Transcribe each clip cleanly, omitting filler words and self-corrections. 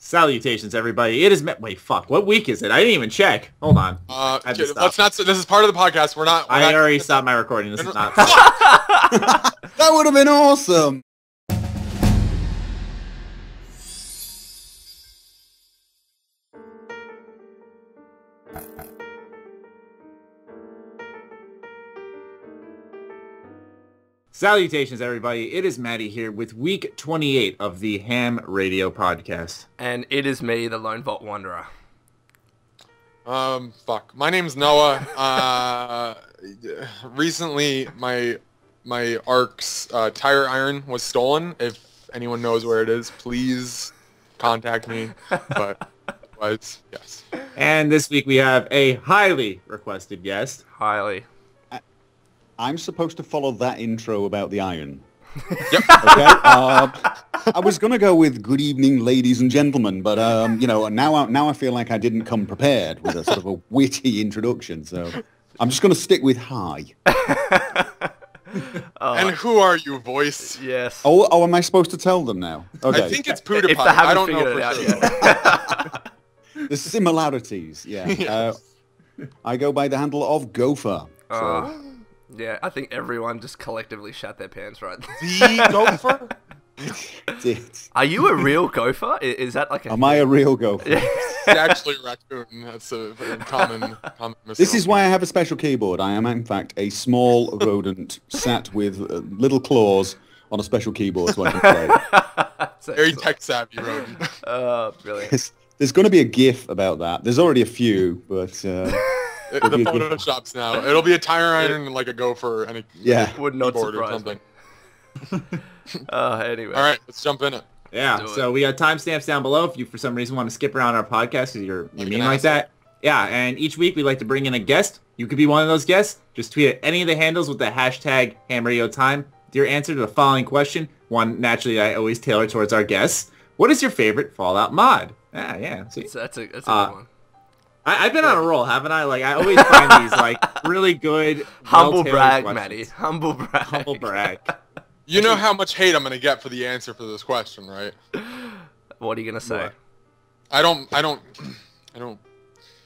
Salutations, everybody. It is wait, fuck. What week is it? I didn't even check. Hold on. Let's not. This is part of the podcast. We're not. I already stopped my recording. This is not. That would have been awesome. Salutations, everybody. It is Matty here with week 28 of the H.A.M radio podcast. And it is me, the LoneVaultWanderer. Fuck. My name's Noah. Recently, my ARC's tire iron was stolen. If anyone knows where it is, please contact me. But otherwise, yes. And this week we have a highly requested guest. Highly. I'm supposed to follow that intro about the iron. Yep. Okay. I was gonna go with "Good evening, ladies and gentlemen," but you know, now I feel like I didn't come prepared with a sort of a witty introduction. So I'm just gonna stick with "Hi." And who are you, voice? Yes. Oh, am I supposed to tell them now? Okay. I think it's PewDiePie. If they haven't I don't know figured it for out sure. yet. The similarities. Yeah. Yes. I go by the handle of Gopher. So. Yeah, I think everyone just collectively shat their pants right there. The gopher? Are you a real gopher? Is that like a... Am I a real Gopher? It's actually a raccoon. That's a very common This is why I have a special keyboard. I am, in fact, a small rodent sat with little claws on a special keyboard so I can play. Very tech-savvy rodent. Brilliant. There's going to be a GIF about that. There's already a few, but... The Photoshops now. It'll be a tire iron and like a gopher and a Would not keyboard or surprise something. Anyway. All right, let's jump in it. Yeah, so we got timestamps down below if you for some reason want to skip around our podcast because you're mean like that. Yeah, and each week we like to bring in a guest. You could be one of those guests. Just tweet at any of the handles with the hashtag HamRadioTime with your answer to the following question. One, naturally, I always tailor towards our guests. What is your favorite Fallout mod? Yeah. See? That's a good one. I've been on a roll, haven't I? Like, I always find these, like, really good... Humble brag, questions. Matty. Humble brag. Humble brag. You know how much hate I'm going to get for the answer for this question, right? What are you going to say? What? I don't...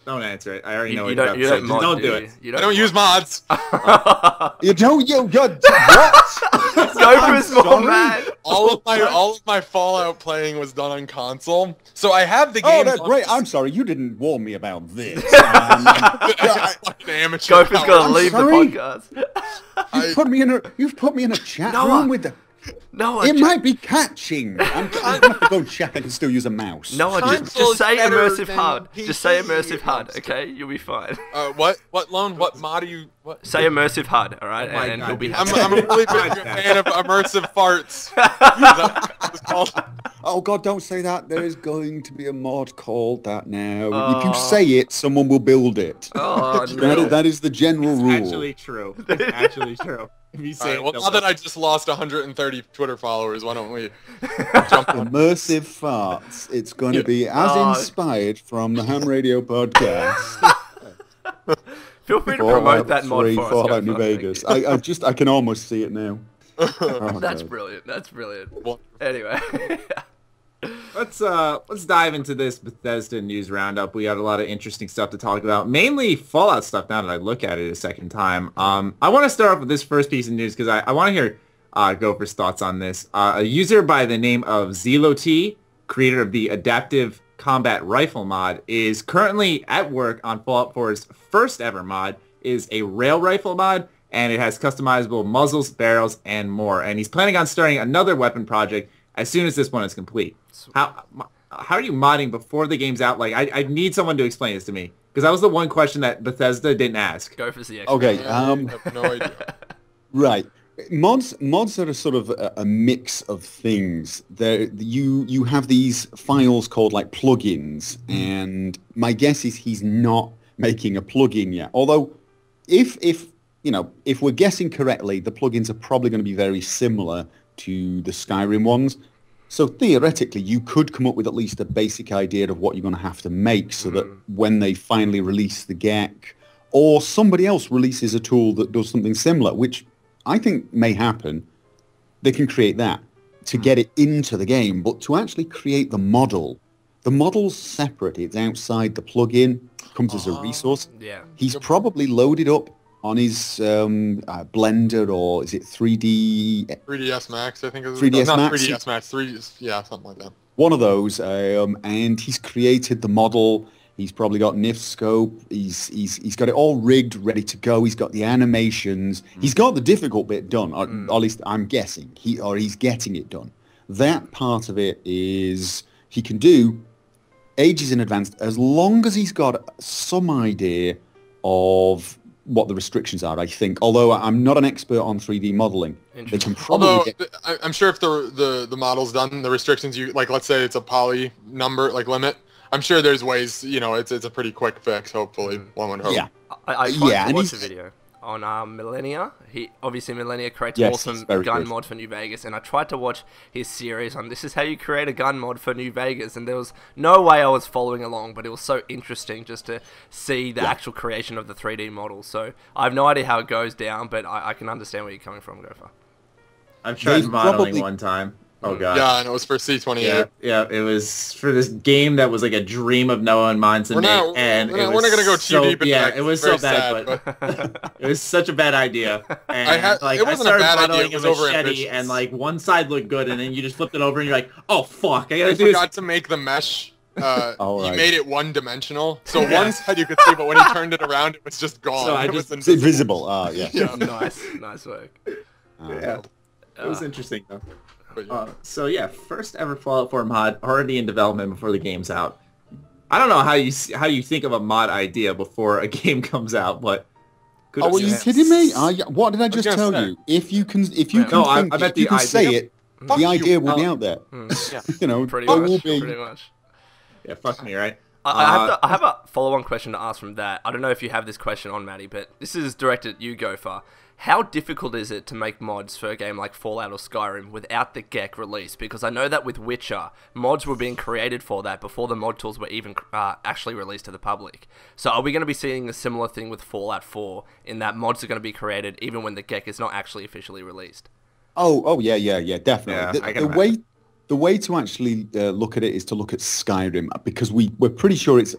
Don't answer it. I already know you what don't, you're about to say. mod, Don't do it. I don't use mods. You don't... What? Gopher's more mad. All of my Fallout playing was done on console, so I have the game. Oh, that's great. I'm sorry. You didn't warn me about this. Fucking amateur. Gopher's going to leave the podcast. You've put me in a chat Noah. room with the... No, It might be catching. I'm going to have to go check. I can still use a mouse. No, Console just say is better immersive than HUD. Just say PC. immersive HUD, okay? You'll be fine. What Lone? What mod are you? What? Say immersive HUD, alright? Oh my And God, he'll be dude. happy. I'm a really big fan of immersive farts. Is that what it's called? Oh, God, don't say that. There is going to be a mod called that now. If you say it, someone will build it. Oh, no. That is the general rule. Actually true. It's actually true. If you say All right, well, now that I just lost 130 Twitter followers, why don't we jump in? Immersive farts. It's going to be as inspired from the Ham Radio podcast. Feel free to promote that mod for us. Fallout New Gopher. Vegas. I can almost see it now. Oh, That's God. brilliant. That's brilliant. Well, Anyway. Let's dive into this Bethesda news roundup. We got a lot of interesting stuff to talk about, mainly Fallout stuff now that I look at it a second time. I want to start off with this first piece of news because I want to hear Gopher's thoughts on this. A user by the name of ZeloT, creator of the Adaptive Combat Rifle mod, is currently at work on Fallout 4's first ever mod, is a rail rifle mod, and it has customizable muzzles, barrels, and more. And he's planning on starting another weapon project as soon as this one is complete. How are you modding before the game's out? Like, I need someone to explain this to me, because that was the one question that Bethesda didn't ask. Gopher's the expert. Okay. I have no idea. Right. Mods are a sort of a mix of things. You have these files called like plugins, and my guess is he's not making a plugin yet. Although, if we're guessing correctly, the plugins are probably going to be very similar to the Skyrim ones. So theoretically, you could come up with at least a basic idea of what you're going to have to make so that when they finally release the GEC, or somebody else releases a tool that does something similar, which I think may happen, they can create that to get it into the game. But to actually create the model The model's separate. It's outside the plugin. Comes as a resource. Yeah. He's probably loaded up on his Blender, or is it 3ds Max, I think it was. 3ds not Max? 3ds Max, yeah, something like that. One of those, and he's created the model. He's probably got NIF scope. He's got it all rigged, ready to go. He's got the animations. He's got the difficult bit done, or at least I'm guessing. He's getting it done. That part of it is he can do ages in advance, as long as he's got some idea of what the restrictions are, I think. Although I'm not an expert on 3D modeling, they can probably I'm sure if the model's done, the restrictions, you like, let's say it's a poly number, like limit, I'm sure there's ways, it's a pretty quick fix, hopefully. One would hope. Yeah. I tried to watch a video on Millennia. Millennia creates awesome gun mod for New Vegas, and I tried to watch his series on this is how you create a gun mod for New Vegas, and there was no way I was following along, but it was so interesting just to see the actual creation of the 3D model. So I have no idea how it goes down, but I can understand where you're coming from, Gopher. I've tried modeling one time. Oh god. Yeah, and it was for C28. Yeah, it was for this game that was like a dream of Noah and mine to make, and we're not gonna go too deep into that. It was so bad, but it was such a bad idea. And it wasn't a bad idea. It was machete, and like one side looked good, and then you just flipped it over, and you're like, oh fuck, I gotta do forgot to make the mesh. You made it one-dimensional, so one side you could see, but when you turned it around, it was just gone. So it was invisible. Yeah. Nice work. It was interesting though. So yeah, first ever Fallout 4 mod already in development before the game's out. I don't know how you think of a mod idea before a game comes out, but are you kidding me? What did I just tell you? If you can say it, the idea will be out there. Pretty much. Yeah, fuck me, right? I have a follow-on question to ask from that. I don't know if you have this question on, Matty, but this is directed at you, Gopher. How difficult is it to make mods for a game like Fallout or Skyrim without the GEC release? Because I know that with Witcher, mods were being created for that before the mod tools were even actually released to the public. So are we going to be seeing a similar thing with Fallout 4 in that mods are going to be created even when the GEC is not actually officially released? Oh yeah, definitely. Yeah, the way to actually look at it is to look at Skyrim, because we're pretty sure it's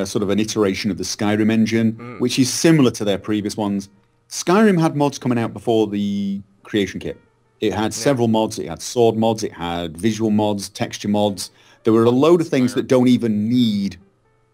sort of an iteration of the Skyrim engine, which is similar to their previous ones. Skyrim had mods coming out before the creation kit. It had several mods. It had sword mods. It had visual mods, texture mods. There were a load of things that don't even need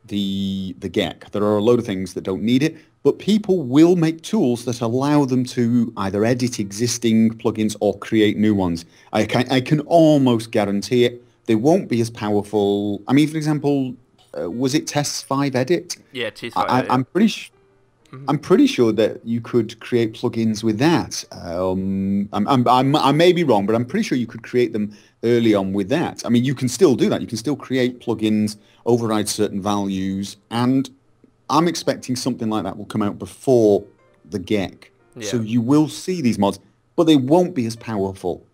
the GEC. There are a load of things that don't need it, but people will make tools that allow them to either edit existing plugins or create new ones. I can almost guarantee it. They won't be as powerful. I mean, for example, was it Test 5 Edit? Yeah, Test 5 Edit. I'm pretty sure that you could create plugins with that. I may be wrong, but I'm pretty sure you could create them early on with that. I mean, you can still do that. You can still create plugins, override certain values, and I'm expecting something like that will come out before the GEC. Yeah. So you will see these mods, but they won't be as powerful.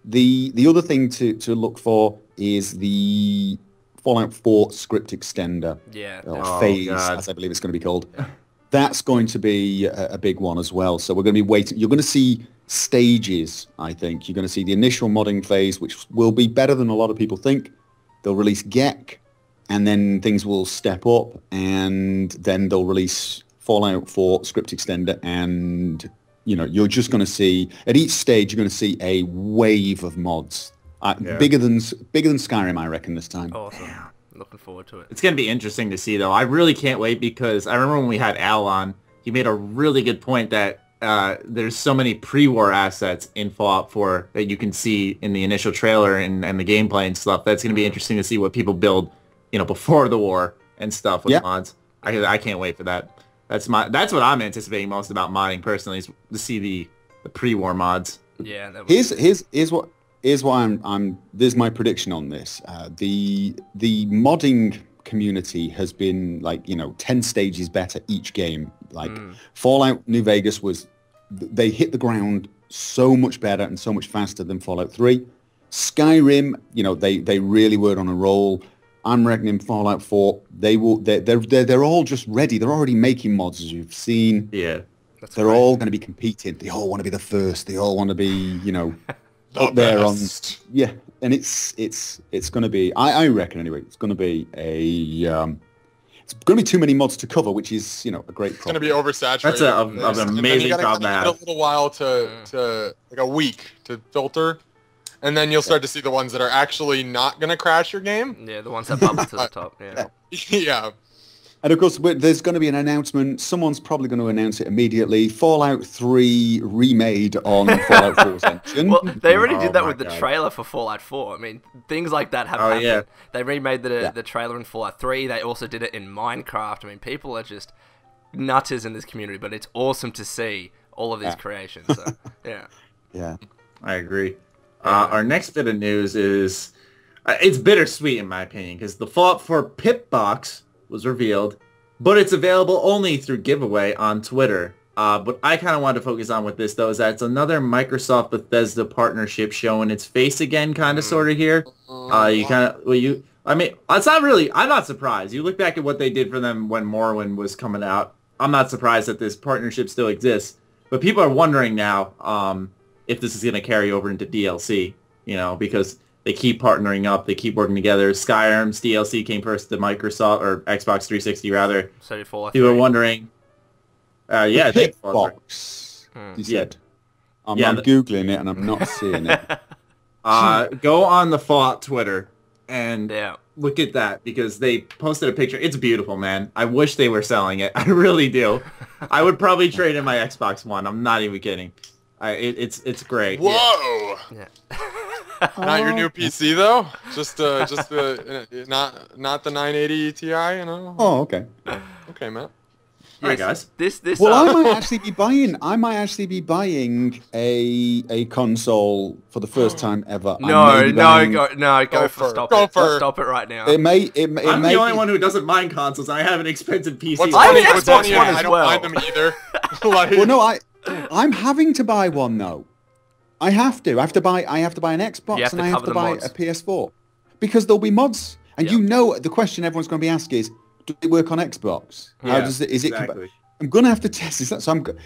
The other thing to look for is the Fallout 4 script extender. Yeah. Or phase, as I believe it's going to be called. That's going to be a big one as well. So we're going to be waiting. You're going to see stages, I think. You're going to see the initial modding phase, which will be better than a lot of people think. They'll release GEC, and then things will step up, and then they'll release Fallout 4 script extender, and you're just going to see, at each stage, you're going to see a wave of mods. Bigger than Skyrim, I reckon, this time. Awesome. Looking forward to it. It's going to be interesting to see, though. I really can't wait, because I remember when we had Al on, he made a really good point that there's so many pre-war assets in Fallout 4 that you can see in the initial trailer and the gameplay and stuff. That's going to be interesting to see what people build, before the war and stuff with mods. I can't wait for that. That's what I'm anticipating most about modding personally, is to see the pre-war mods. Yeah. Here's why there's my prediction on this. The modding community has been 10 stages better each game. Fallout New Vegas they hit the ground so much better and so much faster than Fallout 3. Skyrim, they really were on a roll. I'm reckoning Fallout 4, they're all just ready. They're already making mods, as you've seen. Yeah. They're all going to be competing. They all want to be the first. They all want to be, up there on and it's going to be. I reckon anyway. It's going to be it's going to be too many mods to cover, which is a great problem. It's going to be oversaturated. That's an amazing problem to have. A little while to like a week to filter, and then you'll start to see the ones that are actually not going to crash your game. Yeah, the ones that bubble to the top. Yeah. Yeah. And of course, there's going to be an announcement. Someone's probably going to announce it immediately. Fallout 3 remade on Fallout 4's engine. Well, they already did that with the trailer for Fallout 4. I mean, things like that have happened. Yeah. They remade the trailer in Fallout 3. They also did it in Minecraft. I mean, people are just nutters in this community, but it's awesome to see all of these creations. So, yeah. Yeah. I agree. Our next bit of news is, it's bittersweet in my opinion, because the Fallout 4 Pip Box was revealed, but it's available only through giveaway on Twitter. But I kind of wanted to focus on with this, though, is that it's another Microsoft Bethesda partnership showing its face again, kind of, sort of here. You kind of, I mean, it's not really, I'm not surprised. You look back at what they did for them when Morrowind was coming out. I'm not surprised that this partnership still exists. But people are wondering now if this is going to carry over into DLC, because they keep partnering up. They keep working together. Skyrim's DLC came first to Microsoft, or Xbox 360 rather. So Fallout 3. People were wondering. Yeah, I think Box. You said. I'm Yeah, Googling it and I'm not seeing it. Go on the Fallout Twitter and Yeah. look at that, because they posted a picture. It's beautiful, man. I wish they were selling it. I really do. I would probably trade in my Xbox One. I'm not even kidding. It's great. Whoa! Yeah. Not your new PC though. Just the not the 980 Ti. Oh, okay. Okay, Matt. All right, guys. This. Well, I might actually be buying a console for the first time ever. No, Gopher, stop it. Gopher. Stop it right now. I'm I'm the only one who doesn't mind consoles, and I have an expensive PC. What's I funny, have an what's Xbox funny One is as I don't well. mind them either. Like, Well, no, I'm having to buy one though. I have to. I have to buy an Xbox You have and to I have cover to the buy mods. a PS4 because there'll be mods. And the question everyone's going to be asking is, does it work on Xbox? How Yeah, does it? Is exactly. it? I'm going to have to test this.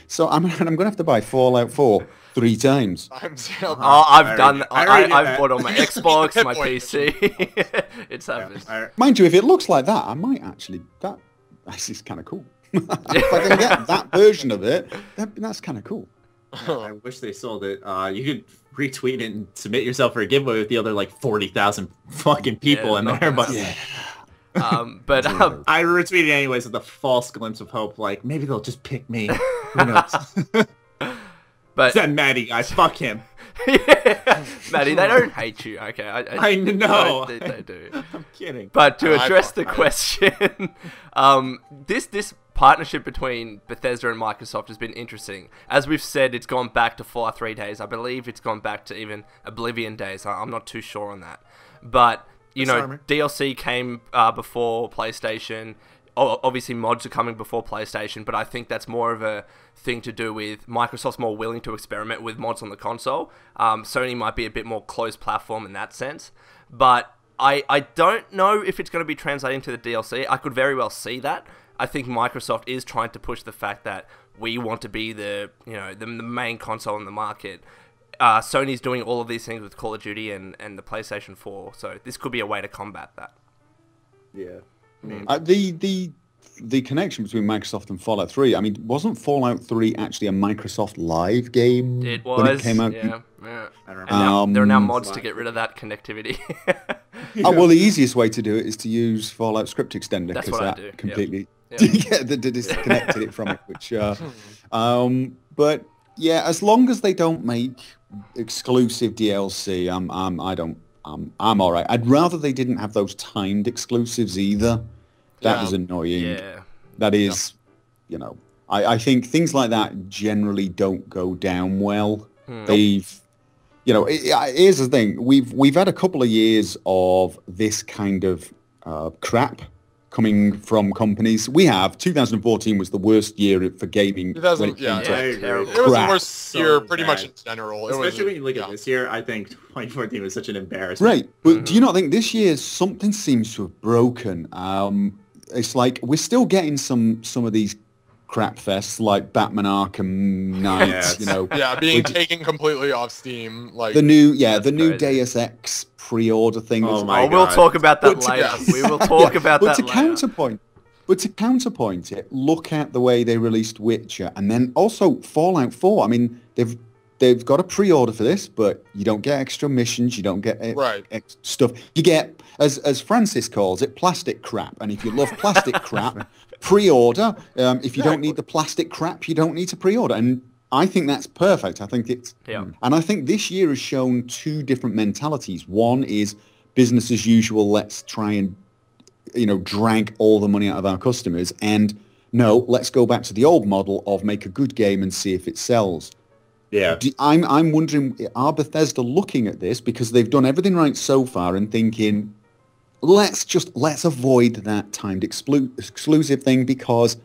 So I'm going to have to buy Fallout 4 3 times. Oh, I've done. already did I've that. bought on my You just beat the Xbox, hit my point. PC. It's happened. Mind you, if it looks like that, I might actually. This is kind of cool. If I can get that version of it, that's kind of cool. I wish they sold it. You could retweet it and submit yourself for a giveaway with the other 40,000 fucking people in there. But But I retweeted anyways with a false glimpse of hope, like maybe they'll just pick me. Who knows? but That Maddie guy, fuck him. Maddie, they don't hate you. Okay, I know. They do. I'm kidding. But to I address fuck the right. question, this partnership between Bethesda and Microsoft has been interesting. As we've said, it's gone back to Fallout 3 days. I believe it's gone back to even Oblivion days. I'm not too sure on that. But, Armor. DLC came before PlayStation. Obviously, mods are coming before PlayStation, but I think that's more of a thing to do with Microsoft's more willing to experiment with mods on the console. Sony might be a bit more closed platform in that sense. But I don't know if it's going to be translating to the DLC. I could very well see that. I think Microsoft is trying to push the fact that we want to be the main console in the market. Sony's doing all of these things with Call of Duty and the PlayStation 4, so this could be a way to combat that. Yeah. The connection between Microsoft and Fallout 3. I mean, wasn't Fallout 3 actually a Microsoft Live game It was, when it came out? yeah. I remember. And there are now mods to get rid of that connectivity. Oh, well, the easiest way to do it is to use Fallout Script Extender That's because what I that do, yep. completely Yep. disconnected it from it. Which, but yeah, as long as they don't make exclusive DLC, I'm all right. I'd rather they didn't have those timed exclusives either. That was annoying. Yeah. That is, I think things like that generally don't go down well. They've, here's the thing. We've had a couple of years of this kind of crap coming from companies. We have 2014 was the worst year for gaming. 2000, when it came to terrible. It was the crap. worst year, pretty bad. much in general. Especially when you look at this year, I think 2014 was such an embarrassment. Right, but do you not think this year something seems to have broken? It's like we're still getting some of these crap fests like Batman Arkham Knight, Yes. you know. Yeah, being taken completely off Steam, like The new crazy. Deus Ex pre-order thing. Oh was- my we'll God. talk about that But to- later. yes. We will talk about but that to later. counterpoint it, look at the way they released Witcher, and then also Fallout 4. I mean, they've got a pre-order for this, but you don't get extra missions, you don't get Right. stuff. You get, as Francis calls it, plastic crap. And if you love plastic crap, pre-order. If you don't need the plastic crap, you don't need to pre-order. And I think that's perfect. I think it's, Yeah. and I think this year has shown two different mentalities. One is business as usual. Let's try and, drag all the money out of our customers. And no, let's go back to the old model of make a good game and see if it sells. Yeah. I'm wondering, are Bethesda looking at this because they've done everything right so far and thinking, let's avoid that timed exclusive thing because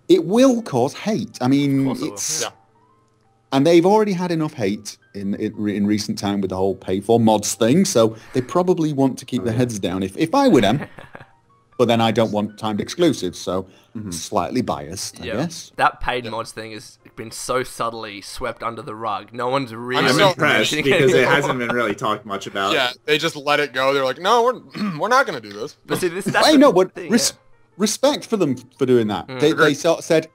it will cause hate. I mean, Of course it will. it's Yeah. and they've already had enough hate in recent time with the whole pay for mods thing, so they probably want to keep their heads down. If I were them, but then I don't want timed exclusives, so slightly biased, I guess. That paid mods thing has been so subtly swept under the rug. No one's really I'm I'm so impressed mentioning because it anymore. hasn't been really talked much about. Yeah, they just let it go. They're like, no, we're not going to do this. But see, that's I the know, but thing, respect for them for doing that. They sort of said,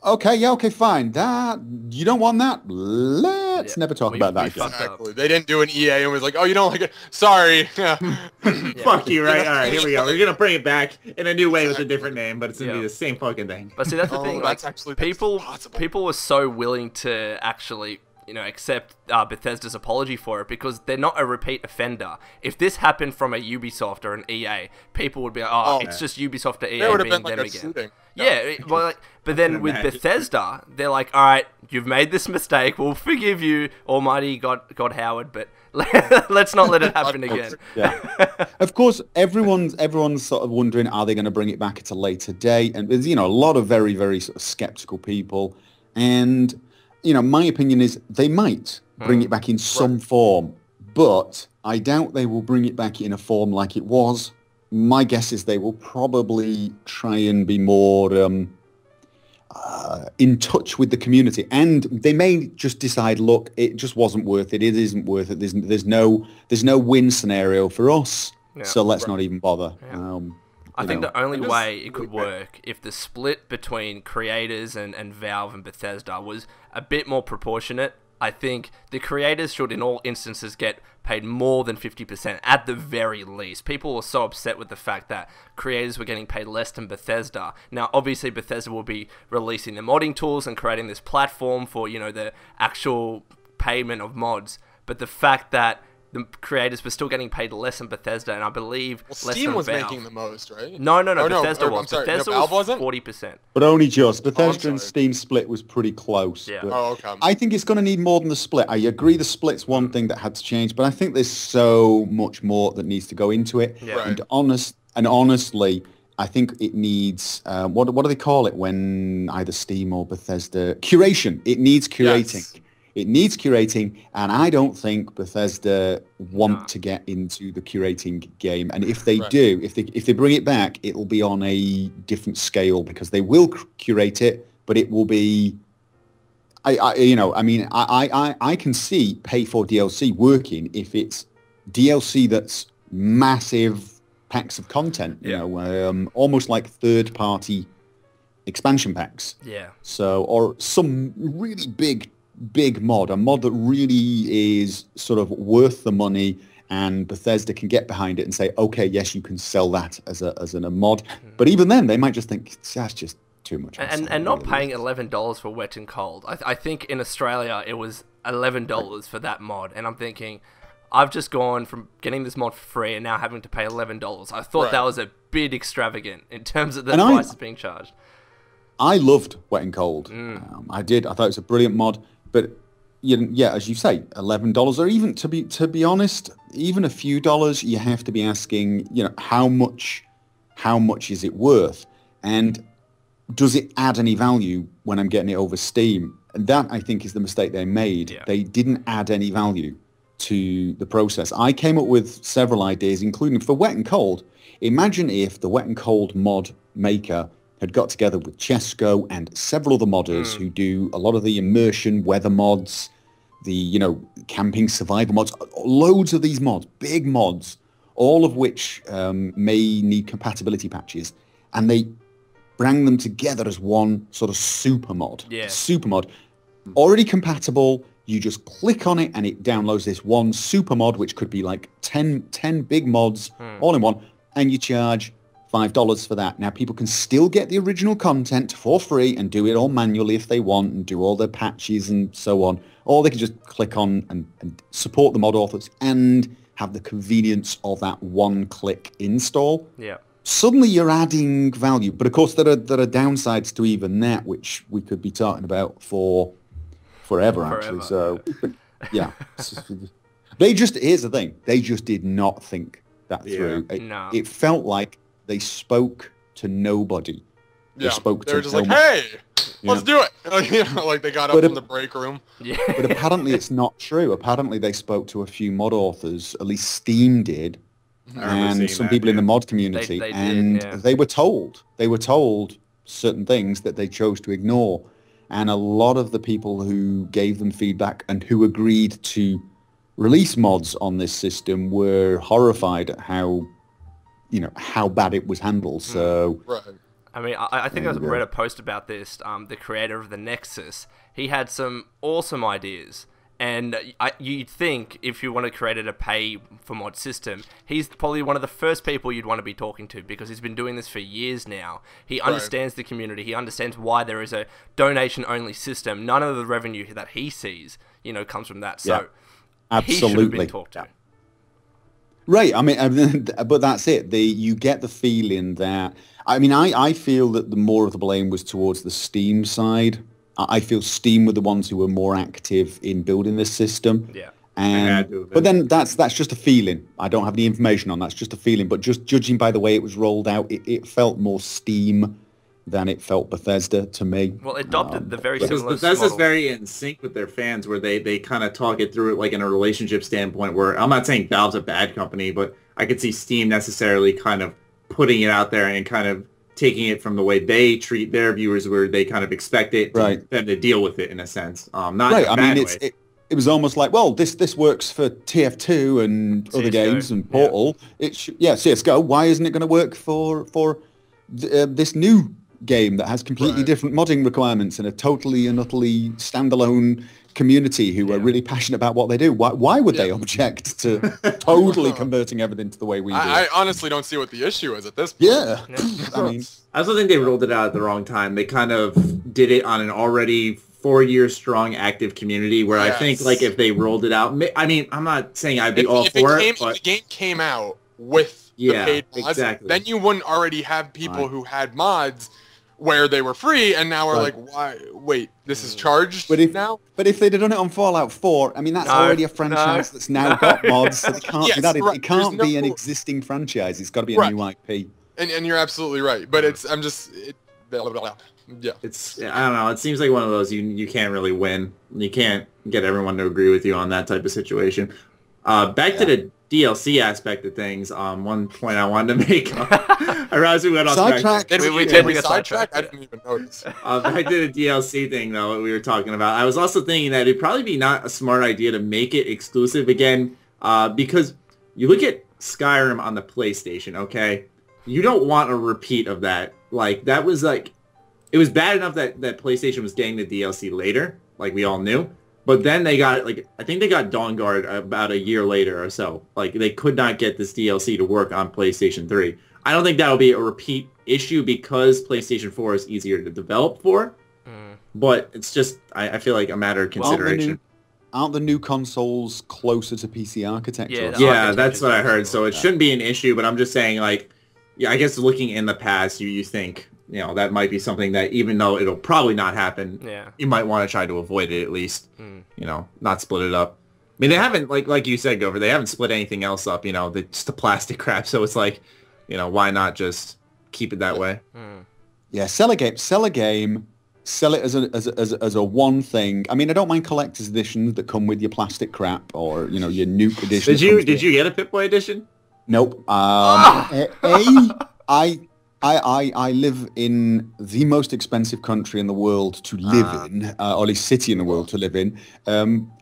okay, fine. That you don't want that. Let's never talk about that again. fucked up. Exactly. They didn't do an EA and was like, oh, you don't like it? Sorry. Yeah. Fuck you, right? All right, here we go. We're gonna bring it back in a new way with a different name, but it's gonna be the same fucking thing. But see, that's the thing. Like, that's possible. people were so willing to actually, accept Bethesda's apology for it because they're not a repeat offender. If this happened from a Ubisoft or an EA, people would be like, it's just Ubisoft or EA There would have being been like them a again. shooting. Yeah, but then with imagine. Bethesda, they're like, all right, you've made this mistake. We'll forgive you, Almighty God Howard, but let's not let it happen again. Yeah. Of course, everyone's sort of wondering, are they going to bring it back at a later date? And there's, a lot of very, very sort of skeptical people. And, my opinion is they might bring it back in some form, but I doubt they will bring it back in a form like it was. My guess is they will probably try and be more in touch with the community, and they may just decide, look, it just wasn't worth it. It isn't worth it. There's no win scenario for us, so let's not even bother. I think the only way it could work if the split between creators and Valve and Bethesda was a bit more proportionate. I think the creators should, in all instances, get paid more than 50% at the very least. People were so upset with the fact that creators were getting paid less than Bethesda. Now, obviously, Bethesda will be releasing the modding tools and creating this platform for, the actual payment of mods. But the fact that the creators were still getting paid less than Bethesda, and I believe less Steam than was Valve. making the most, right? No, Oh, Bethesda I'm was. sorry, Bethesda Valve was wasn't? 40%. But only just. Bethesda and sorry. Steam split was pretty close. Yeah. But Oh, okay. I think it's going to need more than the split. I agree the split's one thing that had to change, but I think there's so much more that needs to go into it. Yeah. Right. And honestly, I think it needs, what do they call it when either Steam or Bethesda? Curation. It needs curating. Yes. It needs curating, and I don't think Bethesda want to get into the curating game. And if they do, if they bring it back, it'll be on a different scale because they will curate it, but it will be. I can see pay for DLC working if it's DLC that's massive packs of content. Almost like third-party expansion packs. Yeah. So, or some really big mod, a mod that really is sort of worth the money, and Bethesda can get behind it and say, okay, yes, you can sell that as a mod. But even then, they might just think that's just too much. And not paying $11 for Wet and Cold. I think in Australia it was $11 for that mod, and I'm thinking, I've just gone from getting this mod for free and now having to pay $11. I thought that was a bit extravagant in terms of the prices being charged. I loved Wet and Cold. I did. I thought it was a brilliant mod. But as you say, $11, or even to be honest, even a few dollars, you have to be asking, how much is it worth, and does it add any value when I'm getting it over Steam? And that, I think, is the mistake they made. Yeah. They didn't add any value to the process. I came up with several ideas, including for Wet and Cold. Imagine if the Wet and Cold mod maker had got together with Chesco and several other modders who do a lot of the immersion weather mods, the camping survival mods, loads of these mods, big mods, all of which may need compatibility patches, and they bring them together as one sort of super mod. Yeah. Super mod, already compatible. You just click on it and it downloads this one super mod, which could be like 10 big mods all in one, and you charge $5 for that. Now, people can still get the original content for free and do it all manually if they want and do all their patches and so on. Or they can just click on and support the mod authors and have the convenience of that one-click install. Yeah. Suddenly you're adding value. But of course, there are downsides to even that, which we could be talking about for forever. Actually. So, yeah. Here's the thing. They just did not think that through. It felt like they spoke to nobody. They were just like, hey, let's do it. Like they got up from the break room. Yeah. But apparently it's not true. Apparently they spoke to a few mod authors, at least Steam did, and some people in the mod community, they were told certain things that they chose to ignore. And a lot of the people who gave them feedback and who agreed to release mods on this system were horrified at how bad it was handled. So, I mean, I think I read a post about this. The creator of the Nexus, he had some awesome ideas. And you'd think if you want to create a pay for mod system, he's probably one of the first people you'd want to be talking to because he's been doing this for years now. He understands the community. He understands why there is a donation-only system. None of the revenue that he sees, comes from that. So absolutely. He should have been talked to. Right. I mean, but that's it. You get the feeling that... I mean, I feel that the more of the blame was towards the Steam side. I feel Steam were the ones who were more active in building this system. Yeah. But then that's just a feeling. I don't have any information on that. It's just a feeling. But just judging by the way it was rolled out, it felt more Steam than it felt Bethesda to me. Well, it adopted the very similar because Bethesda's model. very in sync with their fans, where they kind of talk it through it like in a relationship standpoint, where I'm not saying Valve's a bad company, but I could see Steam necessarily kind of putting it out there and kind of taking it from the way they treat their viewers, where they kind of expect them to deal with it in a sense. Not in a bad way. It was almost like, well, this works for TF2 and CSGO, other games and Portal. CSGO. Why isn't it going to work for this new game that has completely different modding requirements and a totally and utterly standalone community who are really passionate about what they do? Why would they object to totally converting everything to the way we do? I honestly don't see what the issue is at this point. I mean, I also think they rolled it out at the wrong time. They kind of did it on an already 4-year strong active community, where I think like if they rolled it out, I mean, I'm not saying I'd be all for it, but if the game came out with the paid mods, then you wouldn't already have people who had mods where they were free, and now we're like, why? Wait, this is charged now? But if they'd have done it on Fallout 4, I mean, that's already a franchise that's now got mods, so it can't be that. It can't be an existing franchise. It's got to be a new IP. And you're absolutely right. But it's, I'm just, blah, blah, blah. Yeah. It's, I don't know, it seems like one of those you can't really win. You can't get everyone to agree with you on that type of situation. Back to the DLC aspect of things, one point I wanted to make. I realized we went off sidetrack. We did get sidetracked. I didn't even notice. Back to the DLC thing, though, that we were talking about. I was also thinking that it'd probably be not a smart idea to make it exclusive again, because you look at Skyrim on the PlayStation, okay? You don't want a repeat of that. Like, that was like... It was bad enough that PlayStation was getting the DLC later, like we all knew. But then they got, like, I think they got Dawnguard about a year later or so. Like, they could not get this DLC to work on PlayStation 3. I don't think that'll be a repeat issue because PlayStation 4 is easier to develop for. But it's just, I feel like a matter of consideration. Aren't the new consoles closer to PC architecture? Yeah, that's what I heard. So it shouldn't be an issue, but I'm just saying, like, yeah, I guess looking in the past, you think... You know, that might be something that even though it'll probably not happen, you might want to try to avoid it at least. You know, not split it up. I mean, they haven't, like you said, Gopher, they haven't split anything else up, you know, just the plastic crap. So it's like, you know, why not just keep it that way? Yeah, sell a game, sell it as a one thing. I mean, I don't mind collector's editions that come with your plastic crap or, you know, your nuke edition. Did you get a Pip-Boy edition? Nope. I live in the most expensive country in the world to live in, or at least city in the world to live in.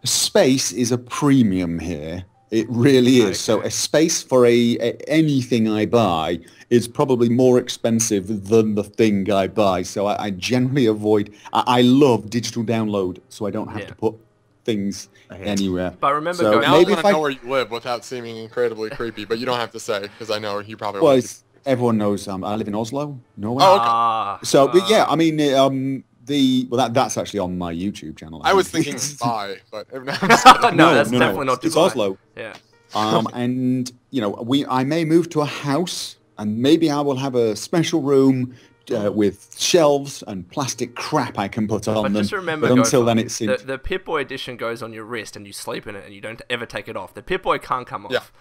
Space is a premium here. It really is. So a space for anything I buy is probably more expensive than the thing I buy. So I generally avoid. I love digital download, so I don't have to put things anywhere. But remember, now I maybe want to know where you live without seeming incredibly creepy, but you don't have to say because I know you probably. Well, won't. everyone knows I live in Oslo, Norway. Oh, okay. So but yeah, I mean that's actually on my YouTube channel. I was thinking Spy, but no, that's definitely not Dubai. It's Oslo. Yeah. And I may move to a house, and maybe I will have a special room with shelves and plastic crap I can put on them. Just remember, but until then, it's the Pip-Boy edition goes on your wrist, and you sleep in it, and you don't ever take it off. The Pip-Boy can't come off.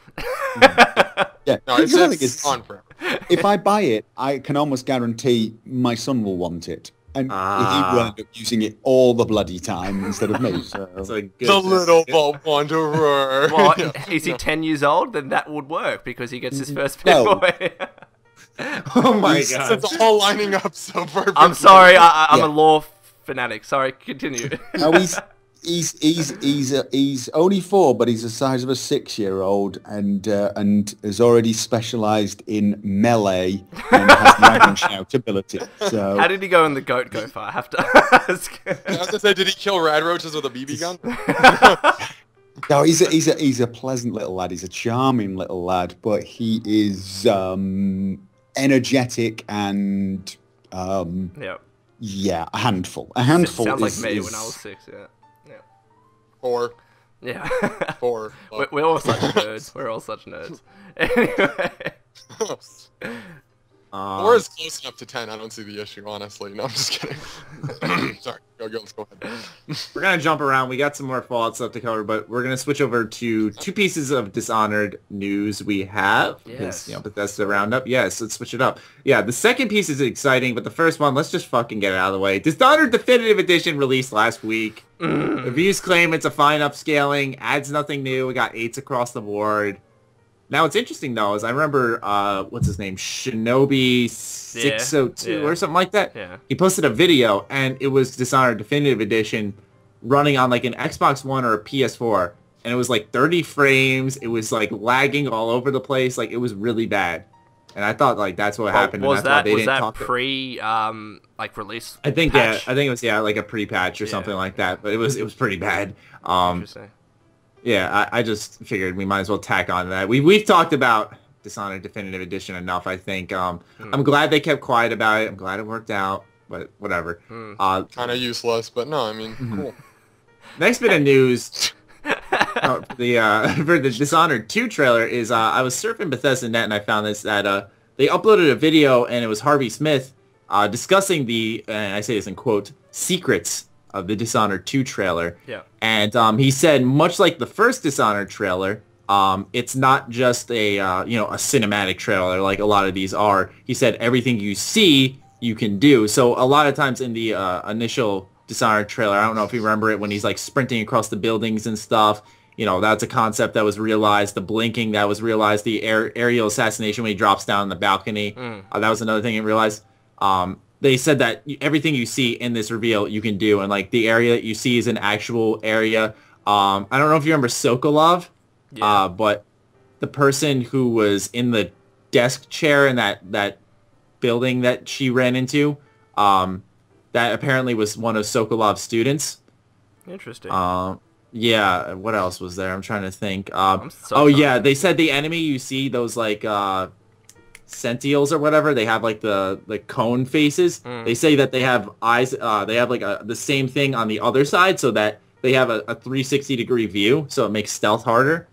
Yeah. No, it's on forever. If I buy it, I can almost guarantee my son will want it. And he will end up using it all the bloody time instead of me. So. The little Vault Wanderer. Well, is he 10 years old? Then that would work because he gets his first Pip-Boy. Oh my god. It's all lining up so perfectly. I'm sorry, I'm a law fanatic. Sorry, continue. No, he's only 4, but he's the size of a 6-year-old, and has already specialised in melee and has dragon shout ability. So how did he go in the goat Gopher? I have to ask. I was gonna say, did he kill rad roaches with a BB gun? No, he's a pleasant little lad. He's a charming little lad, but he is energetic and yeah, a handful. A handful. Sounds like me when I was 6. Yeah. 4. Yeah. 4. We're all such nerds. We're all such nerds. Anyway. 4 is close enough to 10. I don't see the issue, honestly. No, I'm just kidding. Sorry. Let's go ahead. We're going to jump around. We got some more Fallout stuff to cover, but we're going to switch over to 2 pieces of Dishonored news we have. Yes. Bethesda Roundup. Yes, let's switch it up. Yeah, the second piece is exciting, but the first one, let's just fucking get it out of the way. Dishonored Definitive Edition released last week. Reviews claim it's a fine upscaling, adds nothing new. We got 8s across the board. Now, what's interesting, though, is I remember, what's his name? Shinobi 602 or something like that. Yeah. He posted a video, and it was Dishonored Definitive Edition running on, like, an Xbox One or a PS4. And it was, like, 30 frames. It was, like, lagging all over the place. Like, it was really bad. And I thought, like, that's what happened. Was and that's why they didn't that pre, like, release I think, patch? yeah. I think it was, like, a pre-patch or something like that. But it was pretty bad. Interesting. Yeah, I just figured we might as well tack on that. We've talked about Dishonored Definitive Edition enough, I think. I'm glad they kept quiet about it. I'm glad it worked out, but whatever. Kind of useless, but no, I mean, cool. Next bit of news for the Dishonored 2 trailer is I was surfing Bethesda Net and I found this that they uploaded a video and it was Harvey Smith discussing the, and I say this in quote, secrets of the Dishonored 2 trailer. Yeah. And he said, much like the first Dishonored trailer, it's not just a a cinematic trailer like a lot of these are. He said everything you see, you can do. So a lot of times in the initial Dishonored trailer, I don't know if you remember it, when he's like sprinting across the buildings and stuff, that's a concept that was realized. The blinking, that was realized. The aerial assassination when he drops down the balcony, that was another thing he realized. They said that everything you see in this reveal, you can do. And, like, the area that you see is an actual area. I don't know if you remember Sokolov, but the person who was in the desk chair in that building that she ran into, that apparently was one of Sokolov's students. Interesting. Yeah, what else was there? I'm trying to think. Yeah, they said the enemy you see, those, like... Sentials or whatever, they have like the cone faces. They say that they have eyes, they have like the same thing on the other side, so that they have a 360 degree view, so it makes stealth harder.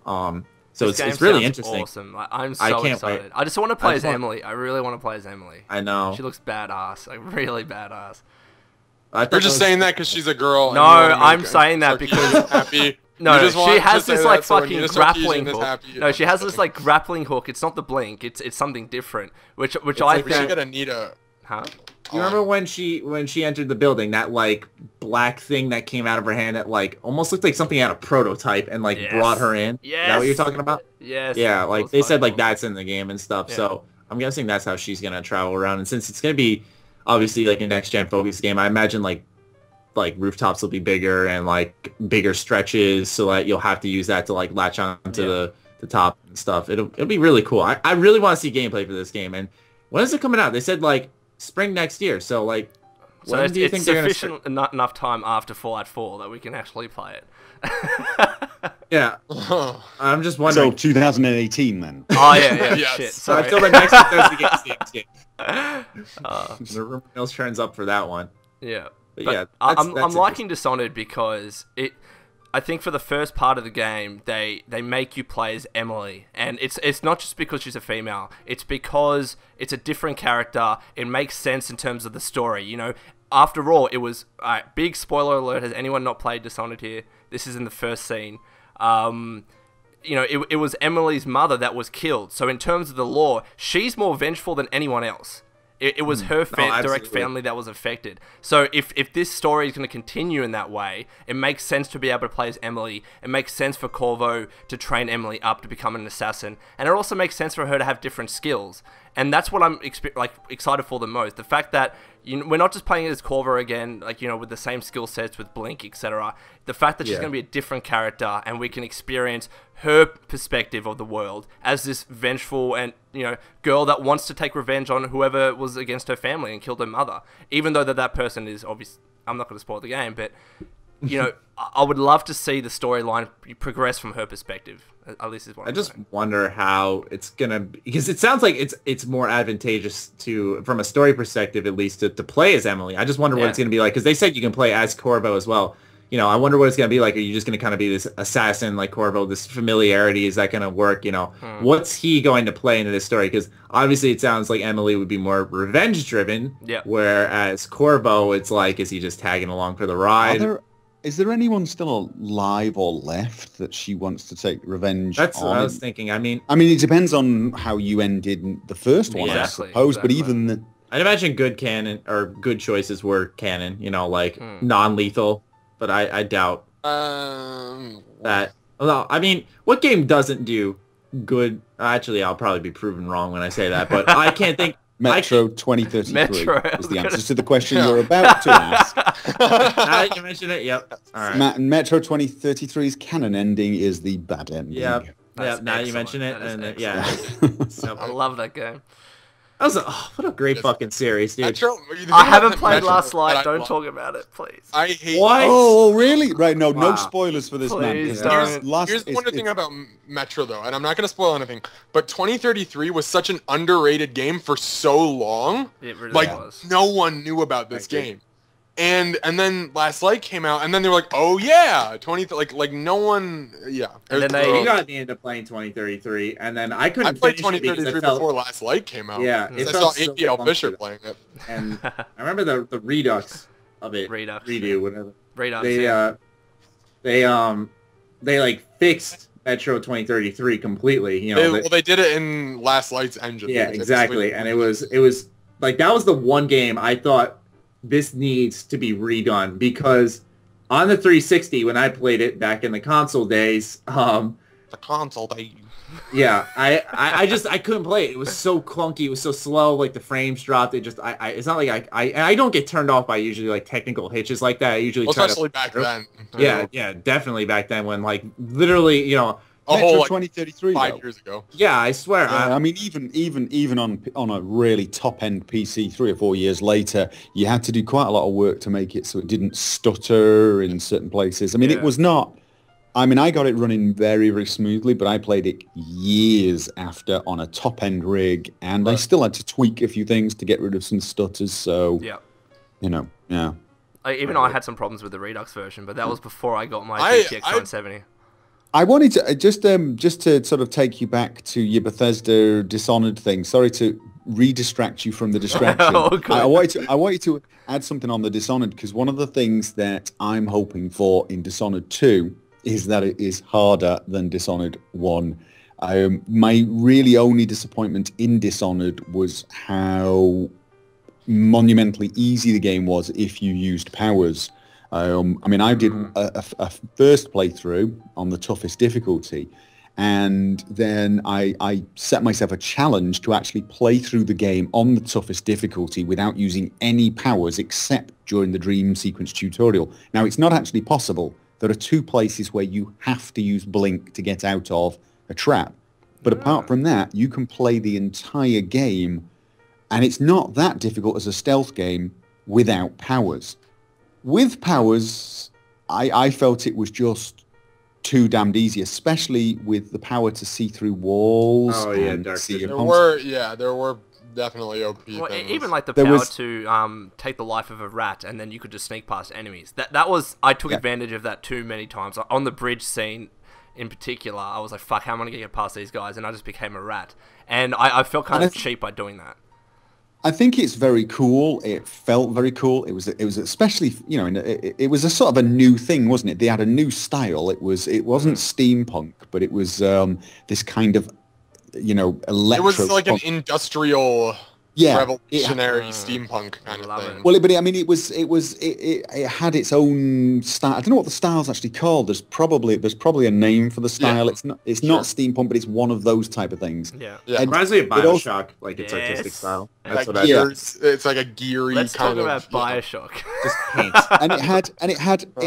So it's really interesting. Awesome. Like, I'm so excited. Wait. I just want to play as Emily. I really want to play as Emily. I know. She looks badass. Like, really badass. You're just saying that because she's a girl. No, I'm saying that because... happy. No, she has this like fucking grappling hook. No, she has this like grappling hook. It's not the blink. It's something different. Which I think. She got Anita. Huh? You remember when she entered the building, that like black thing that came out of her hand that like almost looked like something out of Prototype and like brought her in? Yes. Is that what you're talking about? Yes. Yeah, like they said like that's in the game and stuff. Yeah. So I'm guessing that's how she's gonna travel around. And since it's gonna be obviously like a next gen focused game, I imagine like rooftops will be bigger and like bigger stretches, so that you'll have to use that to like latch onto the top and stuff. It'll be really cool. I really want to see gameplay for this game. And when is it coming out? They said like spring next year. So like, so when do you it's think they're gonna sufficient enough time after Fallout 4 that we can actually play it. Yeah, I'm just wondering. So 2018 then. Oh yeah, Yes. shit. So Sorry. until the next Bethesda game, the rumor mill turns up for that one. Yeah. But But yeah, I'm that's liking Dishonored because I think for the first part of the game, they make you play as Emily, and it's not just because she's a female. It's because it's a different character. It makes sense in terms of the story. You know, after all, it was big spoiler alert. Has anyone not played Dishonored here? This is in the first scene. You know, it was Emily's mother that was killed. So in terms of the lore, she's more vengeful than anyone else. It was her direct family that was affected. So if this story is going to continue in that way, it makes sense to be able to play as Emily. It makes sense for Corvo to train Emily up to become an assassin. And it also makes sense for her to have different skills. And that's what I'm excited for the most. The fact that we're not just playing it as Corvo again, like, you know, with the same skill sets with Blink, etc. The fact that she's going to be a different character and we can experience her perspective of the world as this vengeful and, you know, girl that wants to take revenge on whoever was against her family and killed her mother. Even though that person is obviously, I'm not going to spoil the game, but, you know, I would love to see the storyline progress from her perspective. At least is what I just wonder how it's gonna be, because it sounds like it's more advantageous to, from a story perspective at least, to play as Emily. I just wonder what it's gonna be like, because they said you can play as Corvo as well. You know, I wonder what it's gonna be like. Are you just gonna kind of be this assassin like Corvo? This familiarity, is that gonna work? You know, what's he going to play into this story? Because obviously it sounds like Emily would be more revenge driven. Yeah. Whereas Corvo, it's like, is he just tagging along for the ride? Is there anyone still alive or left that she wants to take revenge That's on? what I was thinking. I mean, it depends on how you ended the first one, I suppose. But even I'd imagine good canon or good choices were canon. You know, like non-lethal. But I doubt that. Well, I mean, what game doesn't do good? Actually, I'll probably be proven wrong when I say that. But I can't think. Metro 2033 Metro, is the answer to the question you're about to ask. Now you mention it, yep. All right. Metro 2033's canon ending is the bad ending. Yep. That's Now you mention it, That is and yeah. I love that game. That was what a great fucking series, dude. Metro, I haven't played Last Light. Don't talk about it, please. I hate. What? Oh, really? Right, no Wow. spoilers for this, Please man. don't. Here's one thing about Metro, though, and I'm not going to spoil anything, but 2033 was such an underrated game for so long. It really Like, was. no one knew about this game. And then Last Light came out, and then they were like, oh yeah, like no one, yeah. And then You they got me into playing 2033, and then I couldn't I played finish it because 2033 it felt, before Last Light came out. Yeah, I it saw felt so APL Fisher clunky. playing it. And I remember the redux of it. Redux. Redo, whatever. Redux. They like fixed Metro 2033 completely. You know, They did it in Last Light's engine. yeah, They exactly. And it was like, that was the one game I thought this needs to be redone, because on the 360 when I played it back in the console days, The console, yeah, I couldn't play it. It was so clunky. It was so slow. Like the frames dropped. It just it's not like I don't get turned off by usually like technical hitches like that. I usually try especially to, back then. Yeah, definitely back then when like literally, you know, A whole, like, 2033 5 though. years ago. yeah, I swear. Yeah, I mean, even on a really top end PC 3 or 4 years later, you had to do quite a lot of work to make it so it didn't stutter in certain places. I mean, it was not. I mean, I got it running very, very smoothly, but I played it years after on a top end rig, and I still had to tweak a few things to get rid of some stutters. So, Yeah. you know, yeah. I had some problems with the Redux version, but that was before I got my I- GTX 970. I wanted to just to sort of take you back to your Bethesda Dishonored thing. Sorry to re-distract you from the distraction. Okay. I want you to add something on the Dishonored, because one of the things that I'm hoping for in Dishonored 2 is that it is harder than Dishonored 1. My really only disappointment in Dishonored was how monumentally easy the game was if you used powers. I mean, I did a first playthrough on the toughest difficulty, And then I set myself a challenge to actually play through the game on the toughest difficulty without using any powers except during the dream sequence tutorial. Now, it's not actually possible. There are 2 places where you have to use Blink to get out of a trap. But apart from that, you can play the entire game, and it's not that difficult as a stealth game without powers. With powers, I felt it was just too damned easy, especially with the power to see through walls. Oh yeah, and dark see vision. There were definitely OP Well, things. even like the There power was- to take the life of a rat, and then you could just sneak past enemies. That was I took advantage of that too many times. On the bridge scene, in particular, I was like, "Fuck, how am I gonna get past these guys?" And I just became a rat, and I felt kind of cheap by doing that. I think it's very cool. It felt very cool. It was especially, you know, it was a sort of a new thing, wasn't it? They had a new style. It wasn't steampunk, but it was this kind of, you know, It was like an electro-punk. industrial, Yeah, revolutionary steampunk kind love of it. thing. Well, but I mean, it had its own style. I don't know what the style's actually called. There's probably a name for the style. Yeah. It's not steampunk, but it's one of those type of things. Yeah. Yeah. And Reminds me of it also- Bioshock, like its artistic Yes. style. Like That's what I gears, it's like a geary Let's kind talk of. about yeah. Bioshock. just paint. And it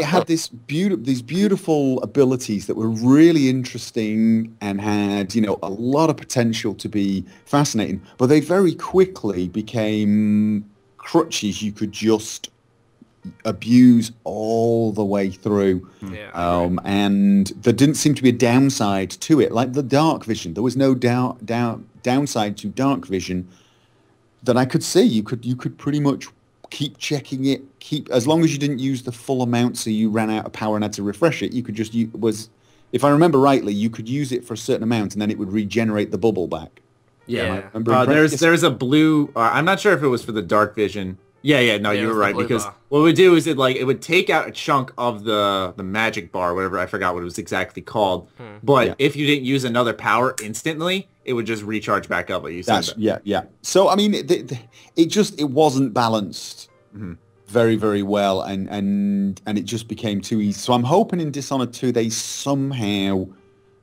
had these beautiful abilities that were really interesting and had, you know, a lot of potential to be fascinating, but they very quickly became crutches you could just abuse all the way through. Yeah. And there didn't seem to be a downside to it, like the dark vision. There was no downside to dark vision that I could see. You could pretty much keep checking it, as long as you didn't use the full amount, so you ran out of power and had to refresh it. You could just if I remember rightly, you could use it for a certain amount and then it would regenerate the bubble back. Yeah. There's a blue. I'm not sure if it was for the dark vision. Yeah. No, Yeah, it you was were the right, blue because bar. what it would do is it would take out a chunk of the magic bar, whatever, I forgot what it was exactly called. But Yeah. if you didn't use another power instantly, it would just recharge back up. Like you said. Yeah. So I mean, it wasn't balanced very, very well, and it just became too easy. So I'm hoping in Dishonored 2 they somehow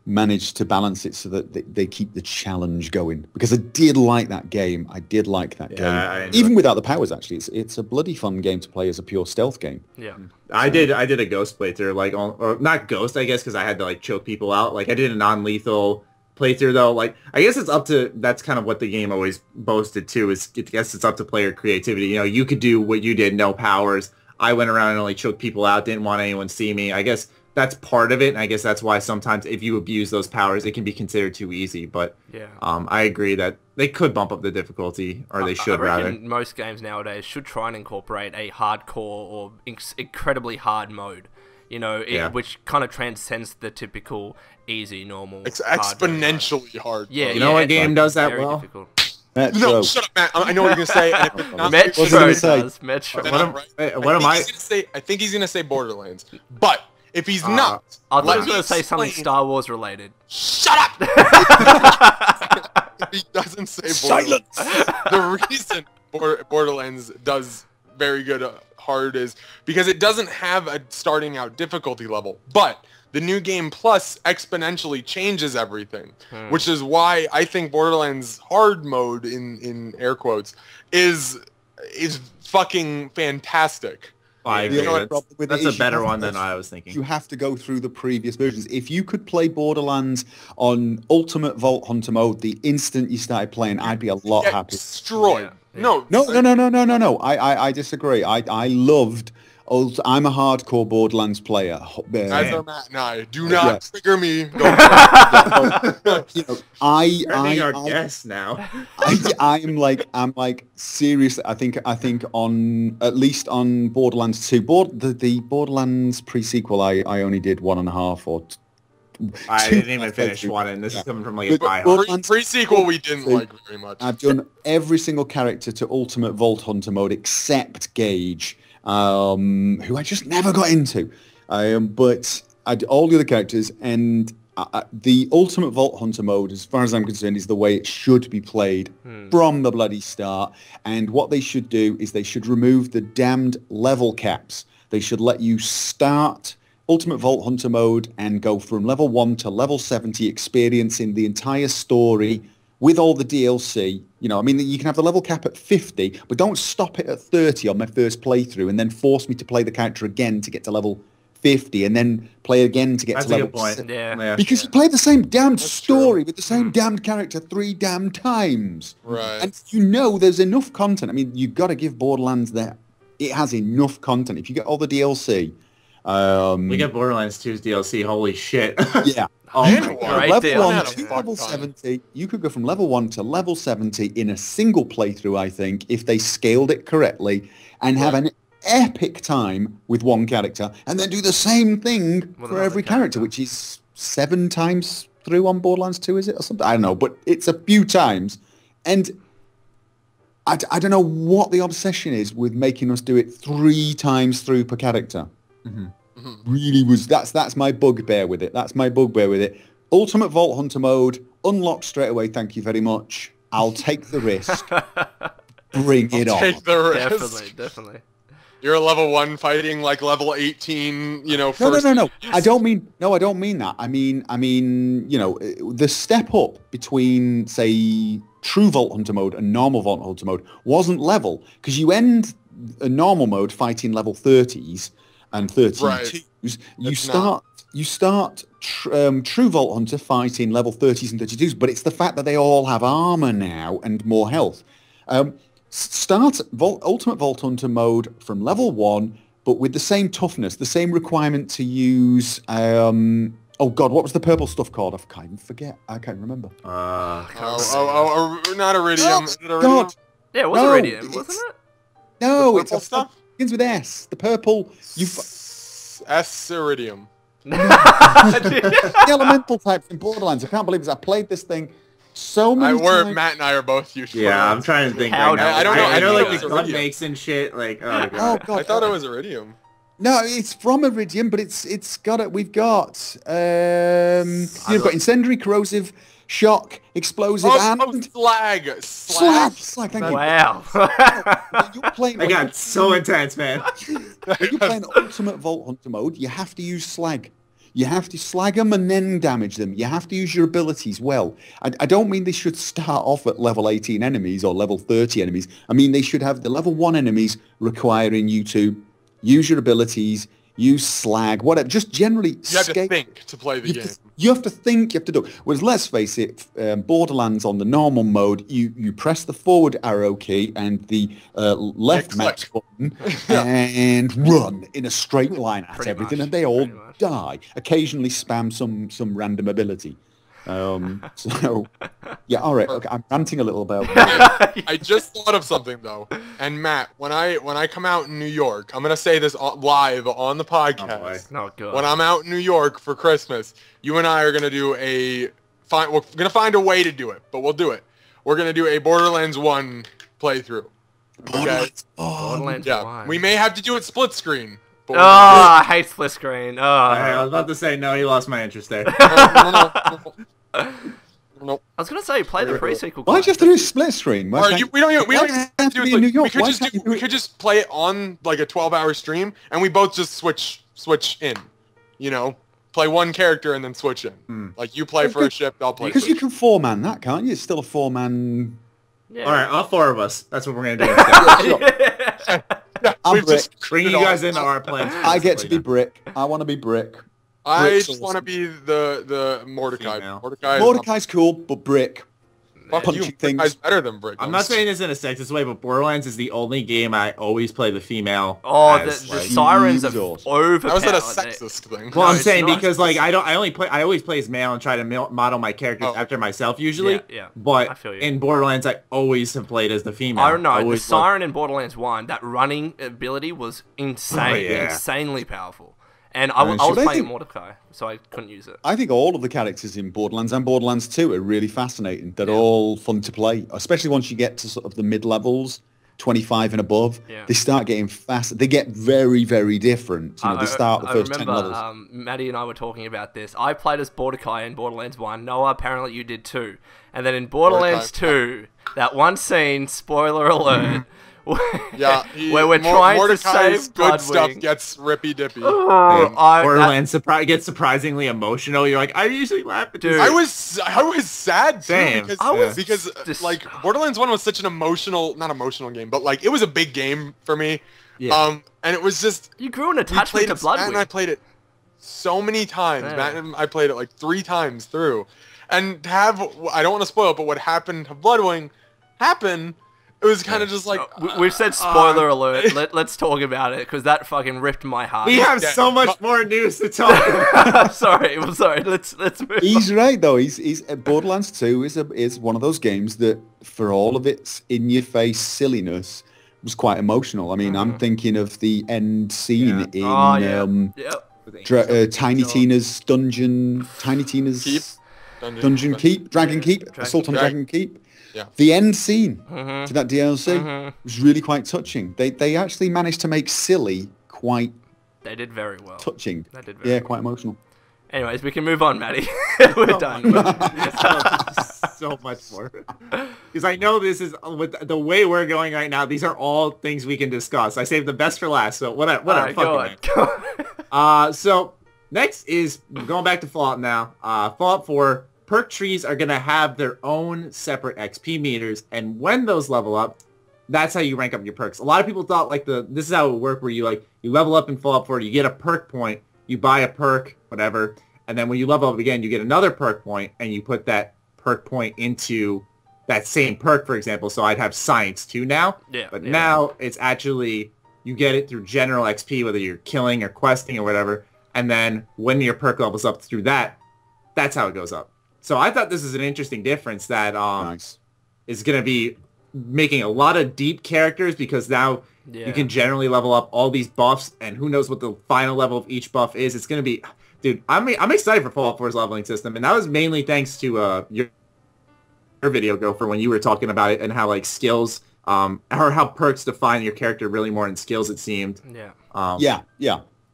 managed to balance it so that they keep the challenge going, because I did like that game. I enjoyed I game, even without the powers. Actually, it's a bloody fun game to play as a pure stealth game. Yeah. I did a ghost playthrough, or not ghost, I guess, because I had to choke people out. Like I did a non-lethal playthrough though. Like I guess it's up to, that's kind of what the game always boasted too, is I guess it's up to player creativity. You know, you could do what you did, no powers. I went around and only choked people out, didn't want anyone to see me. I guess that's part of it, and I guess that's why sometimes if you abuse those powers, it can be considered too easy. But Yeah. I agree that they could bump up the difficulty, or they should I reckon rather. most games nowadays should try and incorporate a hardcore or incredibly hard mode. You know, which kind of transcends the typical easy, normal. It's hard mode. exponentially hard. Yeah, You know what game does that very well? difficult. No, shut up, Matt. I know what you're gonna say. And if it's not, Metro was I gonna say? does. Metro. then What I'm am- right. wait, what am I? I think he's gonna say Borderlands, but if he's not, I thought he let was me going to say something explain. Star Wars related. Shut up! If he doesn't say Borderlands. The reason Borderlands does very good hard is because it doesn't have a starting out difficulty level, but the new game plus exponentially changes everything, which is why I think Borderlands hard mode in air quotes is fucking fantastic. I agree. The only problem with it That's is a you better have one to- than I was thinking. You have to go through the previous versions. If you could play Borderlands on Ultimate Vault Hunter mode the instant you started playing, I'd be a lot Get happier. destroyed. Yeah. No. I disagree. I loved. I'm a hardcore Borderlands player. As Man. are Matt and I. Do not Yeah. trigger me. Go You know, I Threatening our guests now. I'm like seriously. I think on at least on Borderlands 2, the Borderlands pre-sequel, I only did 1.5 or. I two didn't even finish playthroughs. one, and this is coming from like But- a pie but- hole. Pre-sequel we didn't like very much. I've done every single character to Ultimate Vault Hunter mode except Gage, who I just never got into. But I did all the other characters, and the Ultimate Vault Hunter mode, as far as I'm concerned, is the way it should be played from the bloody start. And what they should do is they should remove the damned level caps. They should let you start Ultimate Vault Hunter mode and go from level 1 to level 70, experiencing the entire story with all the DLC. You know, I mean, you can have the level cap at 50, but don't stop it at 30 on my first playthrough and then force me to play the character again to get to level 50 and then play again to get to level 60. Yeah. Because you play the same damn story with the same damned character 3 damn times. Right. And you know there's enough content. I mean, you've got to give Borderlands that. It has enough content. If you get all the DLC... we get Borderlands 2's DLC, holy shit. Yeah. Oh my God. Level 1 to level 70. You could go from level 1 to level 70 in a single playthrough, I think, if they scaled it correctly and have an epic time with one character and then do the same thing for every character, which is 7 times through on Borderlands 2, is it? Or something? I don't know, but it's a few times. And I don't know what the obsession is with making us do it 3 times through per character. Really was that's my bugbear with it. That's my bugbear with it. Ultimate Vault Hunter mode unlocked straight away. Thank you very much. I'll take the risk. Bring it on. Take the risk. Definitely. You're a level 1 fighting like level 18. You know. No. I don't mean that. I mean, you know, the step up between say True Vault Hunter mode and normal Vault Hunter mode wasn't level because you end a normal mode fighting level 30s. And 32s, right. you start True Vault Hunter fighting level 30s and 32s, but it's the fact that they all have armor now and more health. Start Ultimate Vault Hunter mode from level 1, but with the same toughness, the same requirement to use. Oh God, what was the purple stuff called? I can't even forget. I can't remember. Not Iridium. Is it Iridium? God. Yeah, it was Iridium, wasn't it? No, it's stuff. Begins with S. The purple. S Iridium. The elemental types in Borderlands. I can't believe this. I played this thing so many times. Matt and I are both huge. Yeah, I'm trying to think How right now. I don't know. I know like the Iridium. gun makes and shit. Like, oh God. Oh God. I thought it was Iridium. No, it's from Iridium, but it's got it. We've got you've got incendiary, corrosive, shock, explosive, and slag. slag. Thank you. Wow. You're playing. I got so intense, man. When you're playing Ultimate Vault Hunter mode, you have to use slag. You have to slag them and then damage them. You have to use your abilities well. I don't mean they should start off at level 18 enemies or level 30 enemies. I mean they should have the level 1 enemies requiring you to use your abilities, use slag, whatever. Just generally You have to think to play the game. You have to think, you have to do. Whereas, let's face it, Borderlands on the normal mode, you press the forward arrow key and the left mouse button and run in a straight line at everything, and they all die. Occasionally spam some random ability. So, yeah, all right. Okay, I'm ranting a little about. I just thought of something though, and Matt, when I come out in New York, I'm gonna say this live on the podcast. Oh God. When I'm out in New York for Christmas, you and I are gonna do we're gonna find a way to do it, but we'll do it. We're gonna do a Borderlands 1 playthrough. Okay. Borderlands 1. We may have to do it split screen. Oh, I hate split screen. Oh. I was about to say no. You lost my interest there. Nope. I was gonna say play the pre-sequel. Why'd you have to do split screen? We don't even have to do it. Like, we could just play it on like a 12-hour stream, and we both just switch in. You know, play one character and then switch in. Like you play for a ship, I'll play. Because you can 4-man that, can't you? It's still a 4-man. Yeah. All right, all 4 of us. That's what we're gonna do. I'm Brick. Bringing you guys into our plans. I get to be Brick. I want to be Brick. I just want to be the Mordecai. Female. Mordecai's cool, but Brick. Fuck you. Mordecai's better than Brick. I'm not saying this in a sexist way, but Borderlands is the only game I always play the female. Oh, the like, sirens are Jesus. overpowered. How is that a sexist thing? Well, I'm it's saying not. because like I always play as male and try to model my characters after myself usually. Yeah. I But feel you. in Borderlands, I always have played as the female. I don't know. The Always siren in Borderlands 1, that running ability was insane, insanely powerful. And I was playing Mordecai, so I couldn't use it. I think all of the characters in Borderlands and Borderlands 2 are really fascinating. They're all fun to play, especially once you get to sort of the mid-levels, 25 and above. Yeah. They start getting fast. They get very, very different. You know, they start the first 10 levels. I remember Maddie and I were talking about this. I played as Mordecai in Borderlands 1. Noah, apparently you did too. And then in Borderlands 2, that one scene, spoiler alert, Yeah, where we're trying to Mordecai's save good stuff Bloodwing. gets rippy dippy. Borderlands gets surprisingly emotional. You're like, I usually laugh at Dude. this. I was sad too Same. because like Borderlands 1 was such an not emotional game, but like it was a big game for me. Yeah. And it was just You grew an attachment to Matt and I Bloodwing. played it so many times. Yeah. Matt and I played it like 3 times through. And to have, I don't want to spoil it, but what happened to Bloodwing happened. It was kind of just like... We've said spoiler alert. Let's talk about it, because that fucking ripped my heart. We have so much more news to talk about. I'm sorry. Let's move He's on. right though. He's Borderlands 2 is one of those games that, for all of its in-your-face silliness, was quite emotional. I mean, I'm thinking of the end scene in Tiny Tina's dungeon, Tiny Tina's Keep? Dungeon Keep, Dragon Keep, Assault on Dragon Keep. Yeah. The end scene to that DLC was really quite touching. They actually managed to make silly quite They did very well. touching. They did very well. Quite emotional. Anyways, we can move on, Matty. We're done. So much more. Because I know this is, with the way we're going right now, these are all things we can discuss. I saved the best for last, so whatever. Alright, go on. So next is going back to Fallout now. Fallout 4 perk trees are going to have their own separate XP meters, and when those level up, that's how you rank up your perks. A lot of people thought like this is how it would work, where you level up in Fallout 4, you get a perk point, you buy a perk, whatever, and then when you level up again, you get another perk point, and you put that perk point into that same perk, for example. So I'd have Science 2 now, but now it's actually, you get it through general XP, whether you're killing or questing or whatever, and then when your perk levels up through that, that's how it goes up. So I thought this is an interesting difference that is going to be making a lot of deep characters, because now you can generally level up all these buffs, and who knows what the final level of each buff is. It's going to be, dude, I'm excited for Fallout 4's leveling system, and that was mainly thanks to your video, Gopher, when you were talking about it, and how like skills or how perks define your character really more than skills, it seemed. Yeah.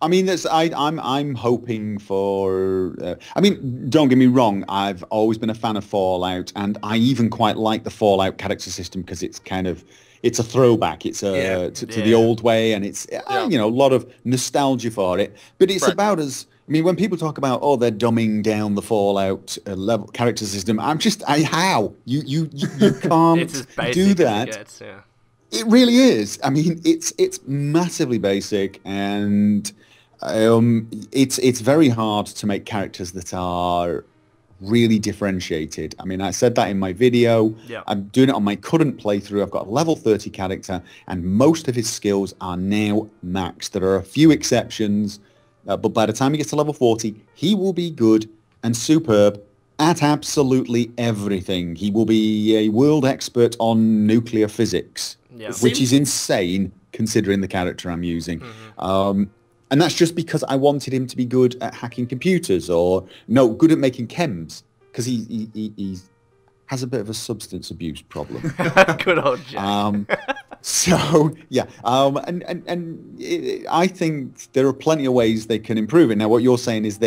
I mean, I'm hoping for. I mean, don't get me wrong. I've always been a fan of Fallout, and I even quite like the Fallout character system, because it's a throwback. It's to the old way, and it's a lot of nostalgia for it. But it's about as. I mean, when people talk about they're dumbing down the Fallout level character system, how you can't It's as basic do as that. it gets, yeah. It really is. I mean, it's massively basic, and it's very hard to make characters that are really differentiated. I mean, I said that in my video. Yeah. I'm doing it on my current playthrough. I've got a level 30 character, and most of his skills are now maxed. There are a few exceptions, but by the time he gets to level 40, he will be good and superb at absolutely everything. He will be a world expert on nuclear physics, which is insane considering the character I'm using. And that's just because I wanted him to be good at hacking computers, or good at making chems, because he has a bit of a substance abuse problem. Good old Jack. I think there are plenty of ways they can improve it. Now, what you're saying is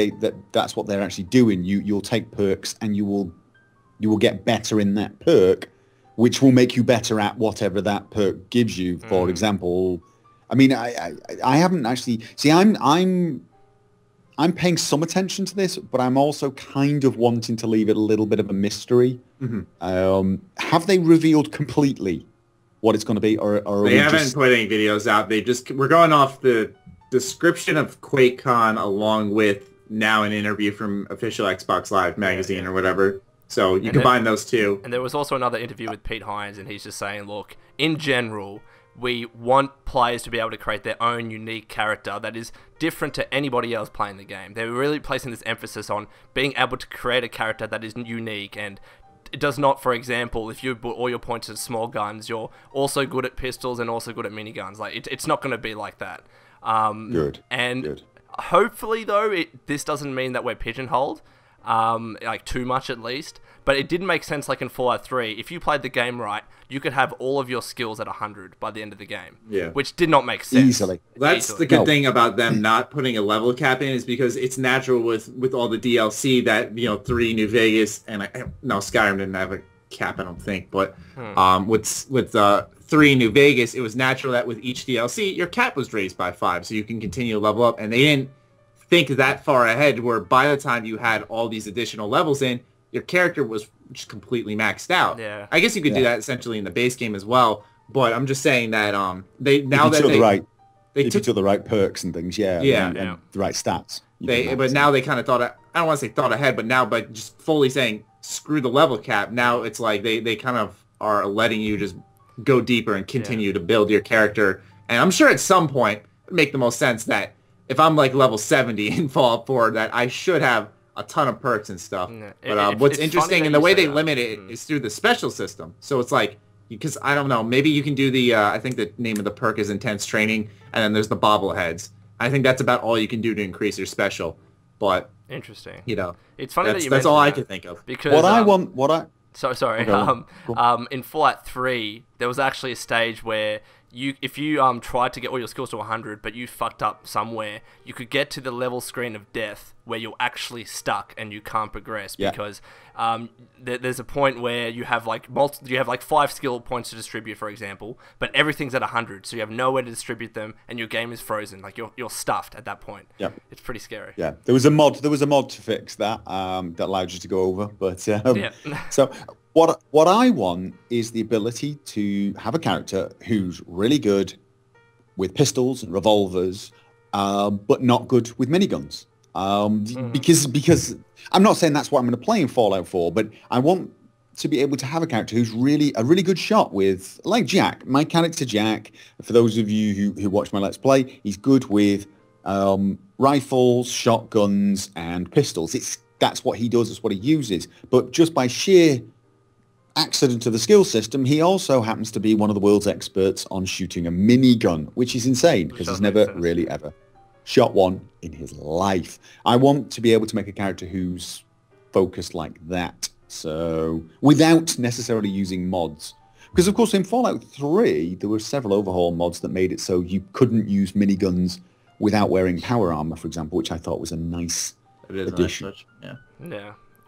that's what they're actually doing. You'll take perks, and you will get better in that perk, which will make you better at whatever that perk gives you. For example, I mean, I haven't actually see. I'm paying some attention to this, but I'm also kind of wanting to leave it a little bit of a mystery. Have they revealed completely what it's going to be, or they haven't put any videos out? We're going off the description of QuakeCon, along with now an interview from official Xbox Live magazine or whatever. So you combine those two. And there was also another interview with Pete Hines, and he's just saying, look, in general, we want players to be able to create their own unique character that is different to anybody else playing the game. They're really placing this emphasis on being able to create a character that is unique, and it does not, for example, if you put all your points at small guns, you're also good at pistols and also good at miniguns. Like, it's not going to be like that. Good. Hopefully, though, this doesn't mean that we're pigeonholed, like too much at least. But it didn't make sense, like in Fallout 3, if you played the game right, you could have all of your skills at 100 by the end of the game. Yeah. Which did not make sense. Easily. That's the good thing about them not putting a level cap in, is because it's natural with all the DLC that, 3 New Vegas, and Skyrim didn't have a cap, I don't think, but with 3 New Vegas, it was natural that with each DLC, your cap was raised by 5, so you can continue to level up. And they didn't think that far ahead, where by the time you had all these additional levels in, your character was just completely maxed out. Yeah. I guess you could do that essentially in the base game as well. But I'm just saying that they If you took the right perks and things, and the right stats. But now they kind of thought, I don't want to say thought ahead, but now by just fully saying screw the level cap, now it's like they kind of are letting you just go deeper and continue to build your character. And I'm sure at some point it would make the most sense that if I'm like level 70 in Fallout 4, that I should have a ton of perks and stuff. But what's interesting and the way they limit it is through the special system. So it's like, because I don't know, maybe you can do the, I think the name of the perk is Intense Training, and then there's the bobbleheads. I think that's about all you can do to increase your special. But interesting. It's funny that you that's mentioned all I that, could think of. Because sorry. In Fallout 3, there was actually a stage where if you tried to get all your skills to 100, but you fucked up somewhere, you could get to the level screen of death where you're actually stuck and you can't progress because there's a point where you have like 5 skill points to distribute, for example, but everything's at 100, so you have nowhere to distribute them, and your game is frozen. Like you're stuffed at that point. Yeah, it's pretty scary. Yeah, there was a mod to fix that that allowed you to go over, but so. What I want is the ability to have a character who's really good with pistols and revolvers, but not good with miniguns. Because I'm not saying that's what I'm going to play in Fallout 4, but I want to be able to have a character who's really a really good shot with, like Jack. My character Jack, for those of you who watch my Let's Play, he's good with rifles, shotguns, and pistols. That's what he does. That's what he uses. But just by sheer accident of the skill system, he also happens to be one of the world's experts on shooting a minigun, which is insane because he's never really ever shot one in his life. I want to be able to make a character who's focused like that, so without necessarily using mods. Because of course in Fallout 3 there were several overhaul mods that made it so you couldn't use miniguns without wearing power armor, for example, which I thought was a nice addition. Yeah.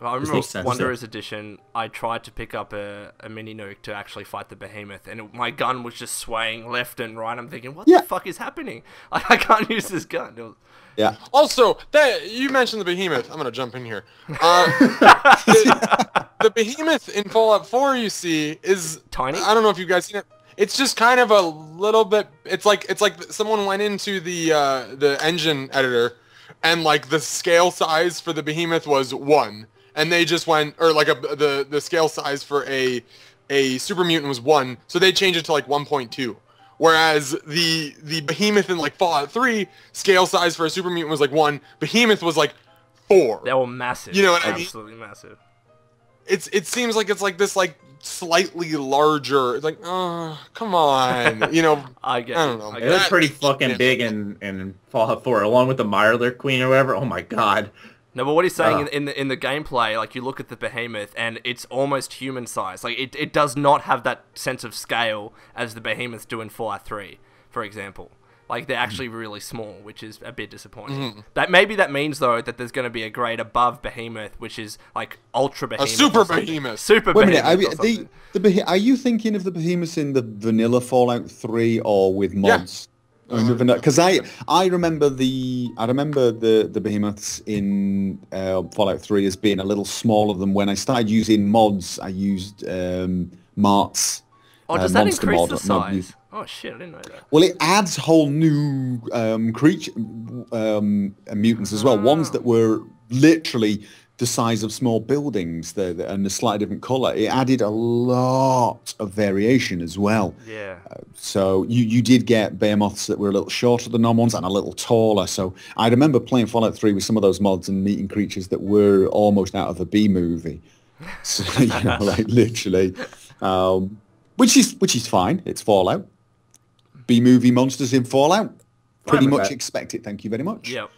Well, I remember Wanderer's Edition, I tried to pick up a mini nuke to actually fight the behemoth, and my gun was just swaying left and right. I'm thinking, what the fuck is happening? I can't use this gun. Also, you mentioned the behemoth. I'm going to jump in here. The behemoth in Fallout 4, you see, is tiny. I don't know if you guys seen it. It's just kind of a little bit. It's like someone went into the engine editor, and like the scale size for the behemoth was 1. And they just went, or like the scale size for a super mutant was 1, so they changed it to like 1.2. Whereas the behemoth in like Fallout 3, scale size for a super mutant was like 1, behemoth was like 4. They were massive. You know what I mean? Absolutely massive. It seems like it's like this like slightly larger. It's like, oh, come on, I don't know. It was pretty fucking big in Fallout 4, along with the Mirror Queen or whatever. Oh my god. No, but what he's saying in the gameplay, like you look at the behemoth and it's almost human size. Like it does not have that sense of scale as the behemoths do in Fallout 3, for example. Like they're actually really small, which is a bit disappointing. That means though that there's going to be a grade above behemoth, which is like ultra behemoth. A super behemoth. Super behemoth. Wait a minute, are you thinking of the behemoths in the vanilla Fallout 3 or with mods? Because I remember the behemoths in Fallout 3 as being a little smaller than when I started using mods. I used Mart's. Does that increase the size? Oh shit, I didn't know that. Well, it adds whole new creature mutants as well. Ones that were literally the size of small buildings and a slightly different colour. It added a lot of variation as well. Yeah. So you did get behemoths that were a little shorter than normal ones and a little taller. So I remember playing Fallout 3 with some of those mods and meeting creatures that were almost out of a B movie. So, like literally. Which is fine. It's Fallout. B-movie monsters in Fallout. Pretty much expect it. Thank you very much. Yep.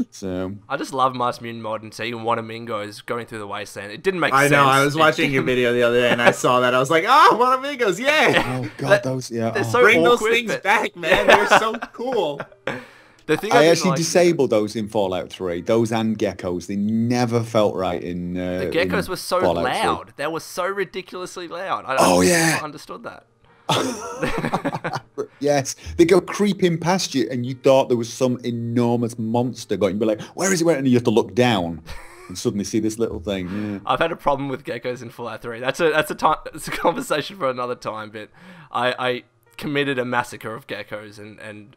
So I just love Mars Mutant Mod and seeing Wannamingos going through the wasteland. It didn't make sense. I know. I was watching your video the other day and I saw that. I was like, Wannamingos, yeah. Oh god, those they're so bring awkward, those things back, man. They're so cool. The thing I actually disabled those in Fallout 3. Those and geckos. They never felt right in the geckos were so Fallout loud. 3. They were so ridiculously loud. I never understood that. Yes, they go creeping past you, and you thought there was some enormous monster going. You'd be like, "Where is it?" And you have to look down, and suddenly see this little thing. Yeah. I've had a problem with geckos in Fallout 3. That's a conversation for another time. But I committed a massacre of geckos and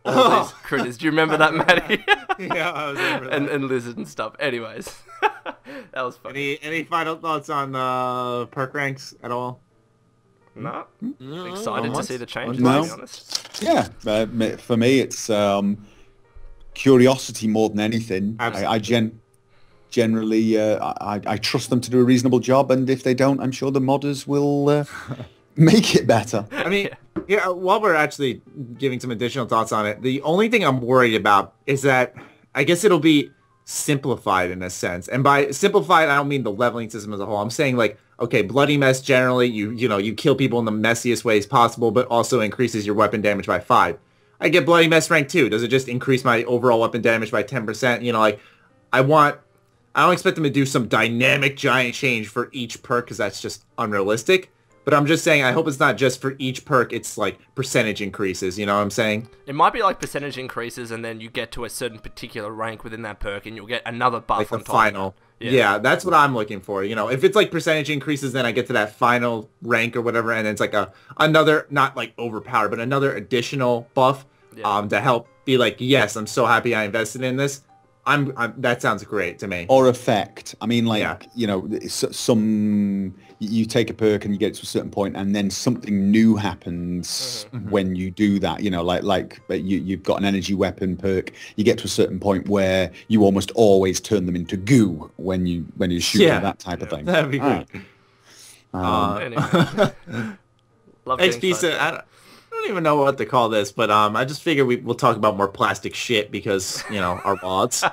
all these critters. Do you remember that, Matty? Yeah, I was over that. and lizards and stuff. Anyways, that was funny. Any final thoughts on perk ranks at all? No. Excited to see the changes, No. to be honest. Yeah, for me, it's curiosity more than anything. I generally I trust them to do a reasonable job, and if they don't, I'm sure the modders will make it better. I mean, yeah, while we're actually giving some additional thoughts on it, the only thing I'm worried about is that I guess it'll be simplified in a sense. And by simplified, I don't mean the leveling system as a whole. I'm saying like, okay, bloody mess generally, you kill people in the messiest ways possible, but also increases your weapon damage by 5. I get bloody mess rank 2. Does it just increase my overall weapon damage by 10%? You know, like I don't expect them to do some dynamic giant change for each perk because that's just unrealistic. But I'm just saying, I hope it's not just for each perk, it's like percentage increases, you know what I'm saying? It might be like percentage increases, and then you get to a certain particular rank within that perk, and you'll get another buff Like on the top. final. Yeah, that's what I'm looking for. You know, if it's like percentage increases, then I get to that final rank or whatever, and it's like another, not like overpowered, but another additional buff to help be like, yes, I'm so happy I invested in this. That sounds great to me. Or effect. I mean, like, you know, you take a perk and you get to a certain point, and then something new happens when you do that. You know, like you've got an energy weapon perk. You get to a certain point where you almost always turn them into goo when you shoot at that type of thing. That'd be great. Anyway. Love XP, I don't even know what to call this, but I just figure we'll talk about more plastic shit because, you know, our mods.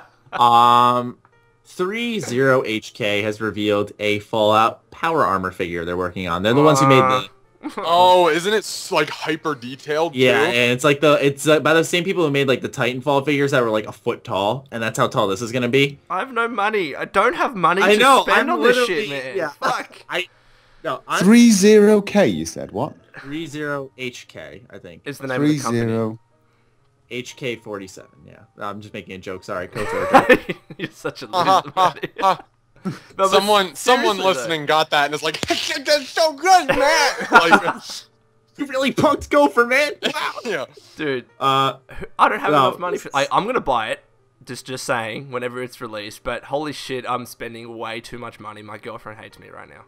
30HK has revealed a Fallout power armor figure they're working on. They're the ones who made the... Oh, isn't it like hyper detailed? Yeah, too? and it's by the same people who made like the Titanfall figures that were like a foot tall, and that's how tall this is gonna be. I have no money. I don't have money I to know, spend I'm on this literally- shit, man. yeah. Fuck. I'm 30K, you said what? 30HK, I think. Is the name of the company. 30. HK47, yeah. I'm just making a joke. Sorry, Kotor. You're such a loser, Matty. No, but Someone seriously, listening got that and is like, that's so good, man. Like, You really punked Gopher, man. Wow. yeah. dude, Uh, I don't have no, enough money for... I'm going to buy it, just saying, whenever it's released, but holy shit, I'm spending way too much money. My girlfriend hates me right now.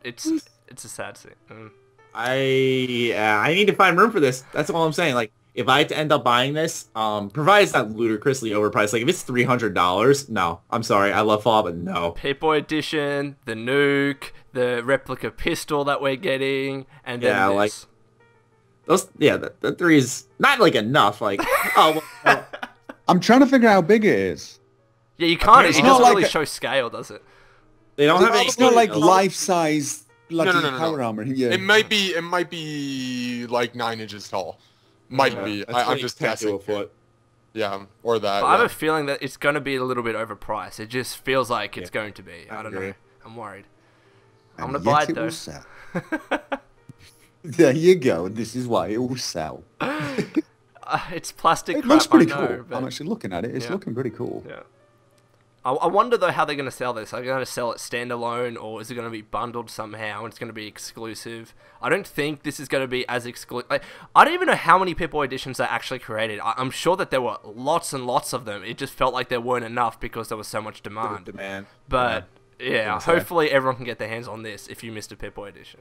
It's a sad thing. I need to find room for this. That's all I'm saying. Like, if I had to end up buying this, provided it's not ludicrously overpriced, like if it's $300, no. I'm sorry, I love Fallout, but no. Pip-Boy edition, the nuke, the replica pistol that we're getting, and then Yeah, this. like- the 3 is not like enough. Like, well, I'm trying to figure out how big it is. Yeah, you can't. It It's doesn't not really like show scale, does it? they don't have any. It's not like life-size bloody No. power armor. Yeah. It might be like 9 inches tall. Might be. I'm just guessing. a foot. Yeah, or that. But I have yeah. a feeling that it's going to be a little bit overpriced. It just feels like it's Yeah. going to be. I don't agree. know. I'm worried. I'm And going to buy yet it, though. will sell. There you go. This is why it will sell. It's plastic It crap, looks pretty I know, cool. but- I'm actually looking at it. It's Yeah. looking pretty cool. Yeah. I wonder, though, how they're going to sell this. Are they going to sell it standalone, or is it going to be bundled somehow, and it's going to be exclusive? I don't think this is going to be as exclusive. I don't even know how many Pip-Boy editions they actually created. I'm sure that there were lots and lots of them. It just felt like there weren't enough because there was so much demand. Demand. But, yeah, Gonna say. hopefully everyone can get their hands on this if you missed a Pip-Boy edition.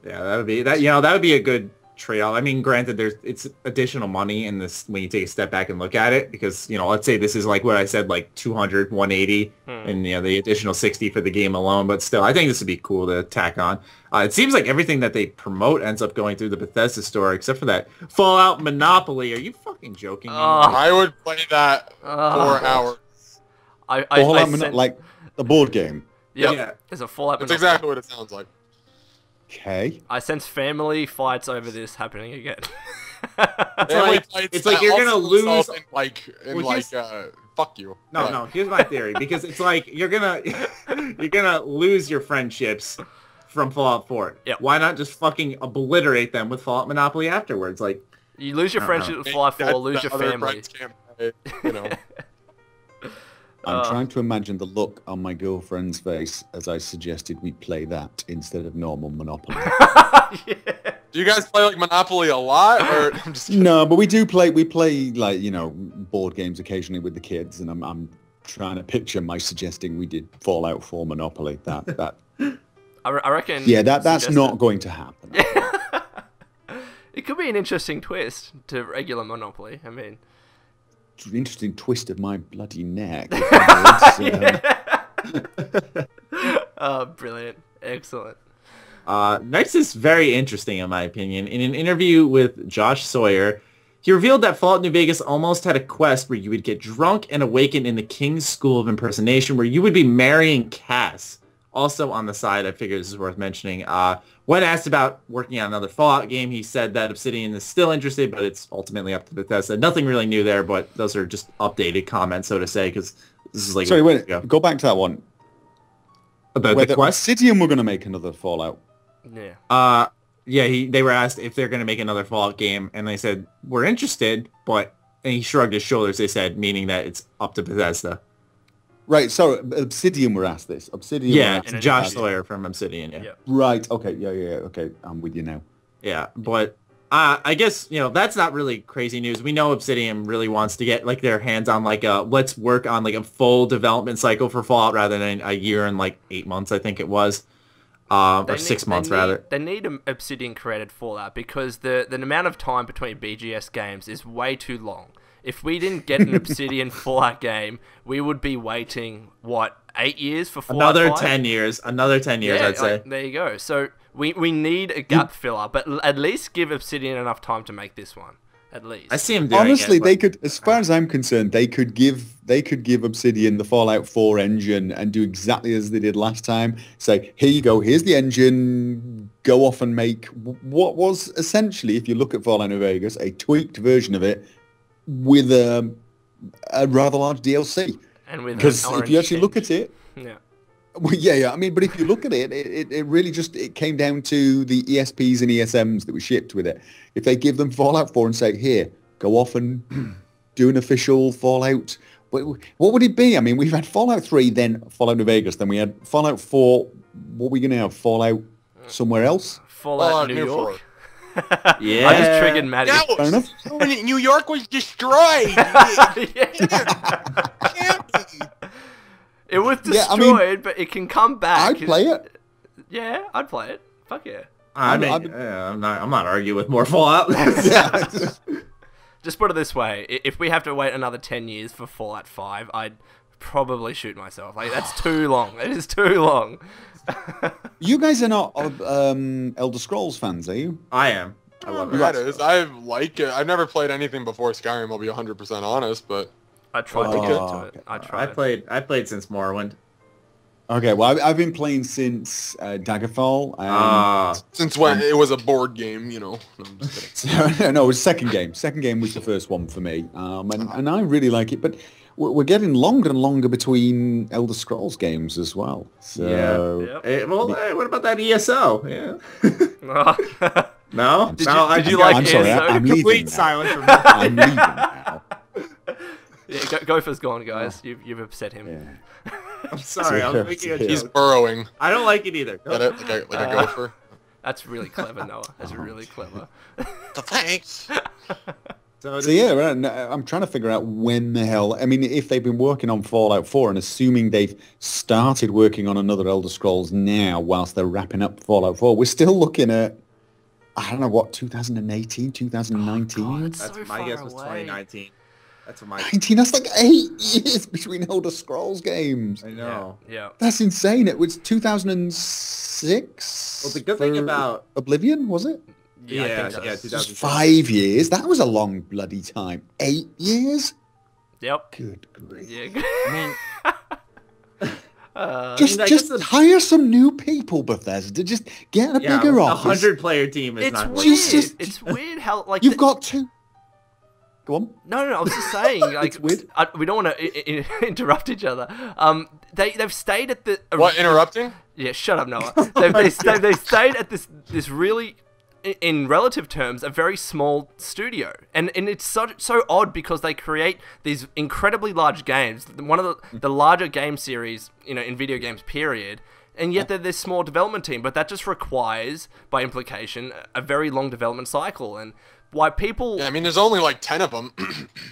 Yeah, that would be that. You know, that would be a good trade-off. I mean, granted, it's additional money in this when you take a step back and look at it, because let's say this is like what I said, like 200, 180, and the additional 60 for the game alone. But still, I think this would be cool to tack on. It seems like everything that they promote ends up going through the Bethesda store, except for that Fallout Monopoly. Are you fucking joking me? I would play that 4 hours. I Fallout, like the board game. Yep. Yeah. There's a Fallout That's Monopoly. exactly what it sounds like. Okay. I sense family fights over this happening again. It's like you're gonna lose. Fuck you. No, here's my theory, because it's like you're gonna lose your friendships from Fallout 4. Yep. Why not just fucking obliterate them with Fallout Monopoly afterwards? Like, You lose your friendship with Fallout 4, lose your family. You know. I'm trying to imagine the look on my girlfriend's face as I suggested we play that instead of normal Monopoly. Yeah. Do you guys play like Monopoly a lot, or I'm just kidding. No, but we do play. We play like board games occasionally with the kids, and I'm trying to picture my suggesting we did Fallout 4 Monopoly. That I reckon. yeah, that's not going to happen. It could be an interesting twist to regular Monopoly. I mean, It's an interesting twist of my bloody neck. oh, brilliant, excellent. Next is very interesting in my opinion. In an interview with Josh Sawyer, he revealed that Fallout New Vegas almost had a quest where you would get drunk and awaken in the King's School of Impersonation, where you would be marrying Cass. Also on the side, I figure this is worth mentioning. When asked about working on another Fallout game, he said that Obsidian is still interested, but it's ultimately up to Bethesda. Nothing really new there, but those are just updated comments, so to say, because this is like... Sorry, wait, go back to that one. About Whether the quest? Obsidian were going to make another Fallout. Yeah. They were asked if they're going to make another Fallout game, and they said, we're interested, but... And he shrugged his shoulders, they said, meaning that it's up to Bethesda. Right, so Obsidian were asked this. Obsidian were Yeah, asked it's Josh Sawyer from Obsidian, yeah. Right, okay, yeah, okay, I'm with you now. Yeah, but I guess, that's not really crazy news. We know Obsidian really wants to get, like, their hands on, like, let's work on, like, a full development cycle for Fallout rather than a year and, like, 8 months, I think it was. Or 6 months, rather. They need an Obsidian-created Fallout because the amount of time between BGS games is way too long. If we didn't get an Obsidian Fallout game, we would be waiting, 8 years for Fallout Another 5? 10 years. Another 10 years, Yeah, I'd say. there you go. So we need a gap filler, but at least give Obsidian enough time to make this one. At least. I see him doing Honestly, it, they could, as far as I'm concerned, they could give Obsidian the Fallout 4 engine and do exactly as they did last time. Say, here you go, here's the engine, go off and make what was essentially, if you look at Fallout New Vegas, a tweaked version of it with a rather large DLC. And with because if you actually look at it, yeah. well, yeah. I mean, but if you look at it, it really just came down to the ESPs and ESMs that were shipped with it. If they give them Fallout 4 and say, here, go off and do an official Fallout, what would it be? I mean, we've had Fallout 3, then Fallout New Vegas, then we had Fallout 4. What are we going to have? Fallout somewhere else? Fallout New York. Yeah. I just triggered Matty. Fair enough. New York was destroyed. It was destroyed, Yeah, I mean, but it can come back. I'd play it. Yeah, I'd play it. Fuck yeah. I'm not arguing with more Fallout. Just put it this way: if we have to wait another 10 years for Fallout 5, I'd probably shoot myself. Like that's too long. It is too long. You guys are not Elder Scrolls fans, are you? I am. I love it. That is. I like it. I've never played anything before Skyrim. I'll be 100% honest, but I tried to get into it. okay. I tried. I played since Morrowind. Okay, well, I've been playing since Daggerfall. And since when it was a board game, No, I'm just kidding. no, it was second game. Second game was the first one for me, and I really like it. But we're getting longer and longer between Elder Scrolls games as well. So Yep. What about that ESO? Yeah. No? Did No, you like I'm sorry, ESO? I'm leaving complete now. silence from me. I'm leaving now. Yeah, Gopher's gone, guys. You've upset him. Yeah. I'm sorry. I was making a He's joke. burrowing. I don't like it either. Get it? Like a gopher. That's really clever, Noah. That's really clever. Thanks. So Yeah, right, I'm trying to figure out when the hell... I mean, if they've been working on Fallout 4 and assuming they've started working on another Elder Scrolls now whilst they're wrapping up Fallout 4, we're still looking at, I don't know, what, 2018, 2019? Oh, God, it's That's so my far guess was away. 2019. That's what my 19, that's like 8 years between Elder Scrolls games. I know. Yeah. That's insane. It was 2006 Well, the good thing for about Oblivion, was it? Yeah, I think so. 2006. Just 5 years. That was a long bloody time. 8 years? Yep. Good grief. Yeah. I mean, Just, I mean, I just guess hire some new people, Bethesda. Just get a bigger a office. 100-player team is It's not. weird. Jesus. It's weird how like You've got to. Go on. No, I was just saying, like, It's weird. we don't want to interrupt each other. They've stayed at the. What, interrupting? Yeah, shut up, Noah. They stayed at this really, in relative terms, a very small studio. And it's so odd because they create these incredibly large games, one of the larger game series, in video games, period. And yet they're this small development team, but that just requires, by implication, a very long development cycle. And why people... Yeah, I mean, there's only like 10 of them.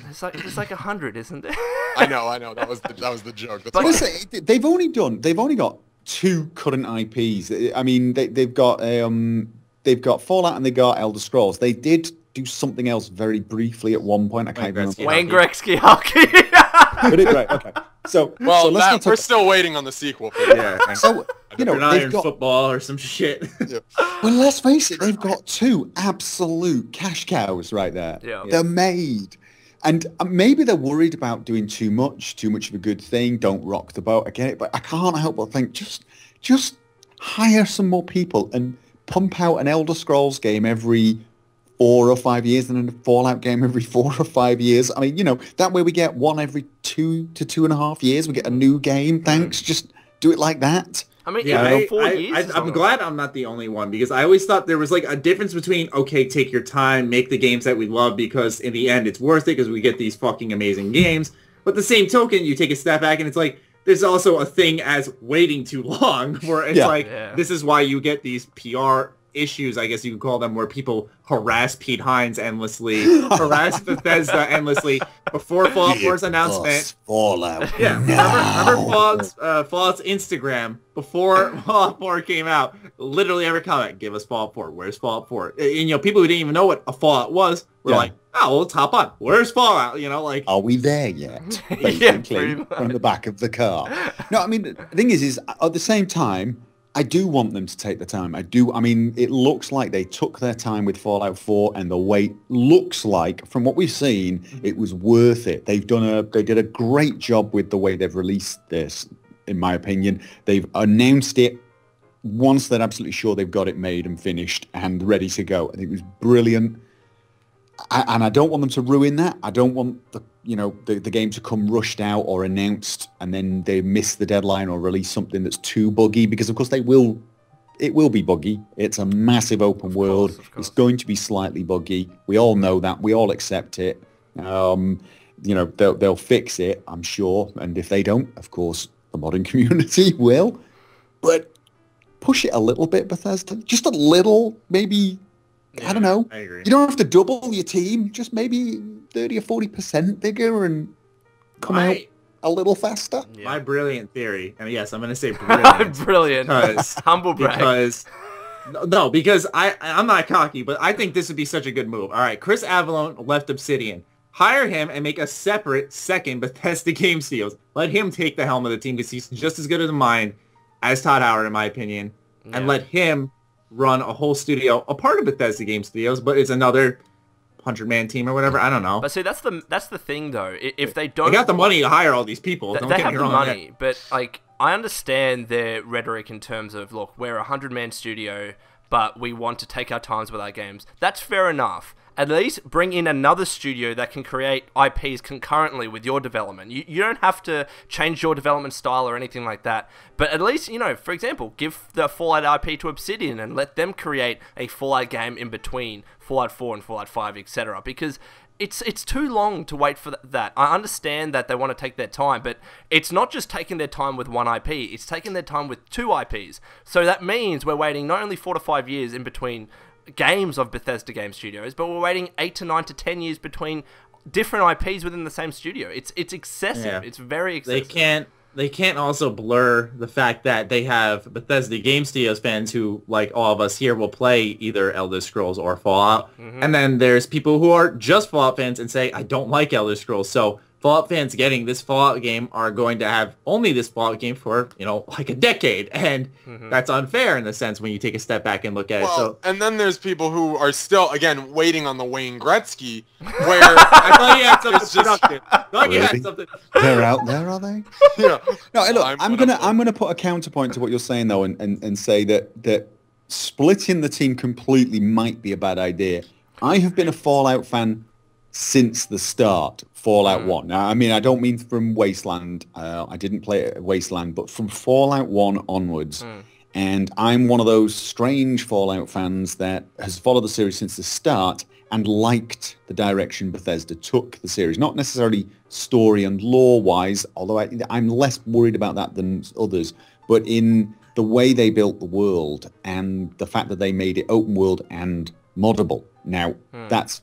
There's like 100, isn't there? I know. That was the joke. That's But why. listen, they've only got 2 current IPs. I mean, they've got Fallout and they got Elder Scrolls. They did do something else very briefly at one point. I can't remember. Wayne Gretzky hockey. Right, okay. So we're still waiting on the sequel. For that. Yeah. So they've got football or some shit. Yeah. Well, let's face it, they've got 2 absolute cash cows right there. Yeah. They're made. And maybe they're worried about doing too much of a good thing. Don't rock the boat. I get it, but I can't help but think just hire some more people and pump out an Elder Scrolls game every 4 or 5 years and a Fallout game every 4 or 5 years. I mean, that way we get one every 2 to 2.5 years. We get a new game. Thanks. Just do it like that. I mean, Yeah, 4 years. I'm glad I'm not the only one because I always thought there was like a difference between, okay, take your time, make the games that we love because in the end it's worth it because we get these fucking amazing games. But the same token, you take a step back and it's like, there's also a thing as waiting too long where it's this is why you get these PR issues, I guess you could call them, where people harass Pete Hines endlessly, harass Bethesda endlessly before Fallout 4's announcement. Fallout. Yeah, remember Fallout's Instagram before Fallout 4 came out? Literally every comment, give us Fallout 4. Where's Fallout 4? And people who didn't even know what a Fallout was were like, oh, well, let's hop on. Where's Fallout? Are we there yet? Yeah, Basically, from the back of the car. No, I mean, the thing is at the same time, I do want them to take the time. I do. I mean, it looks like they took their time with Fallout 4, and the wait looks like, from what we've seen, it was worth it. They did a great job with the way they've released this, in my opinion. They've announced it once they're absolutely sure they've got it made and finished and ready to go. I think it was brilliant. And I don't want them to ruin that. I don't want the game to come rushed out or announced and then they miss the deadline or release something that's too buggy, because of course it will be buggy. It's a massive open world. Of course. It's going to be slightly buggy. We all know that. We all accept it. They'll fix it, I'm sure. And if they don't, of course, the modding community will. But push it a little bit, Bethesda. Just a little, maybe. I don't know. I agree. You don't have to double your team. Just maybe 30 or 40% bigger and come out a little faster. Yeah. My brilliant theory, and yes, I'm going to say brilliant. Brilliant. Humble brag. Because I'm not cocky, but I think this would be such a good move. All right, Chris Avallone left Obsidian. Hire him and make a separate second Bethesda Game Studios. Let him take the helm of the team because he's just as good of a mind as Todd Howard, in my opinion. Yeah. And let him run a whole studio, a part of Bethesda Game Studios, but it's another 100-man team or whatever. I don't know. But see, that's the thing though. If they don't, they got the money to hire all these people. Don't they get have me the wrong. money, but like I understand their rhetoric in terms of, look, we're a 100-man studio, but we want to take our times with our games. That's fair enough. At least bring in another studio that can create IPs concurrently with your development. You don't have to change your development style or anything like that. But at least, for example, give the Fallout IP to Obsidian and let them create a Fallout game in between Fallout 4 and Fallout 5, etc. Because it's too long to wait for that. I understand that they want to take their time, but it's not just taking their time with one IP. It's taking their time with 2 IPs. So that means we're waiting not only 4 to 5 years in between games of Bethesda Game Studios, but we're waiting 8 to 9 to 10 years between different IPs within the same studio. It's excessive. Yeah. It's very excessive. They can't also blur the fact that they have Bethesda Game Studios fans who, like all of us here, will play either Elder Scrolls or Fallout. Mm-hmm. And then there's people who are just Fallout fans and say, I don't like Elder Scrolls. So Fallout fans getting this Fallout game are going to have only this Fallout game for, like a decade. And that's unfair in the sense when you take a step back and look at it. So, and then there's people who are still, again, waiting on the Wayne Gretzky, where I thought you had something productive. I thought you had something. They're out there, are they? Yeah. No, hey, look, I'm gonna put a counterpoint to what you're saying though, and say that splitting the team completely might be a bad idea. I have been a Fallout fan since the start. Fallout 1. Now, I mean, I don't mean from Wasteland. I didn't play it at Wasteland, but from Fallout 1 onwards. And I'm one of those strange Fallout fans that has followed the series since the start and liked the direction Bethesda took the series. Not necessarily story and lore-wise, although I'm less worried about that than others, but in the way they built the world and the fact that they made it open world and moddable. Now, that's,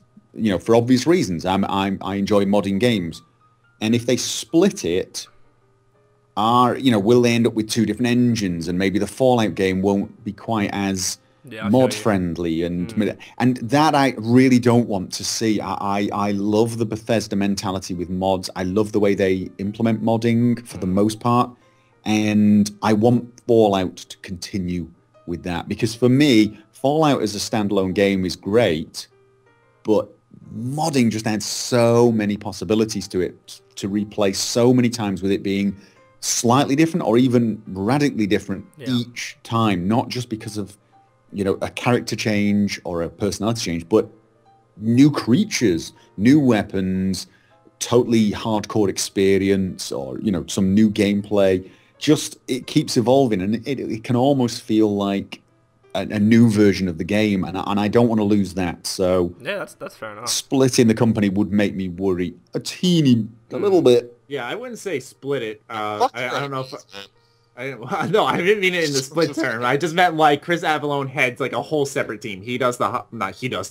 for obvious reasons. I enjoy modding games. And if they split it, will they end up with two different engines, and maybe the Fallout game won't be quite as mod friendly, and that I really don't want to see. I love the Bethesda mentality with mods. I love the way they implement modding for the most part, and I want Fallout to continue with that, because for me, Fallout as a standalone game is great, but modding just adds so many possibilities to it to replay so many times, with it being slightly different or even radically different each time, not just because of a character change or a personality change, but new creatures, new weapons, totally hardcore experience, or some new gameplay. Just it keeps evolving, and it can almost feel like a new version of the game, and I don't want to lose that. So yeah, that's fair enough. Splitting the company would make me worry a little bit. Yeah, I wouldn't say split it. I don't know if I didn't mean it in the split term. I just meant like Chris Avallone heads like a whole separate team. He does the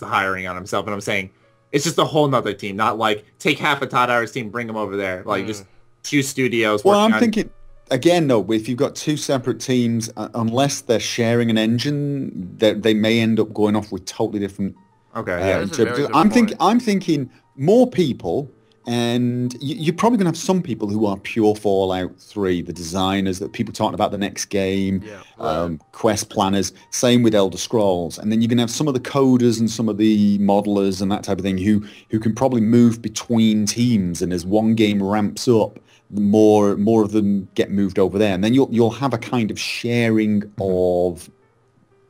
hiring on himself, and I'm saying it's just a whole nother team, not like take half of Todd Howard's team, bring them over there, like just two studios. Well, I'm thinking again though, if you've got two separate teams, unless they're sharing an engine, they may end up going off with totally different. Okay, yeah. I'm thinking more people. And you're probably going to have some people who are pure Fallout 3, the designers, that people talking about the next game, quest planners, same with Elder Scrolls. And then you're going to have some of the coders and some of the modelers and that type of thing who can probably move between teams. And as one game ramps up, more of them get moved over there. And then you'll have a kind of sharing of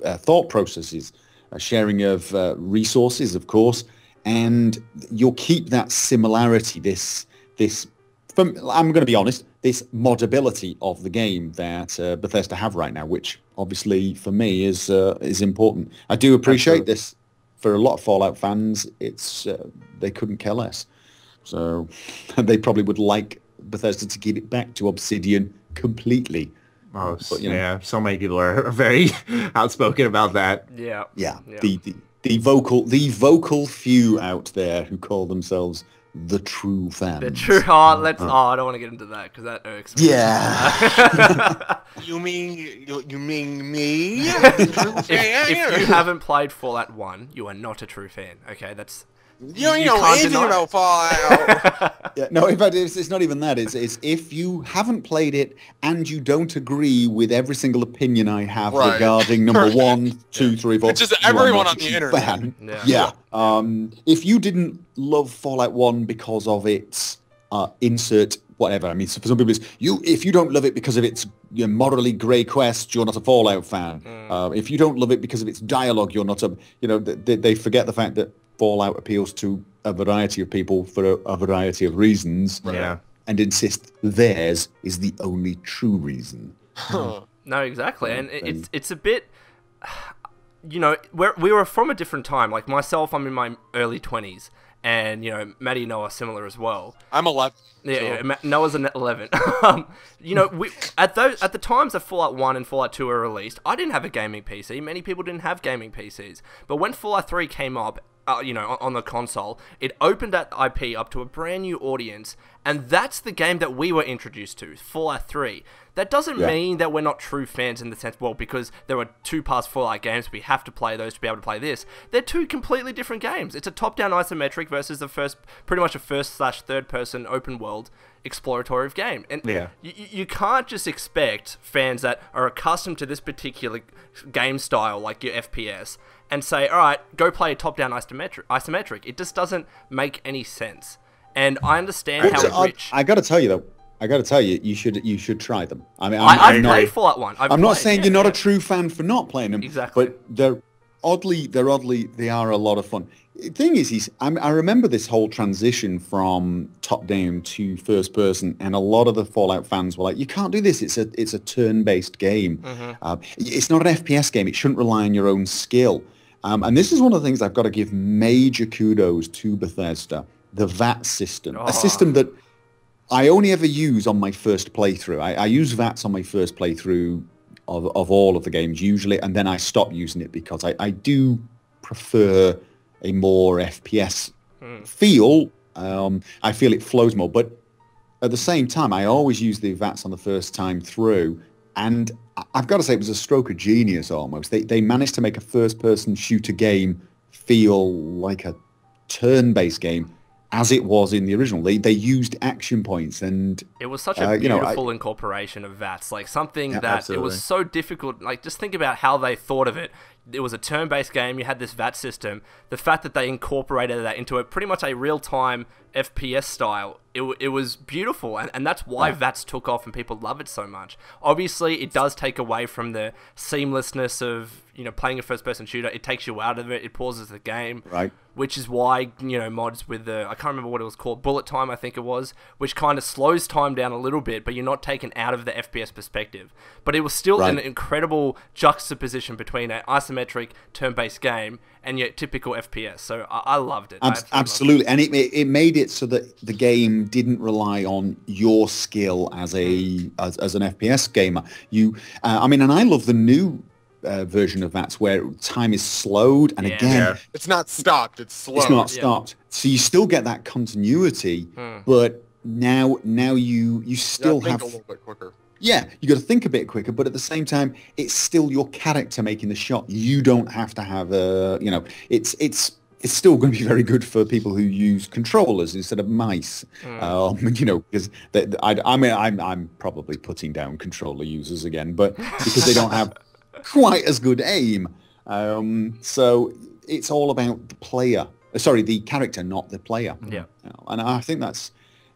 thought processes, a sharing of resources, of course. And you'll keep that similarity, I'm going to be honest, this modability of the game that Bethesda have right now, which obviously for me is important. I do appreciate this. For a lot of Fallout fans, it's they couldn't care less. So they probably would like Bethesda to give it back to Obsidian completely. Oh, but, yeah, so many people are very outspoken about that. Yeah. The vocal few out there who call themselves the true fans. The true heart. I don't want to get into that because that irks me. Yeah. You mean me? If you haven't played Fallout 1, you are not a true fan. Okay, that's. You don't know anything about Fallout. Yeah, no, in fact, it's not even that. It's if you haven't played it and you don't agree with every single opinion I have regarding number 1, 2, 3, 4. It's just everyone on the internet. Fan. Yeah. If you didn't love Fallout 1 because of its insert whatever. I mean, for some people, it's if you don't love it because of its morally grey quest, you're not a Fallout fan. If you don't love it because of its dialogue, you're not a. They forget the fact that Fallout appeals to a variety of people for a variety of reasons, and insist theirs is the only true reason. No, exactly, and it's a bit, we were from a different time. Like myself, I'm in my early 20s, and Matty and Noah are similar as well. I'm 11. Yeah, Noah's 11. We at the times that Fallout 1 and Fallout 2 were released, I didn't have a gaming PC. Many people didn't have gaming PCs, but when Fallout 3 came up, on the console, it opened that IP up to a brand new audience, and that's the game that we were introduced to, Fallout 3. That doesn't mean that we're not true fans in the sense, well, because there were 2 past Fallout games, we have to play those to be able to play this. They're 2 completely different games. It's a top-down isometric versus pretty much a first/third-person open world exploratory game. And you can't just expect fans that are accustomed to this particular game style, like your FPS, and say, all right, go play a top-down isometric. It just doesn't make any sense. And I understand how rich. I got to tell you though. You should try them. I mean, I've played Fallout 1. I'm not saying you're not a true fan for not playing them. Exactly. But they are a lot of fun. The thing is, I remember this whole transition from top down to first person, and a lot of the Fallout fans were like, "You can't do this. It's a turn-based game. It's not an FPS game. It shouldn't rely on your own skill." And this is one of the things I've got to give major kudos to Bethesda: the VAT system, a system that I only ever use on my first playthrough. I use VATs on my first playthrough of all of the games usually, and then I stop using it because I do prefer a more FPS feel. I feel it flows more, but at the same time, I always use the VATs on the first time through, and I've got to say it was a stroke of genius almost. They managed to make a first-person shooter game feel like a turn-based game, as it was in the original. They used action points, and it was such a beautiful incorporation of VATs, like something that absolutely. It was so difficult. Like, just think about how they thought of it. It was a turn-based game. You had this VAT system. The fact that they incorporated that into pretty much a real-time FPS style, it was beautiful, and that's why VATs took off and people love it so much. Obviously, it does take away from the seamlessness of playing a first-person shooter. It takes you out of it. It pauses the game, right? Which is why mods with the, I can't remember what it was called, bullet time I think it was, which kind of slows time down a little bit, but you're not taken out of the FPS perspective. But it was still an incredible juxtaposition between an isometric turn-based game and yet typical FPS. So I loved it. Absolutely, and it made it so that the game didn't rely on your skill as an FPS gamer. And I love the new version of VATs where time is slowed, and again, it's not stopped, it's slowed. It's not stopped, so you still get that continuity, but now you still have a little bit quicker. Yeah, you got to think a bit quicker, but at the same time, it's still your character making the shot. You don't have to have it's still going to be very good for people who use controllers instead of mice. Because I'm probably putting down controller users again, but because they don't have quite as good aim. So it's all about the character, not the player. Yeah. And I think that's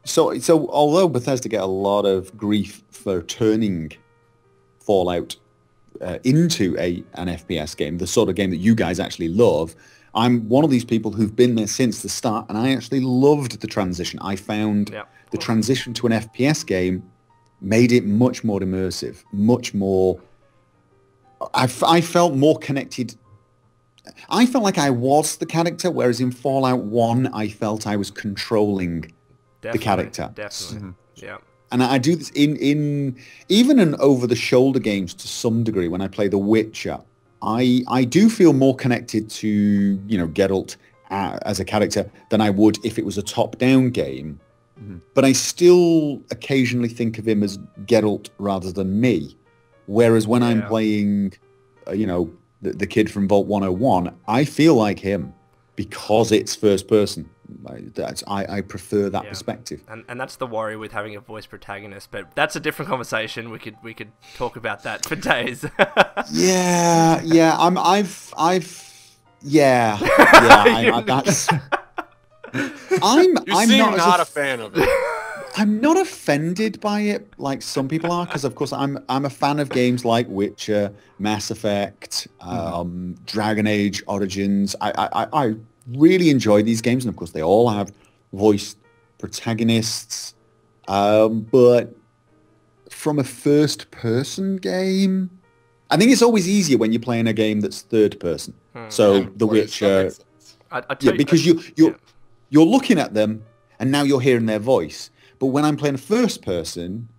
so although Bethesda get a lot of grief for turning Fallout into an FPS game, the sort of game that you guys actually love, I'm one of these people who've been there since the start, and I actually loved the transition. I found the transition to an FPS game made it much more immersive, much more... I felt more connected. I felt like I was the character, whereas in Fallout 1, I felt I was controlling the character. Definitely, yeah. And I do this in even in over-the-shoulder games to some degree. When I play The Witcher, I do feel more connected to Geralt as a character than I would if it was a top-down game. But I still occasionally think of him as Geralt rather than me. Whereas when I'm playing, the kid from Vault 101, I feel like him because it's first person. I prefer that perspective. And that's the worry with having a voice protagonist, but that's a different conversation. We could talk about that for days. I'm not a fan of it. I'm not offended by it like some people are, because of course I'm a fan of games like Witcher, Mass Effect, Dragon Age Origins. I really enjoy these games, and of course they all have voiced protagonists. But from a first-person game, I think it's always easier when you're playing a game that's third-person. So The Witcher, because you're looking at them, and now you're hearing their voice. But when I'm playing a first person,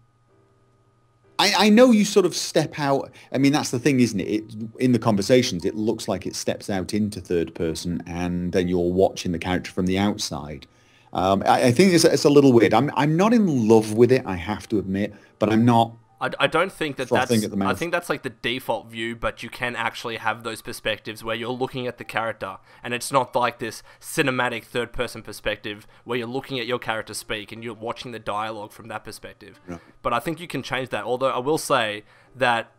I know you sort of step out. I mean, that's the thing, isn't it? In the conversations, it looks like it steps out into third person, and then you're watching the character from the outside. I think it's a little weird. I'm not in love with it, I have to admit, but I'm not. I don't think that's... I think that's like the default view, but you can actually have those perspectives where you're looking at the character, and it's not like this cinematic third-person perspective where you're looking at your character speak and you're watching the dialogue from that perspective. Yeah. But I think you can change that, although I will say that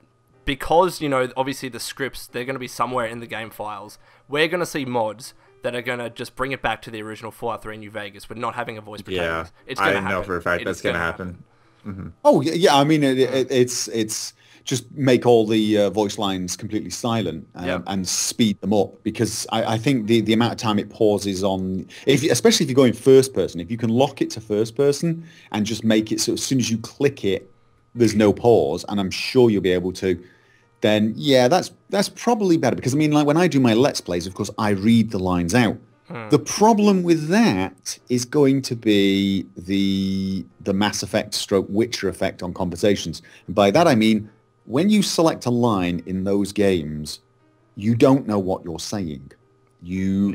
because, obviously the scripts, they're going to be somewhere in the game files, we're going to see mods that are going to just bring it back to the original Fallout 3 New Vegas with not having a voice protagonist. Yeah, I know for a fact that's going to happen. Oh yeah. I mean, it's just make all the voice lines completely silent and speed them up, because I think the amount of time it pauses on, especially if you're going first person, if you can lock it to first person and just make it so as soon as you click it, there's no pause, and I'm sure you'll be able to. Then yeah, that's probably better, because I mean, like when I do my Let's Plays, of course, I read the lines out. The problem with that is going to be the Mass Effect / Witcher effect on conversations. And by that I mean, when you select a line in those games, you don't know what you're saying. You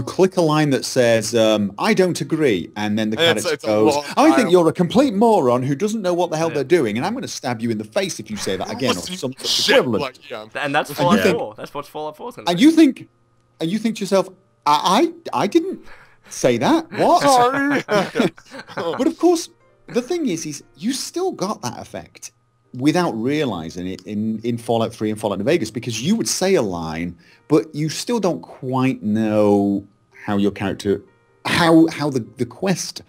click a line that says, I don't agree, and then the character goes, I think you're a complete moron who doesn't know what the hell they're doing, and I'm going to stab you in the face if you say that again, or some such equivalent. And that's Fallout 4. That's what Fallout 4 is going to be. And you think to yourself, I didn't say that. What? Sorry. But of course, the thing is you still got that effect without realizing it in Fallout 3 and Fallout New Vegas, because you would say a line, but you still don't quite know how your character, how the quest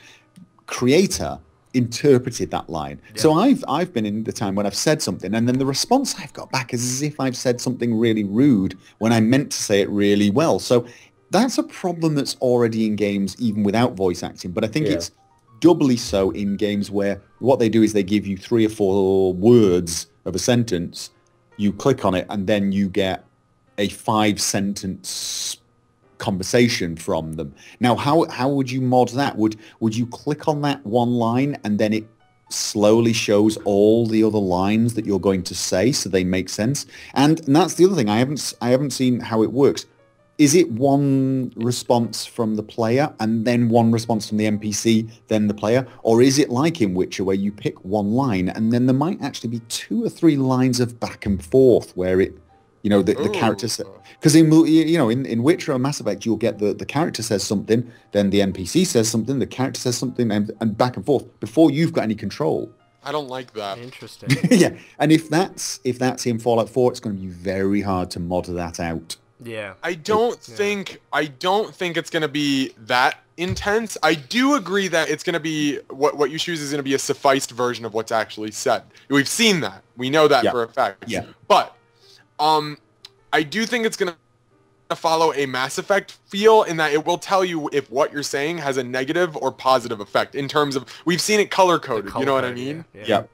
creator interpreted that line. Yeah. So I've been in the time when I've said something, and then the response I've got back is as if I've said something really rude when I meant to say it really well. So that's a problem that's already in games even without voice acting. But I think it's doubly so in games where what they do is they give you 3 or 4 words of a sentence, you click on it, and then you get a 5-sentence conversation from them. Now, how would you mod that? Would you click on that one line and then it slowly shows all the other lines that you're going to say so they make sense? And that's the other thing. I haven't seen how it works. Is it one response from the player and then one response from the NPC, then the player? Or is it like in Witcher where you pick one line and then there might actually be 2 or 3 lines of back and forth where it, the character says, because in Witcher or Mass Effect, you'll get the character says something, then the NPC says something, the character says something, and back and forth before you've got any control. I don't like that. Interesting. Yeah, and if that's in Fallout 4, it's going to be very hard to mod that out. Yeah. I don't think it's going to be that intense. I do agree that it's going to be what you choose is going to be a sufficed version of what's actually said. We've seen that. We know that for a fact. Yeah. But I do think it's going to follow a Mass Effect feel in that it will tell you if what you're saying has a negative or positive effect in terms of, we've seen it color-coded, you know what I mean? Yeah.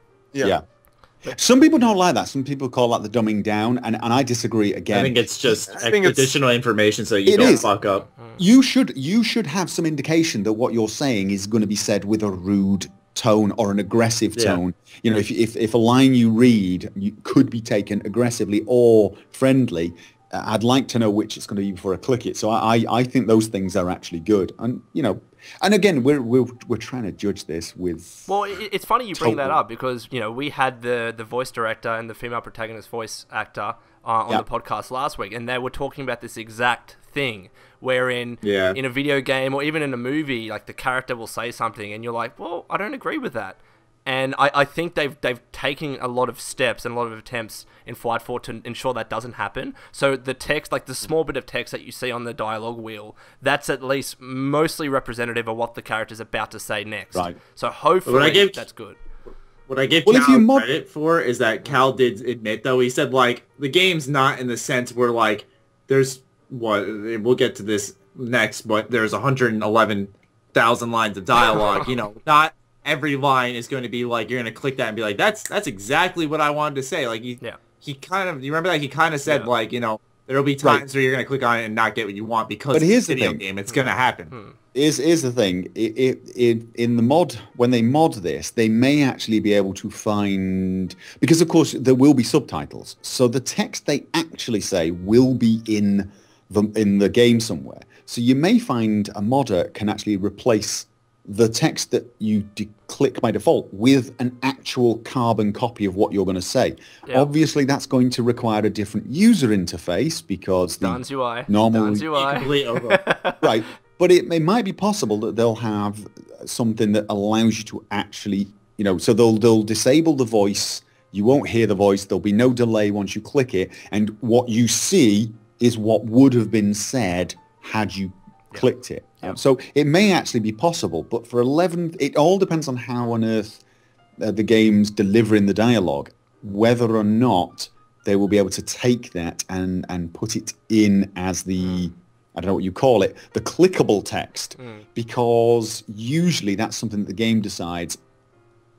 Some people don't like that. Some people call that the dumbing down, and I disagree again. I think it's just additional information so you don't fuck up. You should have some indication that what you're saying is going to be said with a rude tone or an aggressive tone. If a line you read could be taken aggressively or friendly, I'd like to know which it's going to be before I click it. So I think those things are actually good. And and again, we're trying to judge this with. Well, it's funny you bring that up because we had the voice director and the female protagonist voice actor on the podcast last week, and they were talking about this exact thing, wherein in a video game or even in a movie, like the character will say something, and you're like, well, I don't agree with that. And I think they've taken a lot of steps and a lot of attempts in Fallout 4 to ensure that doesn't happen. So the text, like the small bit of text that you see on the dialogue wheel, that's at least mostly representative of what the character's about to say next. Right. So hopefully that's good. What I give Cal credit for is that Cal did admit, though, he said, like, the game's not in the sense where, like, there's, we'll get to this next, but there's 111,000 lines of dialogue, not every line is going to be like, you're going to click that and be like, that's exactly what I wanted to say. Like, he kind of, you remember that? He kind of said, like, there'll be times where you're going to click on it and not get what you want because it's a video game. It's going to happen. Here's the thing. In the mod, when they mod this, they may actually be able to find, because of course there will be subtitles. So the text they actually say will be in the game somewhere. So you may find a modder can actually replace the text that you click by default with an actual carbon copy of what you're going to say. Yep. Obviously, that's going to require a different user interface because Dan's UI. Normal UI. Right. But it might be possible that they'll have something that allows you to actually, so they'll disable the voice. You won't hear the voice. There'll be no delay once you click it. And what you see is what would have been said had you clicked it. So it may actually be possible, but for 11, it all depends on how on earth the game's delivering the dialogue, whether or not they will be able to take that and put it in as the, I don't know what you call it, the clickable text, because usually that's something that the game decides.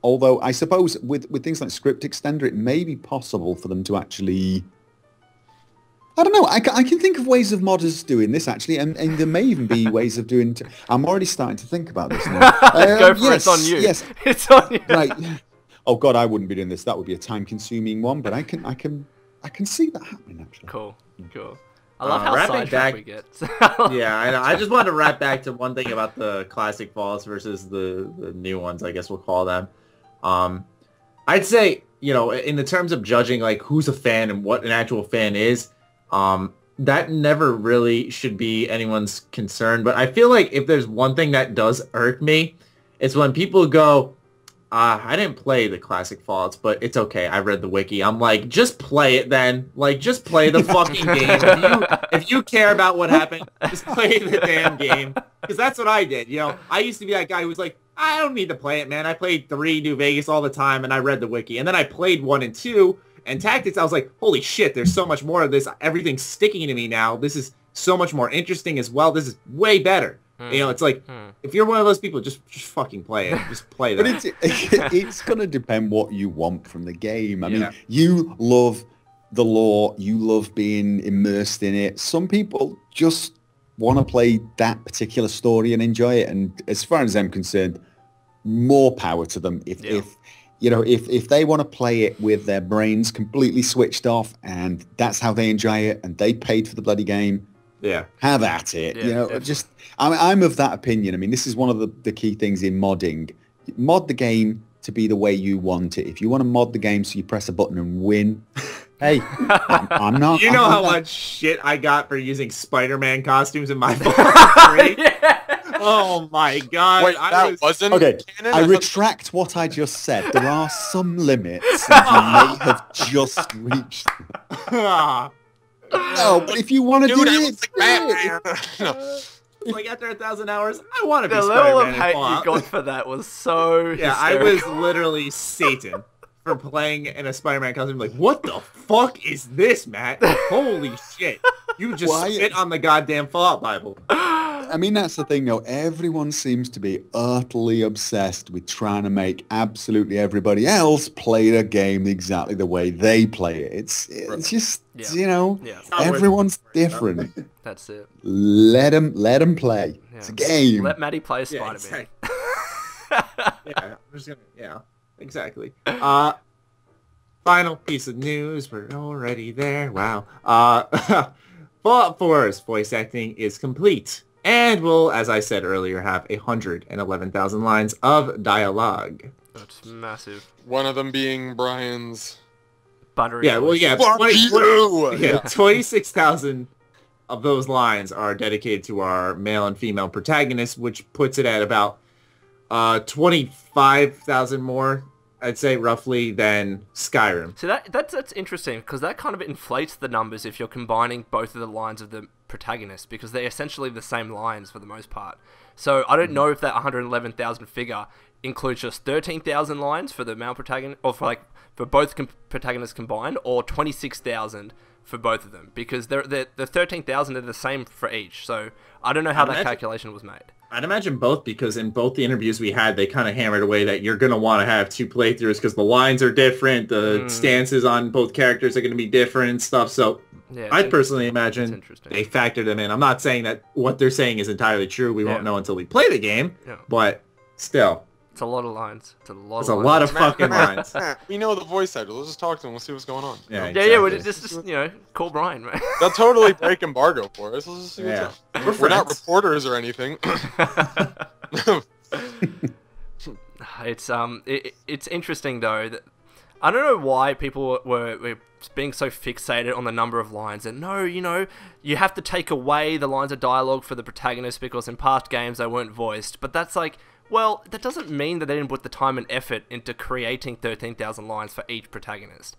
Although I suppose with things like Script Extender, it may be possible for them to actually... I don't know. I can think of ways of modders doing this, actually, and there may even be ways of doing... I'm already starting to think about this now. Go for it. It's on you. Yes. It's on you. Right. Oh, God, I wouldn't be doing this. That would be a time-consuming one, but I can see that happening, actually. Cool. I love how sidetracked we get. Yeah, I know. I just wanted to wrap back to one thing about the classic Fallouts versus the new ones, I guess we'll call them. I'd say, in the terms of judging, like, who's a fan and what an actual fan is, that never really should be anyone's concern. But I feel like if there's one thing that does irk me, it's when people go, I didn't play the classic Fallouts, but it's okay. I read the wiki. I'm like, just play it then. Like, just play the fucking game. If you care about what happened, just play the damn game. Because that's what I did. I used to be that guy who was like, I don't need to play it, man. I played 3 New Vegas all the time, and I read the wiki. And then I played 1 and 2, and Tactics, I was like, holy shit, there's so much more of this. Everything's sticking to me now. This is so much more interesting as well. This is way better. It's like, if you're one of those people, just fucking play it. Just play that. But it's going to depend what you want from the game. I mean, you love the lore. You love being immersed in it. Some people just want to play that particular story and enjoy it. And as far as I'm concerned, more power to them. If they want to play it with their brains completely switched off and that's how they enjoy it and they paid for the bloody game, have at it. Just I'm of that opinion. I mean, this is one of the key things in modding. Mod the game to be the way you want it. If you want to mod the game so you press a button and win, hey, I'm not. You know how much shit I got for using Spider-Man costumes in my Fallout 3? Oh my god. Wait, that wasn't okay. canon? I retract what I just said. There are some limits and you may have just reached them. No, but if you want to do it, like after 1,000 hours, I want to be the Spider-Man. level of hate you got for that was so hysterical. I was literally Satan for playing in a Spider-Man costume. Like, what the fuck is this, Matt? Holy shit. You just spit on the goddamn Fallout Bible. I mean, that's the thing, though. Everyone seems to be utterly obsessed with trying to make absolutely everybody else play the game exactly the way they play it. It's just, everyone's different. That's it. Let them play. Yeah. It's a game. Let Matty play Spider-Man. Exactly. Final piece of news. We're already there. Wow. Fallout 4's voice acting is complete. And will, as I said earlier, have 111,000 lines of dialogue. That's massive. One of them being Brian's... Buttery. Yeah, well, yeah. 26,000 of those lines are dedicated to our male and female protagonists, which puts it at about 25,000 more, I'd say, roughly, than Skyrim. So that's interesting, because that kind of inflates the numbers if you're combining both of the lines of the protagonist, because they're essentially the same lines for the most part. So I don't know if that 111,000 figure includes just 13,000 lines for the male protagonist, or for both protagonists combined, or 26,000 for both of them, because the 13,000 are the same for each. So I don't know how that calculation was made. I'd imagine both, because in both the interviews we had, they kind of hammered away that you're going to want to have 2 playthroughs because the lines are different, the stances on both characters are going to be different and stuff. So I personally imagine they factored them in. I'm not saying that what they're saying is entirely true. We won't know until we play the game, but still. It's a lot of lines. It's a lot of fucking lines. We know the voice actor. Let's just talk to him. We'll see what's going on. Yeah, exactly. We'll just call Brian, man. They'll totally break embargo for us. Let's just see what's up. We're not reporters or anything. It's interesting though that I don't know why people were being so fixated on the number of lines. And no, you have to take away the lines of dialogue for the protagonist because in past games they weren't voiced. But that's like, well, that doesn't mean that they didn't put the time and effort into creating 13,000 lines for each protagonist.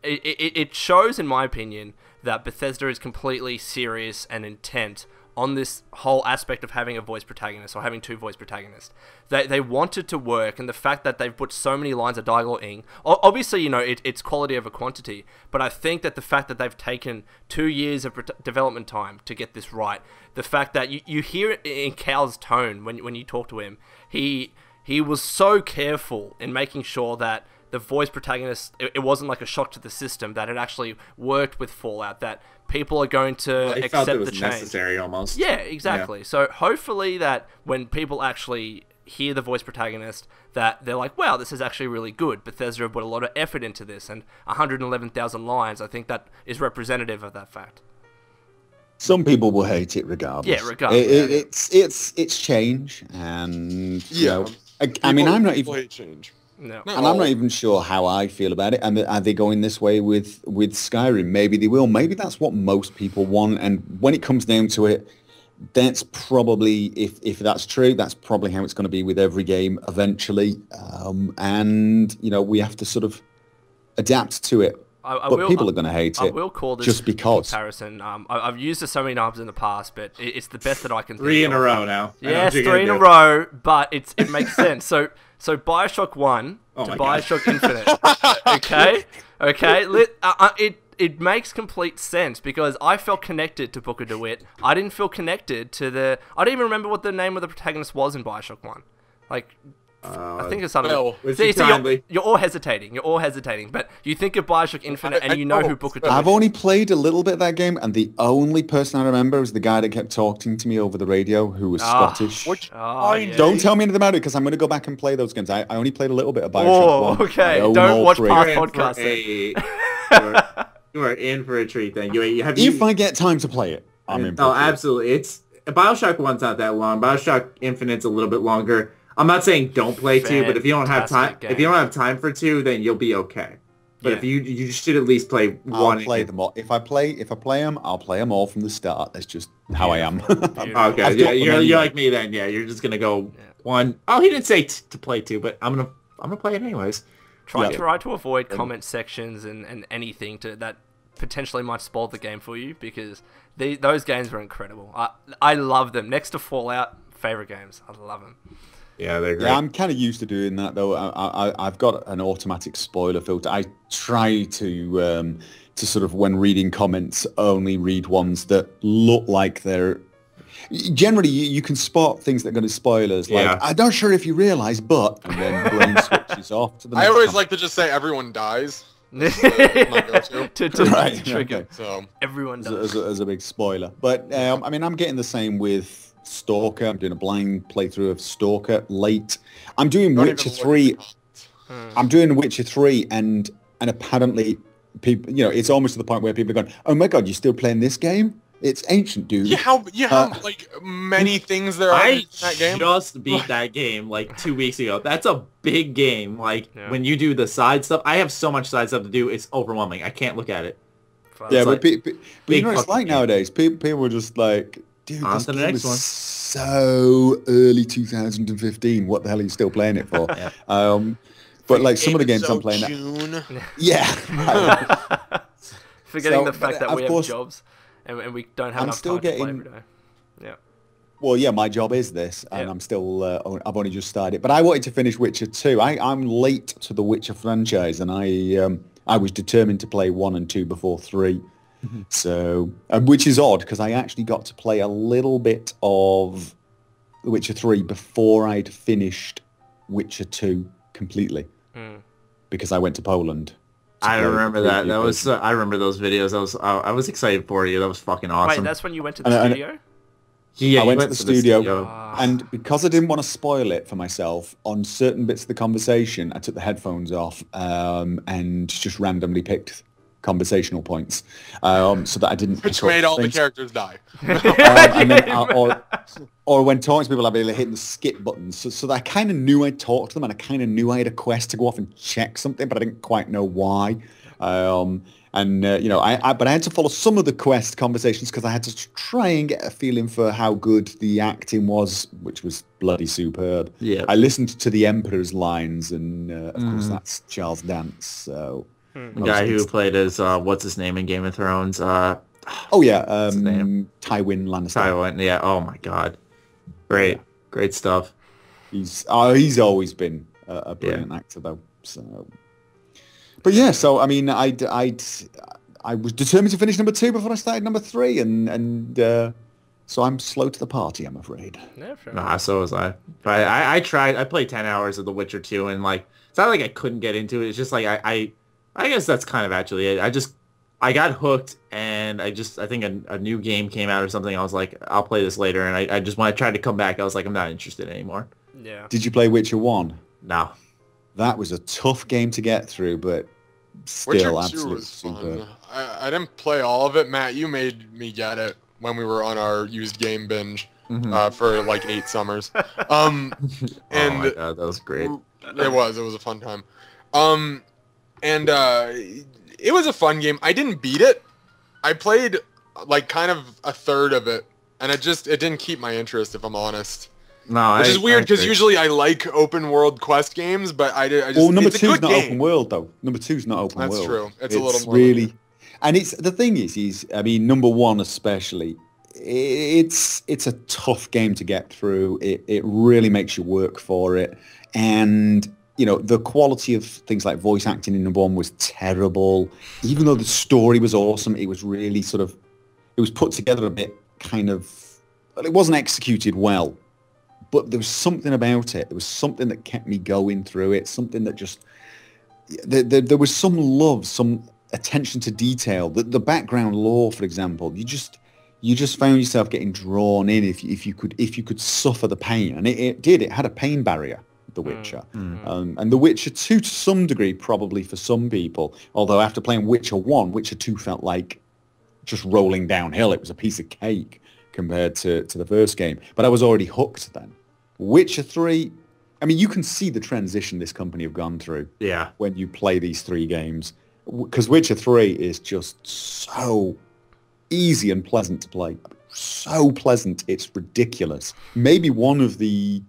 It shows, in my opinion, that Bethesda is completely serious and intent on this whole aspect of having a voice protagonist or having two voice protagonists. They want it to work, and the fact that they've put so many lines of dialogue in, obviously, you know, it's quality over quantity, but I think that the fact that they've taken 2 years of development time to get this right, the fact that you hear it in Cal's tone when you talk to him, he was so careful in making sure that the voice protagonist, it wasn't like a shock to the system, that it actually worked with Fallout, that people are going to accept felt it was the change. necessary almost. Yeah, exactly. Yeah. So hopefully that when people actually hear the voice protagonist, that they're like, wow, this is actually really good. Bethesda put a lot of effort into this, and 111,000 lines, I think that is representative of that fact. Some people will hate it regardless. Yeah, regardless. It's change, and yeah. You know, I mean, I'm not even hate change. No. And I'm not even sure how I feel about it. Are they going this way with Skyrim? Maybe they will. Maybe that's what most people want. And when it comes down to it, that's probably, if that's true, that's probably how it's going to be with every game eventually. And, you know, we have to sort of adapt to it. But people are going to hate it. I will call this just because. Comparison. I've used this so many times in the past, but it's the best that I can think 3 in of. a row now. Yes, 3 in a row, but it makes sense. So Bioshock 1 to Bioshock Infinite. Okay. It makes complete sense because I felt connected to Booker DeWitt. I didn't feel connected to I don't even remember what the name of the protagonist was in Bioshock 1. Like, I think it's something. You're all hesitating. But you think of Bioshock Infinite and you know who Booker DeWitt is. I've only played a little bit of that game, and the only person I remember was the guy that kept talking to me over the radio, who was Scottish. Don't tell me anything about it, because I'm going to go back and play those games. I only played a little bit of Bioshock 1. Okay. Don't watch past podcasts. You are in for a treat then. If I get time to play it, I'm in for a treat. Absolutely. Bioshock 1's not that long. Bioshock Infinite's a little bit longer. I'm not saying don't play 2, but if you don't have time for 2, then you'll be okay. But if you should at least play 1. I'll play them all. If I play them, I'll play them all from the start. That's just how I am. Okay, you're like me then. Yeah, you're just gonna go 1. Oh, he didn't say to play 2, but I'm gonna play it anyways. Try to avoid comment sections and anything that potentially might spoil the game for you, because those games were incredible. I love them. Next to Fallout, favorite games. I love them. Yeah, they're great. Yeah, I'm kind of used to doing that though. I've got an automatic spoiler filter. I try to sort of, when reading comments, only read ones that look like they're. Generally, you can spot things that are going to spoilers. Like, I'm not sure if you realise, but, and then brain switches off to the next I always comment. like to just say everyone dies. to trigger. Okay. So everyone does. As a big spoiler. But I mean, I'm getting the same with Stalker. I'm doing a blind playthrough of Stalker late. I'm doing Witcher 3. I'm doing Witcher 3, and apparently people, you know, it's almost to the point where people are going, "Oh my god, you're still playing this game? It's ancient, dude." Yeah, how like many things there are in that game. I just beat that game like 2 weeks ago. That's a big game. Like when you do the side stuff, I have so much side stuff to do. It's overwhelming. I can't look at it. Yeah, but you know what it's like nowadays. People are just like, dude, this game is so early 2015. What the hell are you still playing it for? But like some of the games I'm playing June. Yeah. Forgetting the fact that we have jobs and we don't have enough time to play every day. Yeah. Well, yeah, my job is this, and I'm still. I've only just started, but I wanted to finish Witcher 2. I'm late to the Witcher franchise, and I was determined to play 1 and 2 before 3. So, which is odd, because I actually got to play a little bit of The Witcher 3 before I'd finished Witcher 2 completely, because I went to Poland. I remember that. That was. I remember those videos. I was excited for you. That was fucking awesome. Wait, that's when you went to the studio? Yeah, I went to the studio, and because I didn't want to spoil it for myself, on certain bits of the conversation, I took the headphones off and just randomly picked conversational points, so that I didn't. Which made all the characters die. And then, or when talking to people, I'd be like hitting the skip buttons, so that I kind of knew I'd talk to them, and I kind of knew I had a quest to go off and check something, but I didn't quite know why. You know, but I had to follow some of the quest conversations because I had to try and get a feeling for how good the acting was, which was bloody superb. Yeah, I listened to the Emperor's lines, and of course that's Charles Dance. So the guy who played as what's his name in Game of Thrones, Oh yeah, What's his name? Tywin Lannister. Tywin. Yeah. Oh my God. Great. Yeah. Great stuff. He's always been a brilliant actor though. So, but yeah. So I mean, I was determined to finish number 2 before I started number 3, and so I'm slow to the party, I'm afraid. Yeah, sure. Nah, so was I. But I tried. I played 10 hours of The Witcher 2, and like it's not like I couldn't get into it. It's just like I guess that's kind of actually it. I got hooked, and I think a new game came out or something. I was like, I'll play this later, and I just when I tried to come back, I was like, I'm not interested anymore. Yeah. Did you play Witcher 1? No. That was a tough game to get through, but still Witcher 2 absolutely was superb. fun. I didn't play all of it. Matt, you made me get it when we were on our used game binge for like 8 summers. And Oh my God, that was great. It was a fun time. And it was a fun game. I didn't beat it. I played like kind of a third of it, and it didn't keep my interest, if I'm honest. No, Which is weird because usually I like open world quest games, but I just. Well, number it's a 2's good not game. open world though. Number 2's not open world. That's true. It's a little more really, limited. and it's the thing is I mean, number 1 especially. It's a tough game to get through. It really makes you work for it, and you know the quality of things like voice acting in number 1 was terrible. Even though the story was awesome, it was really it was put together a bit kind of. Well, it wasn't executed well. But there was something about it. There was something that kept me going through it. Something that just... There was some love, some attention to detail. The background lore, for example, you just found yourself getting drawn in if you could suffer the pain. And it did. It had a pain barrier, The Witcher. And The Witcher 2, to some degree, probably for some people. Although after playing Witcher 1, Witcher 2 felt like just rolling downhill. It was a piece of cake compared to the first game. But I was already hooked then. Witcher 3, I mean, you can see the transition this company have gone through when you play these 3 games. Because Witcher 3 is just so easy and pleasant to play. So pleasant, it's ridiculous. Maybe one of the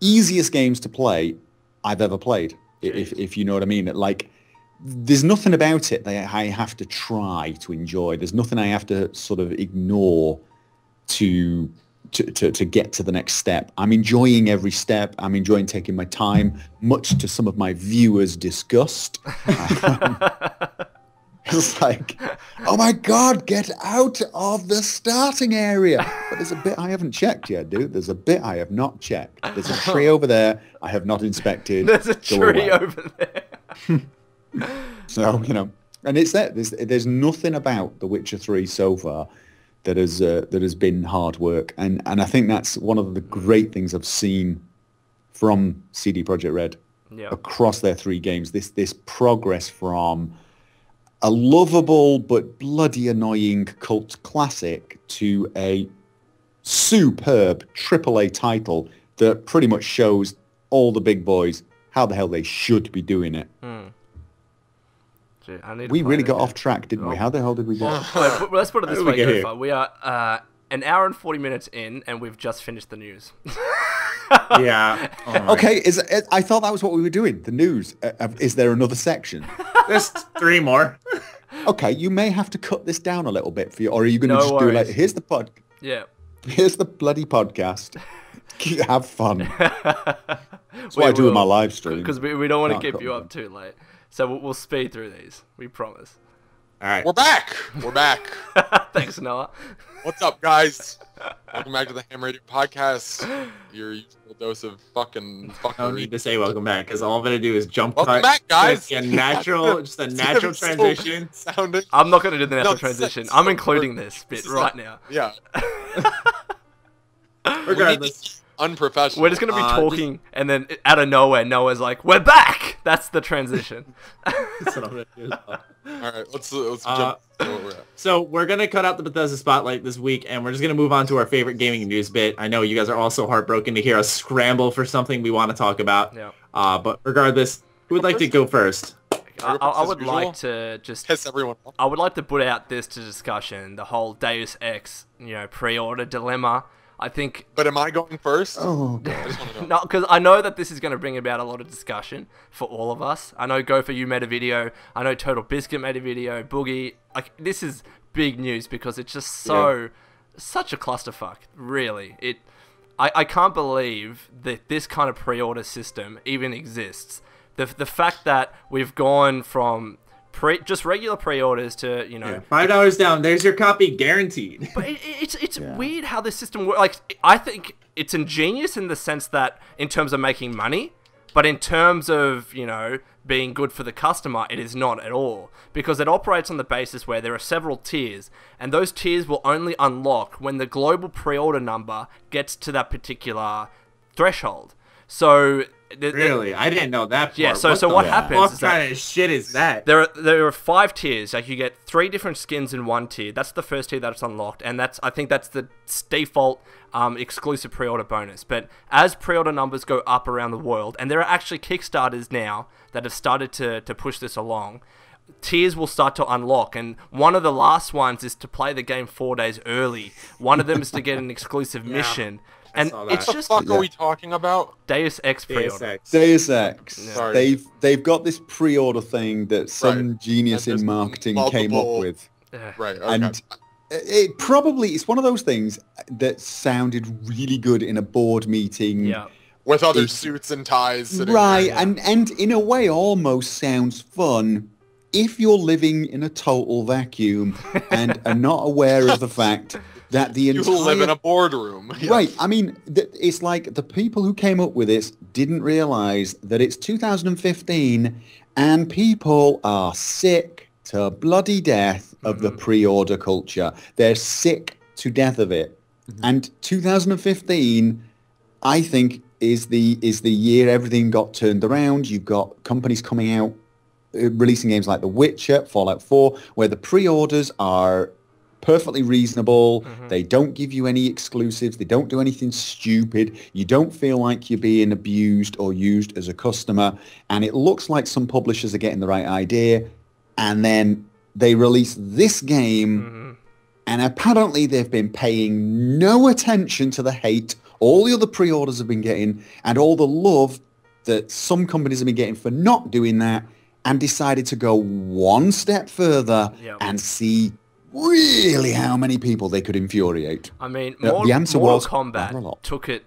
easiest games to play I've ever played, if you know what I mean. Like, there's nothing about it that I have to try to enjoy. There's nothing I have to sort of ignore to get to the next step. I'm enjoying every step. I'm enjoying taking my time, much to some of my viewers' disgust. It's like, oh my God, get out of the starting area. But there's a bit I haven't checked yet, dude. There's a bit I have not checked. There's a tree over there I have not inspected. There's a tree over there. So, you know, and it's that. There's nothing about The Witcher 3 so far that has been hard work, and I think that's one of the great things I've seen from CD Projekt Red across their 3 games. This progress from a lovable but bloody annoying cult classic to a superb AAA title that pretty much shows all the big boys how the hell they should be doing it. We really got off track, didn't we? How the hell did we get? Let's put it this way, Gopher. We are an hour and 40 minutes in, and we've just finished the news. Yeah. Oh okay, I thought that was what we were doing. The news. Is there another section? There's 3 more. Okay, you may have to cut this down a little bit for you, or are you going to just do like, here's the pod. Yeah. Here's the bloody podcast. Have fun. That's what I do with my live stream. Because we don't want to keep you up too late. So we'll speed through these. We promise. All right. We're back. We're back. Thanks, Noah. What's up, guys? Welcome back to the H.A.M Radio Podcast. Your usual dose of fucking I don't need to say welcome back, because all I'm going to do is jump welcome cut. back, guys. Just a natural transition. Sounding. I'm not going to do the natural transition. I'm including this bit right now. Yeah. Regardless. Unprofessional. We're just going to be talking, and then out of nowhere, Noah's like, we're back! That's the transition. That's what I'm going to do as well. Alright, let's jump to where we're at. So we're going to cut out the Bethesda spotlight this week, and we're just going to move on to our favorite gaming news bit. I know you guys are also heartbroken to hear us scramble for something we want to talk about. Yeah. But regardless, who would like to go first? I would like to just piss everyone off. I would like to put out this to discussion, the whole Deus Ex, pre-order dilemma. I think... But am I going first? Oh, God. I just want to know. No, because I know that this is going to bring about a lot of discussion for all of us. I know Gopher, you made a video. I know Total Biscuit made a video. Boogie, like, this is big news because it's just such a clusterfuck. Really, I can't believe that this kind of pre-order system even exists. The fact that we've gone from just regular pre-orders to, you know, $5 down, there's your copy guaranteed. But it's weird how this system works. Like, I think it's ingenious in the sense that in terms of making money, but in terms of, you know, being good for the customer, it is not at all. Because it operates on the basis where there are several tiers, and those tiers will only unlock when the global pre-order number gets to that particular threshold. So... Really? I didn't know that part. Yeah, so what happens is what kind of shit is that? There are 5 tiers. Like, you get 3 different skins in one tier. That's the first tier that's unlocked, and I think that's the default exclusive pre-order bonus. But as pre-order numbers go up around the world, and there are actually Kickstarters now that have started to push this along, tiers will start to unlock, and one of the last ones is to play the game 4 days early. One of them is to get an exclusive mission. And it's just... What the fuck are we talking about? Deus Ex pre-order. Deus Ex. Yeah. Sorry. They've got this pre-order thing that some genius in marketing came up with. Right, okay. And it's one of those things that sounded really good in a board meeting. Yeah. With other suits and ties sitting right, there. and in a way almost sounds fun if you're living in a total vacuum and are not aware of the fact that the entire... You live in a boardroom. Right. I mean, it's like the people who came up with this didn't realize that it's 2015 and people are sick to bloody death of the pre-order culture. They're sick to death of it. And 2015, I think, is the year everything got turned around. You've got companies coming out, releasing games like The Witcher, Fallout 4, where the pre-orders are perfectly reasonable. They don't give you any exclusives. They don't do anything stupid. You don't feel like you're being abused or used as a customer. And it looks like some publishers are getting the right idea. And then they release this game, and apparently they've been paying no attention to the hate all the other pre-orders have been getting and all the love that some companies have been getting for not doing that, and decided to go one step further and see really how many people they could infuriate. I mean, the answer Mortal was Kombat took it,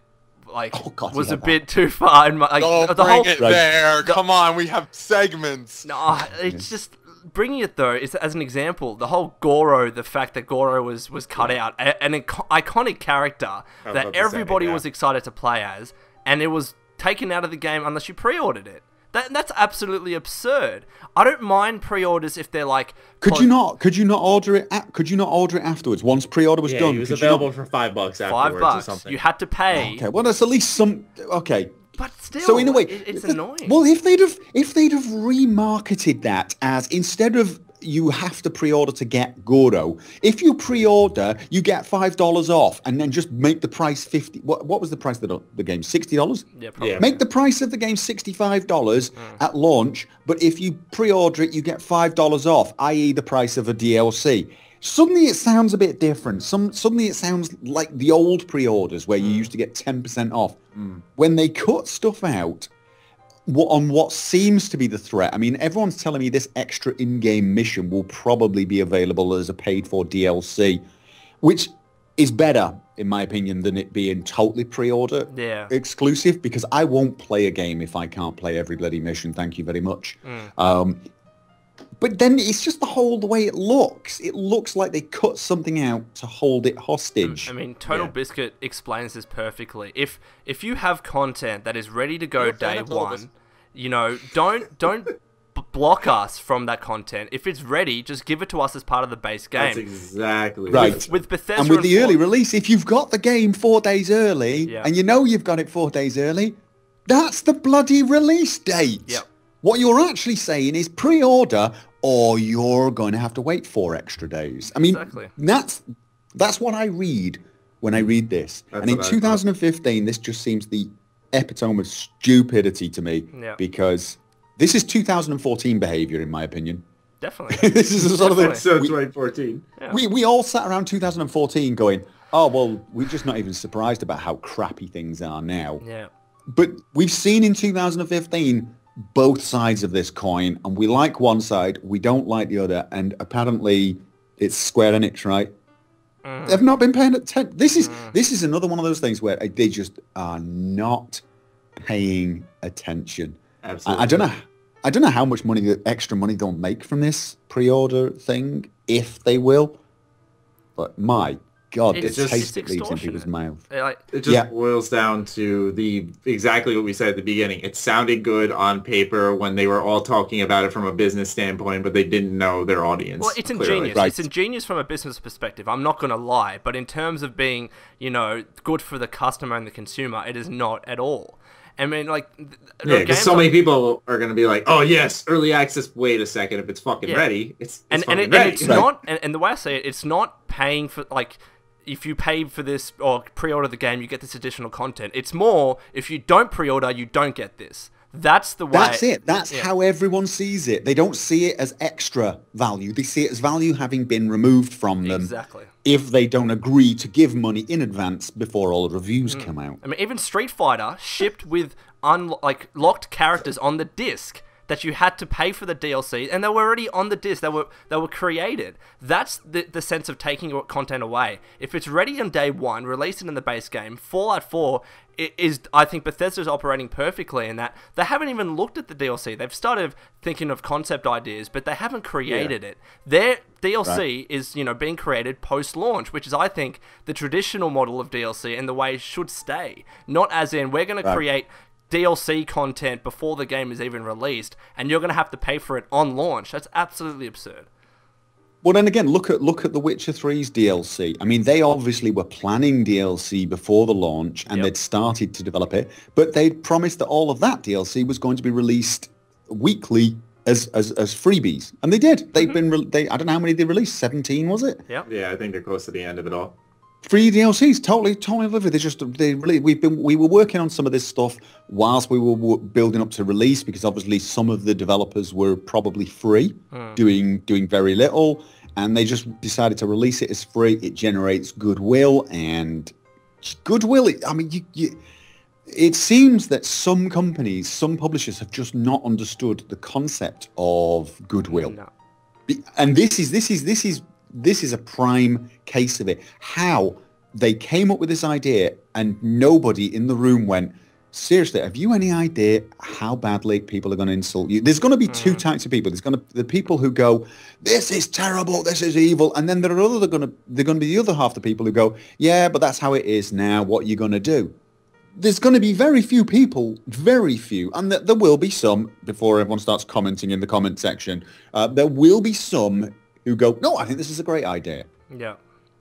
like, was a that. bit too far. And like, Don't bring it there. Come on, we have segments. No, it's just... Bringing it, though, is as an example, the whole Goro, the fact that Goro was cut out, an iconic character that everybody was excited to play as, and it was taken out of the game unless you pre-ordered it. That's absolutely absurd. I don't mind pre-orders if they're like... Could you not order it? Could you not order it afterwards once pre-order was done? It was available for $5 afterwards or something. You had to pay. Okay, well, that's at least some... Okay. But still, so in a way, it's annoying. Well, if they'd have remarketed that as, instead of you have to pre-order to get Goro, if you pre-order, you get $5 off, and then just make the price 50. What was the price of the game? $60? Yeah, probably. Yeah. Make the price of the game $65 at launch, but if you pre-order it, you get $5 off, i.e. the price of a DLC. Suddenly it sounds a bit different. Suddenly it sounds like the old pre-orders where you used to get 10% off. When they cut stuff out on what seems to be the threat, I mean, everyone's telling me this extra in-game mission will probably be available as a paid-for DLC, which is better, in my opinion, than it being totally pre-order exclusive, because I won't play a game if I can't play every bloody mission. Thank you very much. But then it's just the way it looks. It looks like they cut something out to hold it hostage. I mean, Total Biscuit explains this perfectly. If you have content that is ready to go day one, you know, don't block us from that content. If it's ready, just give it to us as part of the base game. That's exactly right. With Bethesda and with the early release, if you've got the game 4 days early, and you know you've got it 4 days early, that's the bloody release date. Yep. What you're actually saying is pre-order, or you're going to have to wait 4 extra days. I mean, that's what I read when I read this. And in 2015, this just seems the epitome of stupidity to me, because this is 2014 behavior, in my opinion. Definitely. This is the sort of thing. So 2014. We all sat around 2014 going, oh, well, we're just not even surprised about how crappy things are now. Yeah. But we've seen in 2015 both sides of this coin, and we like one side, we don't like the other, and apparently It's Square Enix, right? They've not been paying attention. This is another one of those things where they just are not paying attention. Absolutely. I don't know how much extra money they'll make from this pre-order thing, if they will. But my God, It's the taste just it leaves in people's extortionate. mouth. It just boils down to exactly what we said at the beginning. It sounded good on paper when they were all talking about it from a business standpoint, but they didn't know their audience. Well, it's clearly. ingenious. Right. It's ingenious from a business perspective. I'm not going to lie, but in terms of being, good for the customer and the consumer, it is not at all. I mean, like, Yeah, because so many people are going to be like, "Oh yes, early access." Wait a second, if it's fucking ready, it's fucking ready. It's not. And the way I say it, it's not paying for like. If you pay for this or pre-order the game, you get this additional content. It's more, if you don't pre-order, you don't get this. That's the way. That's it. That's how everyone sees it. They don't see it as extra value. They see it as value having been removed from them. Exactly. If they don't agree to give money in advance before all the reviews come out. I mean, even Street Fighter shipped with locked characters on the disc that you had to pay for the DLC, and they were already on the disc. They were created. That's the sense of taking your content away. If it's ready on day one, release it in the base game. Fallout 4 is, I think, Bethesda's operating perfectly in that they haven't even looked at the DLC. They've started thinking of concept ideas, but they haven't created it. Their DLC is, being created post-launch, which is, I think, the traditional model of DLC and the way it should stay. Not as in, we're going to create DLC content before the game is even released, and you're going to have to pay for it on launch. That's absolutely absurd. Well, then again, look at The Witcher 3's DLC. I mean, they obviously were planning DLC before the launch, and they'd started to develop it, but they'd promised that all of that DLC was going to be released weekly as freebies, and they did. They've been. I don't know how many they released. 17, was it? Yeah. Yeah, I think they're close to the end of it all. Free DLCs, totally live it. We were working on some of this stuff whilst we were building up to release, because obviously some of the developers were probably free, doing very little, and they just decided to release it as free. It generates goodwill, and goodwill. It seems that some companies, some publishers, have just not understood the concept of goodwill, and this is a prime case of it. How they came up with this idea and nobody in the room went, seriously, have you any idea how badly people are going to insult you? There's going to be two types of people. There's going to the people who go, this is terrible, this is evil, and then they're going to be the other half of the people who go, yeah, but that's how it is now. What are you going to do? There's going to be very few people, very few, and there will be some, before everyone starts commenting in the comment section, there will be some who go, no, I think this is a great idea. Yeah.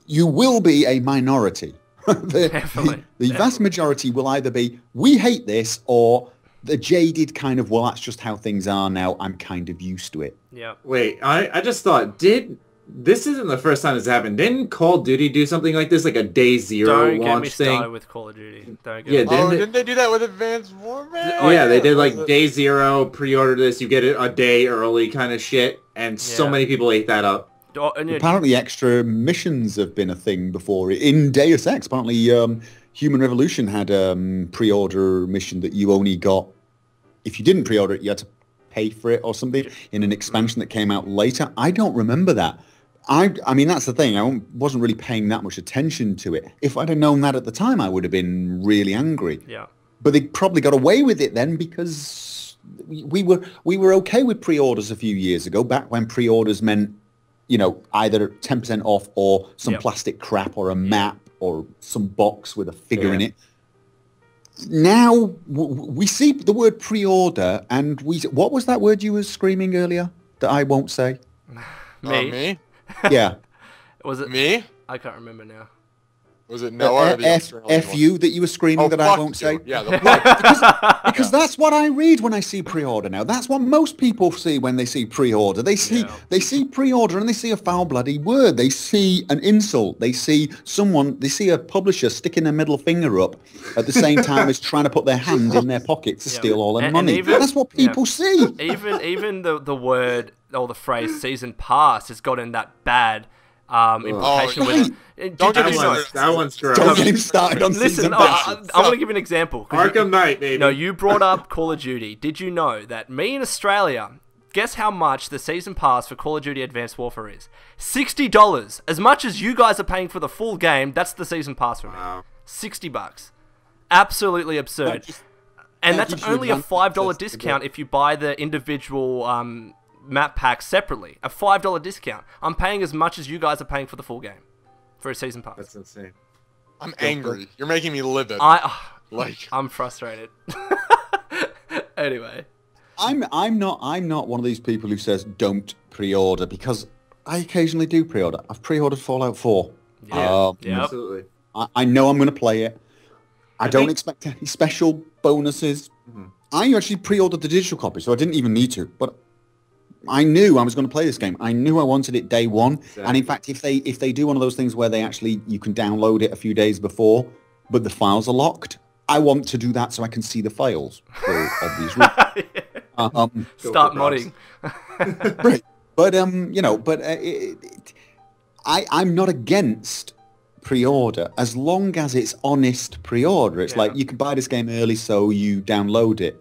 You will be a minority. The vast majority will either be, we hate this, or the jaded kind of, well, that's just how things are now. I'm kind of used to it. Yeah. Wait, I just thought, this isn't the first time this happened. Didn't Call of Duty do something like this, like a day zero Don't launch get me thing? started with Call of Duty. Didn't they do that with Advanced Warfare? Oh, yeah, they did like day zero, pre-order this, you get it a day early kind of shit, and so many people ate that up. Apparently extra missions have been a thing before. In Deus Ex, apparently Human Revolution had a pre-order mission that you only got, if you didn't pre-order it, you had to pay for it or something in an expansion that came out later. I don't remember that. I mean, that's the thing. I wasn't really paying that much attention to it. If I'd have known that at the time, I would have been really angry. Yeah. But they probably got away with it then because we were okay with pre-orders a few years ago, back when pre-orders meant, either 10% off or some plastic crap or a map or some box with a figure in it. Now we see the word pre-order, and what was that word you were screaming earlier that I won't say? Me? Yeah. Was it me? I can't remember now. Was it Noah? Or the F-U that you were screaming that I won't say? Yeah, because that's what I read when I see pre-order now. That's what most people see when they see pre-order. They see pre-order and they see a foul bloody word. They see an insult. They see a publisher sticking their middle finger up at the same time as trying to put their hand in their pocket to steal all their money. That's what people see. Even the word or the phrase season pass has gotten that bad implication with it. Don't get me started. That one's true. Don't get him started on season pass. I'm going to give you an example. Arkham Knight, baby. No, you brought up Call of Duty. Did you know that me in Australia, guess how much the season pass for Call of Duty Advanced Warfare is? $60. As much as you guys are paying for the full game, that's the season pass for me. Wow. $60. Absolutely absurd. And that's only a $5 discount if you buy the individual map packs separately. A $5 discount. I'm paying as much as you guys are paying for the full game. For a season pass. That's insane. I'm angry. You're making me livid. I'm frustrated. Anyway. I'm not one of these people who says don't pre-order, because I occasionally do pre-order. I've pre-ordered Fallout 4. Yeah. Absolutely. I know I'm going to play it. I don't expect any special bonuses. Mm-hmm. I actually pre-ordered the digital copy, so I didn't even need to. But I knew I was going to play this game. I knew I wanted it day one. Exactly. And in fact, if they do one of those things where you can download it a few days before, but the files are locked, I want to do that so I can see the files for obvious reasons. Start modding. Right. But I'm not against pre-order as long as it's honest pre-order. It's like you can buy this game early, so you download it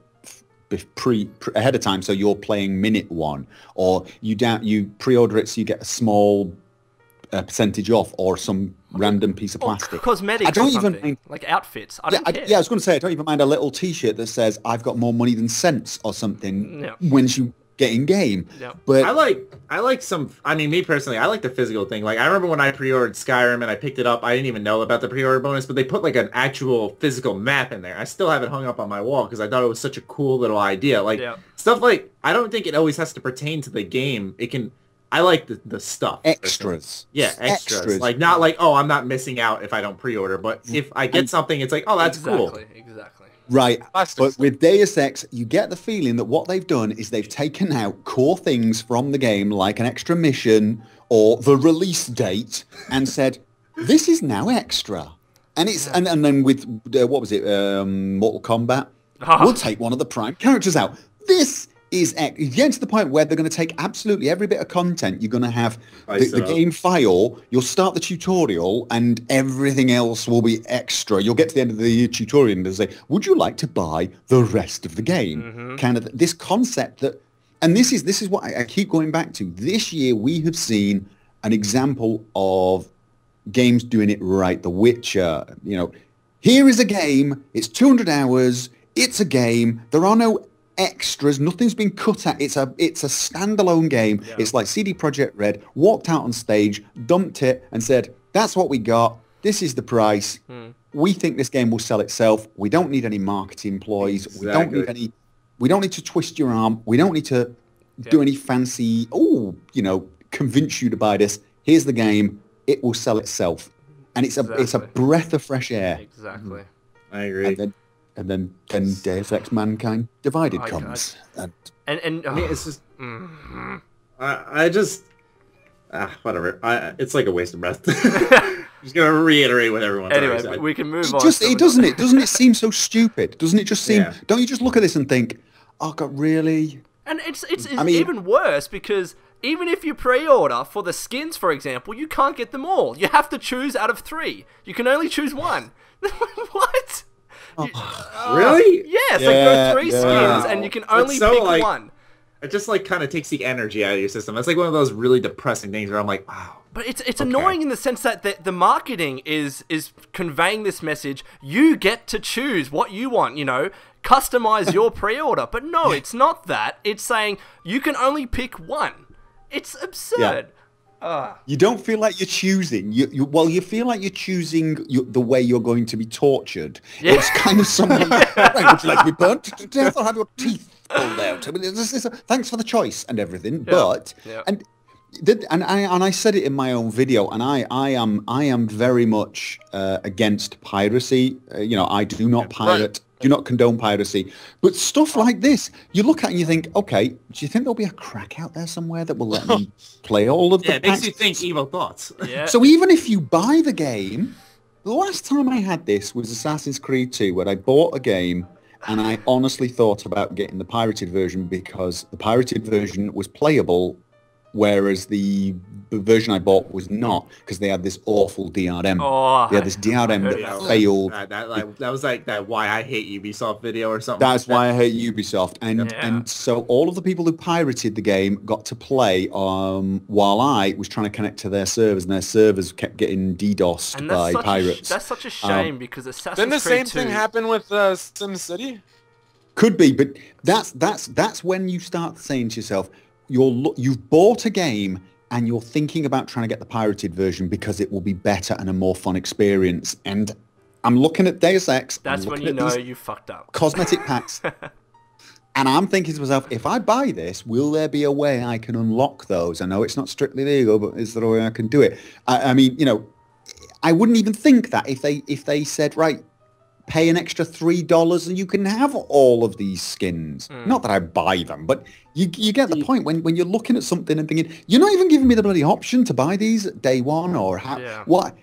ahead of time, so you're playing minute one, or you pre-order it so you get a small percentage off, or some random piece of plastic. Cosmetics. I don't even mind, like outfits. I don't care. I was going to say, I don't even mind a little T-shirt that says "I've got more money than sense" or something when you get in game. Yeah. But I like some. I mean, me personally, I like the physical thing. Like I remember when I pre-ordered Skyrim and I picked it up, I didn't even know about the pre-order bonus, but they put like an actual physical map in there. I still have it hung up on my wall because I thought it was such a cool little idea. Like stuff like, I don't think it always has to pertain to the game. It can. I like the stuff. Extras. Yeah, extras. Like, not like, oh, I'm not missing out if I don't pre-order, but if I get something, it's like, oh, that's cool. Exactly. Right. But with Deus Ex, you get the feeling that what they've done is they've taken out core things from the game, like an extra mission or the release date, and said, this is now extra. And it's and then with, what was it, Mortal Kombat? We'll take one of the prime characters out. This is getting to the point where they're going to take absolutely every bit of content. You're going to have the game file, you'll start the tutorial, and everything else will be extra. You'll get to the end of the tutorial and they'll say, would you like to buy the rest of the game? Mm-hmm. Kind of this concept that, and this is what I keep going back to. This year we have seen an example of games doing it right. The Witcher, here is a game, it's 200 hours, it's a game, there are no extras, nothing's been cut out. It's a standalone game. It's like CD Projekt Red walked out on stage, dumped it, and said, that's what we got, this is the price, we think this game will sell itself, we don't need any marketing ploys, we don't need to twist your arm, we don't need to do any fancy convince you to buy this. Here's the game, it will sell itself. And it's a breath of fresh air. Exactly. I agree. And then Deus Ex Mankind Divided comes. And I mean, it's just... I just... whatever. It's like a waste of breath. Just going to reiterate what everyone Anyway, we can move on. Doesn't it seem so stupid? Doesn't it just seem... Yeah. Don't you just look at this and think, oh, God, really? And it's even worse because... Even if you pre-order for the skins, for example, you can't get them all. You have to choose out of 3. You can only choose 1. What? Really? Yes, there are 3 skins, and you can only pick 1. It just kind of takes the energy out of your system. It's like one of those really depressing things where I'm like, wow. But it's annoying in the sense that the marketing is conveying this message. You get to choose what you want, customize your pre-order. But no, it's not that. It's saying you can only pick 1. It's absurd. Yeah. You don't feel like you're choosing. You feel like you're choosing the way you're going to be tortured. Yeah. It's kind of something. Right, would you like to be burnt to death or have your teeth pulled out? I mean, thanks for the choice and everything. Yeah. But and I said it in my own video, and I am very much against piracy. I do not pirate. Right. Do not condone piracy. But stuff like this, you look at it and you think, okay, do you think there'll be a crack out there somewhere that will let me play all of the packs? It makes you think evil thoughts. Yeah. So even if you buy the game, the last time I had this was Assassin's Creed 2, where I bought a game and I honestly thought about getting the pirated version because the pirated version was playable whereas the version I bought was not, because they had this awful DRM. Oh, They had this DRM that failed. That was like that why I hate Ubisoft video or something. That's why I hate Ubisoft. Yeah. And so all of the people who pirated the game got to play while I was trying to connect to their servers, and their servers kept getting DDoSed by pirates. That's such a shame, because Assassin's Creed 2... Didn't the same thing happen with SimCity? Could be, but that's when you start saying to yourself, you've bought a game and you're thinking about trying to get the pirated version because it will be better and a more fun experience. And I'm looking at Deus Ex. That's when you know you fucked up. Cosmetic packs. And I'm thinking to myself, if I buy this, will there be a way I can unlock those? I know it's not strictly legal, but is there a way I can do it? I mean, you know, I wouldn't even think that if they said, right, pay an extra $3 and you can have all of these skins. Not that I buy them, but you get the point when you're looking at something and thinking, you're not even giving me the bloody option to buy these at day one or what?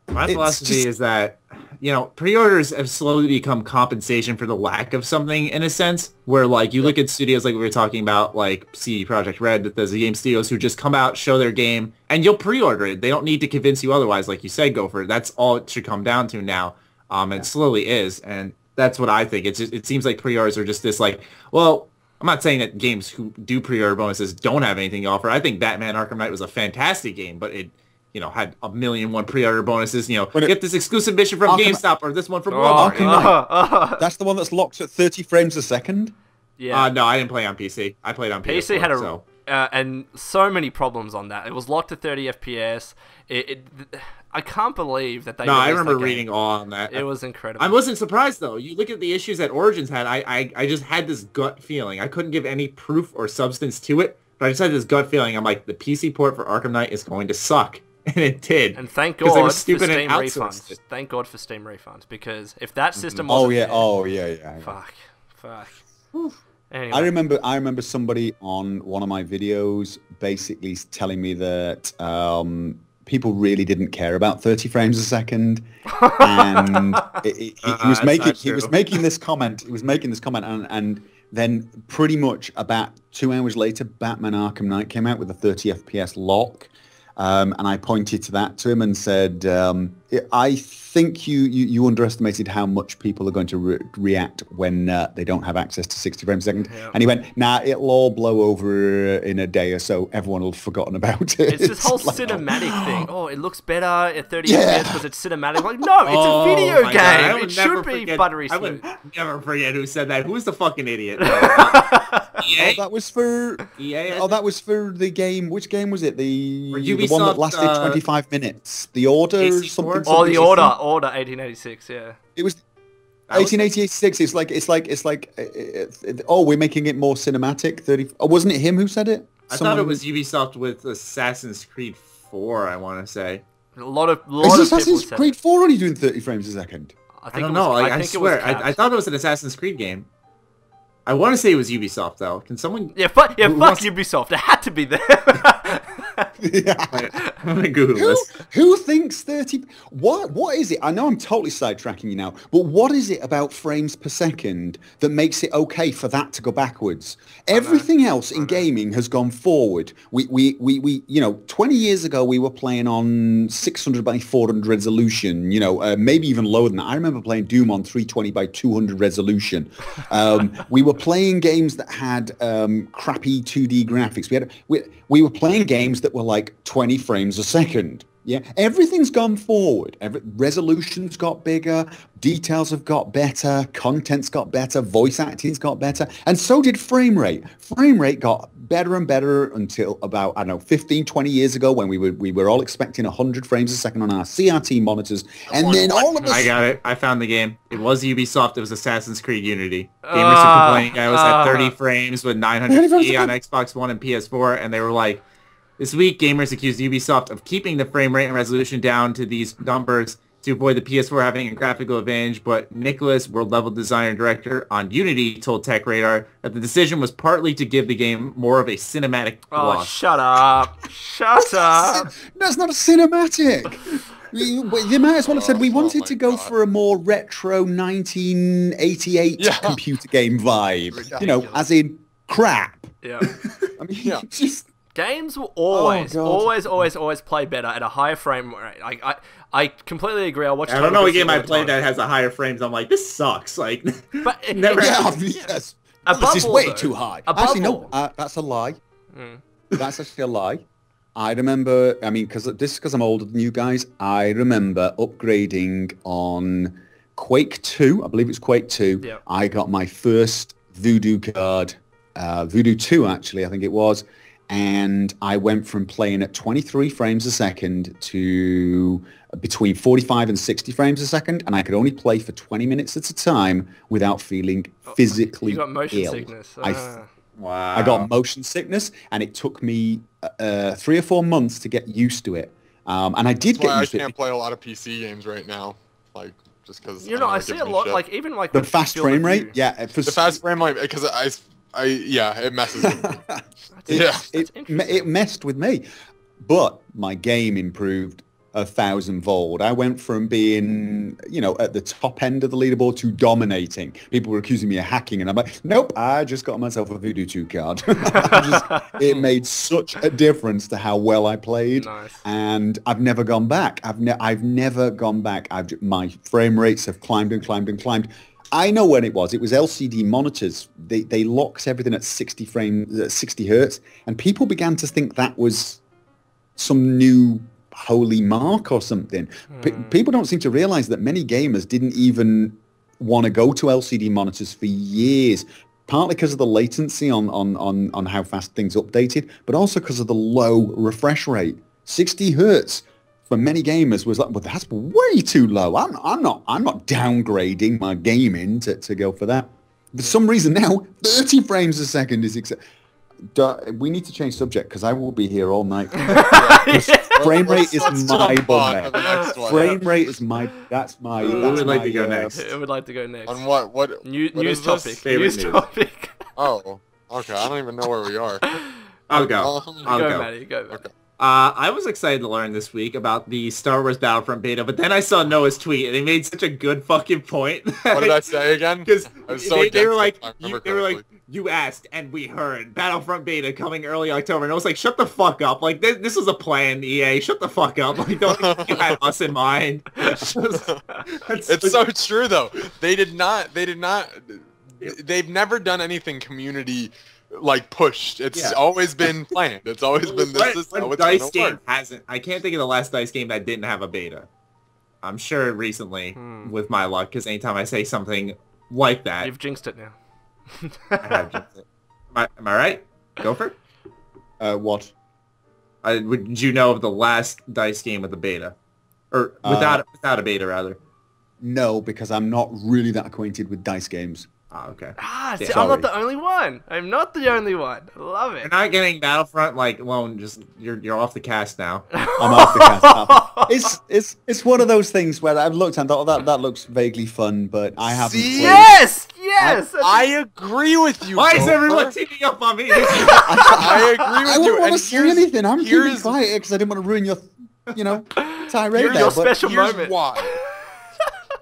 My philosophy is that, you know, pre-orders have slowly become compensation for the lack of something, in a sense, where, like, you look at studios like we were talking about, like CD Projekt Red, Bethesda Game Studios, who just come out, show their game, and you'll pre-order it. They don't need to convince you otherwise, like you said, Gopher. That's all it should come down to now. It slowly is, and that's what I think. It seems like pre-orders are just this, like, well, I'm not saying that games who do pre-order bonuses don't have anything to offer. I think Batman Arkham Knight was a fantastic game, but it, you know, had 1,000,001 pre-order bonuses. You know, get this exclusive mission from GameStop or this one from Walmart. That's the one that's locked at 30 frames a second? Yeah. No, I didn't play on PC. I played on PS4. PC had and so many problems on that. It was locked to 30 FPS. I can't believe that they... No, I remember reading all on that. It was incredible. I wasn't surprised, though. You look at the issues that Origins had, I just had this gut feeling. I couldn't give any proof or substance to it, but I just had this gut feeling. I'm like, the PC port for Arkham Knight is going to suck. And it did. And thank God for Steam refunds. Thank God for Steam refunds, because if that system wasn't... Oh, yeah. Fuck. Anyway. I remember somebody on one of my videos basically telling me that people really didn't care about 30 frames a second, and he was making this comment. He was making this comment, and then pretty much about 2 hours later, Batman Arkham Knight came out with a 30 FPS lock. And I pointed to that to him and said, I think you underestimated how much people are going to react when they don't have access to 60 frames a second. Yeah. And he went, nah, it'll all blow over in a day or so. Everyone will have forgotten about it. It's this whole cinematic thing. Oh, it looks better at 30 FPS because it's cinematic. Like, no, it's a video game. It should be buttery smooth. I would never forget who said that. Who's the fucking idiot? That was for EA. Oh, that was for the game. Which game was it? The one that lasted 25 minutes. The Order or something. Oh, the Order 1886. Yeah. It was 1886. It's like. Oh, we're making it more cinematic. 30. Oh, wasn't it him who said it? I thought it was Ubisoft with Assassin's Creed 4. I want to say. A lot of Assassin's Creed 4 only doing 30 frames a second? I don't know. I swear. I thought it was an Assassin's Creed game. I want to say it was Ubisoft, though. Can someone... fuck Ubisoft. It had to be there. I'm gonna Google this. Who thinks 30... What is it? I know I'm totally sidetracking you now, but what is it about frames per second that makes it okay for that to go backwards? Everything else in gaming has gone forward. We 20 years ago, we were playing on 600 by 400 resolution, maybe even lower than that. I remember playing Doom on 320 by 200 resolution. We were playing games that had crappy 2D graphics. We were playing games that were like 20 frames a second. Yeah, everything's gone forward. Resolution's got bigger, details have got better, content's got better, voice acting's got better, and so did frame rate. Frame rate got better and better until about, 15, 20 years ago when we were all expecting 100 frames a second on our CRT monitors, and then all of a sudden... I got it. I found the game. It was Ubisoft. It was Assassin's Creed Unity. Gamers are complaining I was at 30 frames with 900p on Xbox One and PS4, and they were like, this week, gamers accused Ubisoft of keeping the frame rate and resolution down to these numbers to avoid the PS4 having a graphical advantage, but Nicholas, world level designer and director on Unity, told Tech Radar that the decision was partly to give the game more of a cinematic gloss. Oh, shut up. Shut up. That's not a cinematic. You might as well have said we wanted to go for a more retro 1988 computer game vibe, as in crap. Yeah. I mean, just... Games will God. always play better at a higher frame rate. I completely agree. I don't know a game I played that has a higher frames. I'm like, this sucks. Like, but never. Yes. This is way too high. Actually, no, that's a lie. That's actually a lie. I remember, I mean, because I'm older than you guys, I remember upgrading on Quake 2. I believe it's Quake 2. Yep. I got my first Voodoo card, Voodoo 2 actually, I think it was. And I went from playing at 23 frames a second to between 45 and 60 frames a second. And I could only play for 20 minutes at a time without feeling physically ill. You got motion sickness. Wow. I got motion sickness, and it took me 3 or 4 months to get used to it. And I did get used to it. I can't play a lot of PC games right now, like just because. You know, I see a lot, like even like the fast frame rate. Yeah, the fast frame rate because it messes with me. It messed with me, but my game improved 1,000-fold. I went from being, at the top end of the leaderboard to dominating. People were accusing me of hacking, and I'm like, nope, I just got myself a Voodoo 2 card. It made such a difference to how well I played, nice. And I've never gone back. I've never gone back. My frame rates have climbed and climbed and climbed. I know when it was. It was LCD monitors. They locked everything at 60 hertz, and people began to think that was some new holy mark or something. People don't seem to realize that many gamers didn't even want to go to LCD monitors for years, partly because of the latency on how fast things updated, but also because of the low refresh rate. 60 hertz for many gamers was like, well, that's way too low. I'm not downgrading my gaming to go for that. For some reason now, 30 frames a second is we need to change subject because I will be here all night. Frame rate is my bugbear. Frame rate is my. That's my. Who would like to go next? Who would like to go next? On what? News topic. News topic. Oh, okay. I don't even know where we are. I'll go. I'll go. Matty, go. Okay. I was excited to learn this week about the Star Wars Battlefront beta, but then I saw Noah's tweet, and he made such a good fucking point. What did I say again? Because so they were like, you asked, and we heard Battlefront beta coming early October, and I was like, shut the fuck up. Like, this was a plan, EA. Shut the fuck up. Like, don't think you had us in mind. It's so true, though. They've never done anything community like pushed. It's always been planned. It's always been this is how it's Dice game hasn't. I can't think of the last Dice game that didn't have a beta. I'm sure recently with my luck, because anytime I say something like that, you've jinxed it now. I have jinxed it. Am I right? Gopher? What? Would you know of the last Dice game with a beta, or without a beta rather? No, because I'm not really that acquainted with dice games. Oh, okay. See, I'm not the only one. I'm not the only one. I love it. You're not getting Battlefront like Lone. Just you're off the cast now. I'm off the cast. It's one of those things where I've looked and thought that looks vaguely fun, but I haven't. See? Yes. I agree with you. Why is everyone teaming up on me? I agree with you. I wouldn't want to say anything. I'm keeping here's quiet because I didn't want to ruin your, tirade. Here's your special moment. Here's why.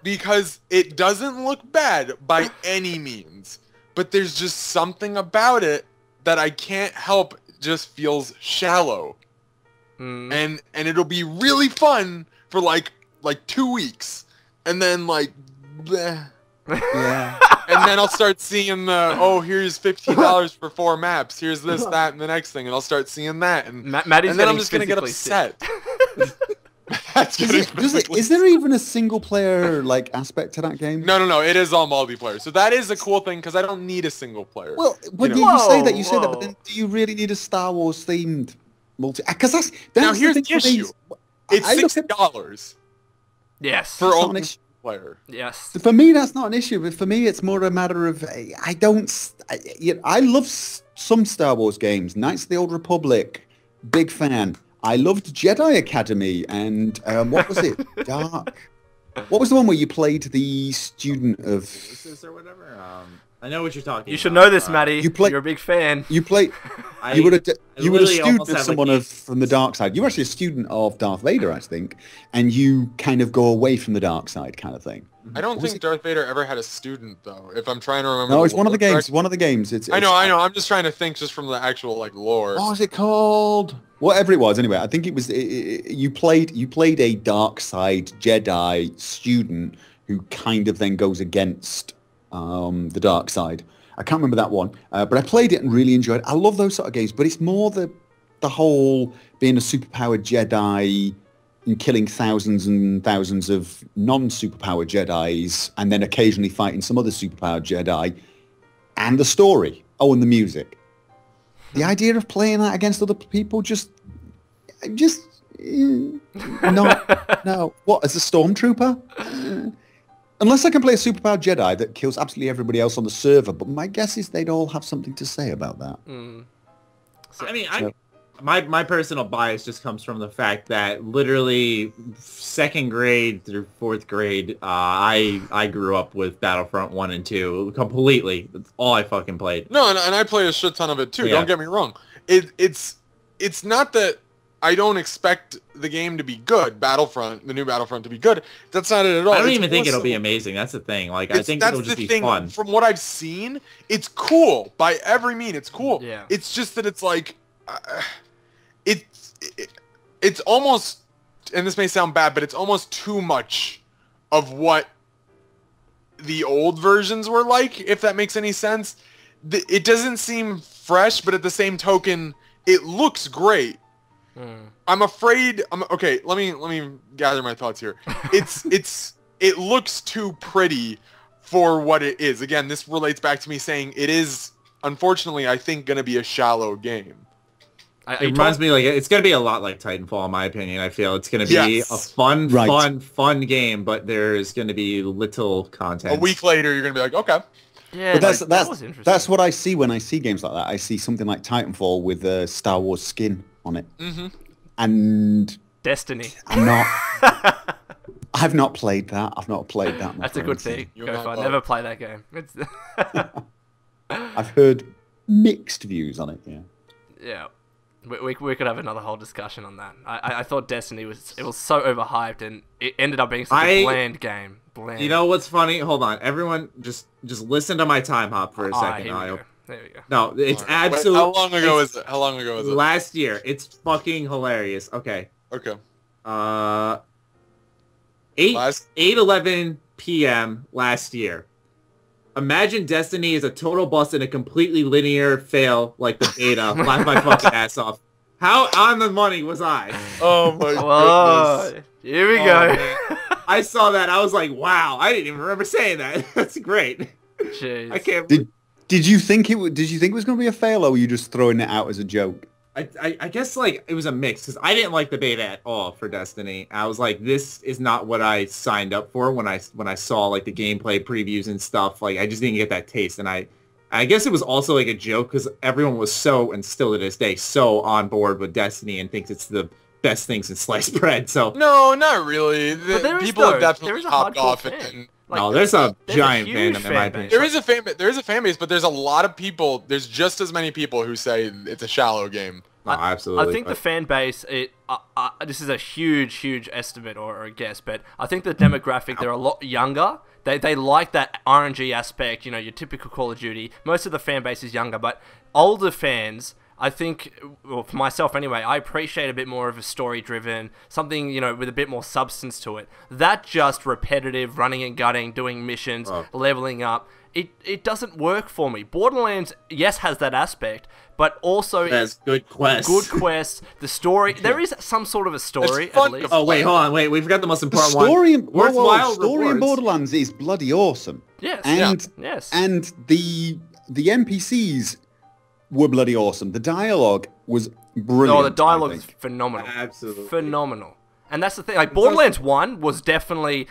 Because it doesn't look bad by any means, but there's just something about it that I can't help just feels shallow. And it'll be really fun for like 2 weeks, and then like bleh. Yeah. And then I'll start seeing here's $15 for 4 maps, here's this, that, and the next thing, and I'll start seeing that, and then I'm just gonna get upset. Is there even a single player aspect to that game? No. It is all multiplayer. So that is a cool thing because I don't need a single player. Well, when you say that, but then do you really need a Star Wars themed multi? Because that's now here's the issue. It's $60. Yes. For all player. Yes. For me, that's not an issue. But for me, it's more a matter of I love some Star Wars games. Knights of the Old Republic, big fan. I loved Jedi Academy, and what was it? Dark. What was the one where you played the student of? Or whatever. I know what you're talking about. You should know this, Matty. You're a big fan. You played. You would have I you were a literally student almost of have, someone like, from the dark side. You were actually a student of Darth Vader, I think, and you kind of go away from the dark side, kind of thing. I don't think Darth Vader ever had a student though. If I'm trying to remember. No, it's one of the lore games. correct. One of the games. I know. I'm just trying to think just from the actual like lore. What was it called? Whatever it was. Anyway, I think it was. You played a dark side Jedi student who kind of then goes against the dark side. I can't remember that one, but I played it and really enjoyed it. I love those sort of games, but it's more the whole being a superpowered Jedi and killing thousands and thousands of non-superpowered Jedis and then occasionally fighting some other superpowered Jedi, and the story. Oh, and the music. The idea of playing that against other people no. What, as a stormtrooper? Unless I can play a superpowered Jedi that kills absolutely everybody else on the server, but my guess is they'd all have something to say about that. I mean, my personal bias just comes from the fact that literally 2nd grade through 4th grade, I grew up with Battlefront 1 and 2 completely. That's all I fucking played. No, and I play a shit ton of it too. Yeah. Don't get me wrong. It's not that I don't expect the game to be good, the new Battlefront to be good. That's not it at all. I don't even think it'll be amazing. That's the thing. Like, I think it'll just be fun. From what I've seen, it's cool. By every mean, it's cool. Yeah. It's just that it's like, it's almost, and this may sound bad, but it's almost too much of what the old versions were like, if that makes any sense. It doesn't seem fresh, but at the same token, it looks great. I'm afraid. Okay. Let me gather my thoughts here. It looks too pretty for what it is. Again, this relates back to me saying it is, unfortunately, I think, going to be a shallow game. It reminds me, like, it's going to be a lot like Titanfall, in my opinion. I feel it's going to be a fun game, but there's going to be little content. A week later, you're going to be like, okay. Yeah, But that was interesting. that's what I see when I see games like that. I see something like Titanfall with a Star Wars skin on it. Mm-hmm. And Destiny. I've not played that. I've not played that. That's a good thing. You're Go not for it. wrong. Never play that game. It's I've heard mixed views on it. Yeah. yeah. We could have another whole discussion on that. I thought Destiny was so overhyped and it ended up being such a bland game. Bland. You know what's funny? Hold on, everyone, just listen to my time hop for a second. There we go. No, it's Wait, absolutely. how long ago is it? How long ago is it? Last year. It's fucking hilarious. Okay. Okay. 8:11 p.m. last year. Imagine Destiny is a total bust and a completely linear fail like the beta. Laugh my fucking ass off. How on the money was I? Oh my Whoa, goodness. here we Oh, go. man. I saw that. I was like, wow. I didn't even remember saying that. That's great. Jeez. I can't. Did you think it was going to be a fail, or were you just throwing it out as a joke? I guess like it was a mix because I didn't like the beta at all for Destiny. I was like, this is not what I signed up for when I saw like the gameplay previews and stuff. Like I just didn't get that taste, and I guess it was also like a joke because everyone was so, and still to this day, so on board with Destiny and thinks it's the best thing since sliced bread. So No, not really. People have definitely hopped off it. And there's a giant huge fandom in my opinion. there is a fan base, but there's a lot of people. There's just as many people who say it's a shallow game. No, absolutely. I think the fan base, this is a huge estimate or a guess, but I think the demographic, they're a lot younger. They like that RNG aspect, your typical Call of Duty. Most of the fan base is younger, but older fans, I think, well, for myself anyway, I appreciate a bit more of a story-driven, something, with a bit more substance to it. That just repetitive, running and gutting, doing missions, leveling up, it doesn't work for me. Borderlands, yes, has that aspect, but also has good quests. Good quests. The story, there is some sort of a story It's fun at least. to Oh wait, hold on, wait. We forgot the most The important story, one. Worthwhile story in rewards. Borderlands is bloody awesome. Yes. And Yes. and the NPCs were bloody awesome. The dialogue was brilliant. No, the dialogue I is think. phenomenal. Absolutely. Phenomenal. And that's the thing. Like Borderlands 1 was definitely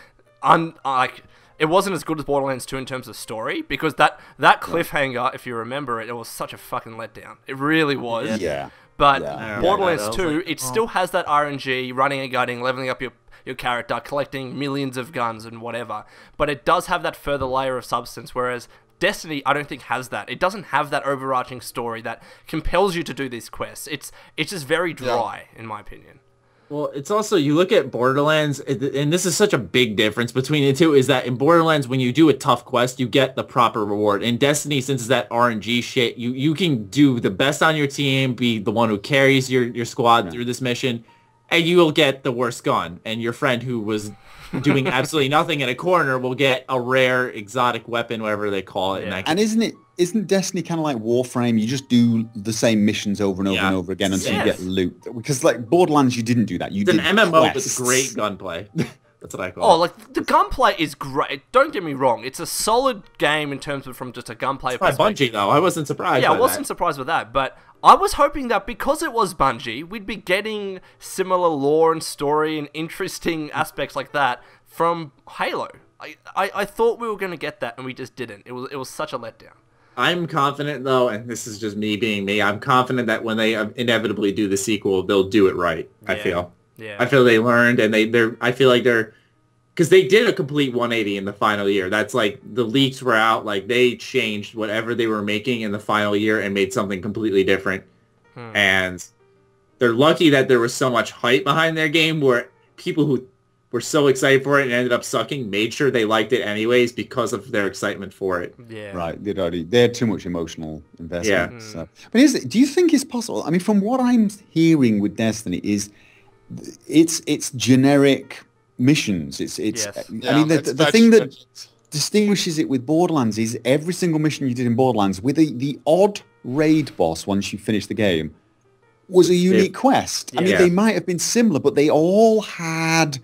it wasn't as good as Borderlands 2 in terms of story because that cliffhanger, if you remember it was such a fucking letdown. It really was. Yeah. But Yeah. Borderlands Yeah, that 2, was like, it still has that RNG, running and gutting, leveling up your character, collecting millions of guns and whatever. But it does have that further layer of substance, whereas Destiny, I don't think, has that. It doesn't have that overarching story that compels you to do these quests. It's just very dry, in my opinion. Well, it's also, you look at Borderlands, and this is such a big difference between the two, is that in Borderlands, when you do a tough quest, you get the proper reward. In Destiny, since it's that RNG shit, you can do the best on your team, be the one who carries your squad through this mission, and you will get the worst gun. And your friend who was doing absolutely nothing in a corner will get a rare exotic weapon, whatever they call it. And isn't Destiny kind of like Warframe? You just do the same missions over and over and over again until you get loot. Because like Borderlands, you didn't do that. You did an MMO quests. with great gunplay. That's what I call it. Oh, like, the gunplay is great. Don't get me wrong. It's a solid game in terms of from just a gunplay perspective. By Bungie, though. I wasn't surprised Yeah, I wasn't surprised with that. But I was hoping that because it was Bungie, we'd be getting similar lore and story and interesting aspects like that from Halo. I thought we were going to get that, and we just didn't. It was such a letdown. I'm confident, though, and this is just me being me, I'm confident that when they inevitably do the sequel, they'll do it right, I feel. Yeah. I feel they learned, and I feel like they're... Because they did a complete 180 in the final year. That's like, the leaks were out, like, they changed whatever they were making in the final year and made something completely different. And they're lucky that there was so much hype behind their game where people who were so excited for it and ended up sucking made sure they liked it anyways because of their excitement for it. Yeah. Right. They had too much emotional investment. Yeah. So. But do you think it's possible? I mean, from what I'm hearing with Destiny is it's generic missions. It's I mean, the thing that distinguishes it with Borderlands is every single mission you did in Borderlands with the odd raid boss once you finish the game was a unique quest. I mean, they might have been similar, but they all had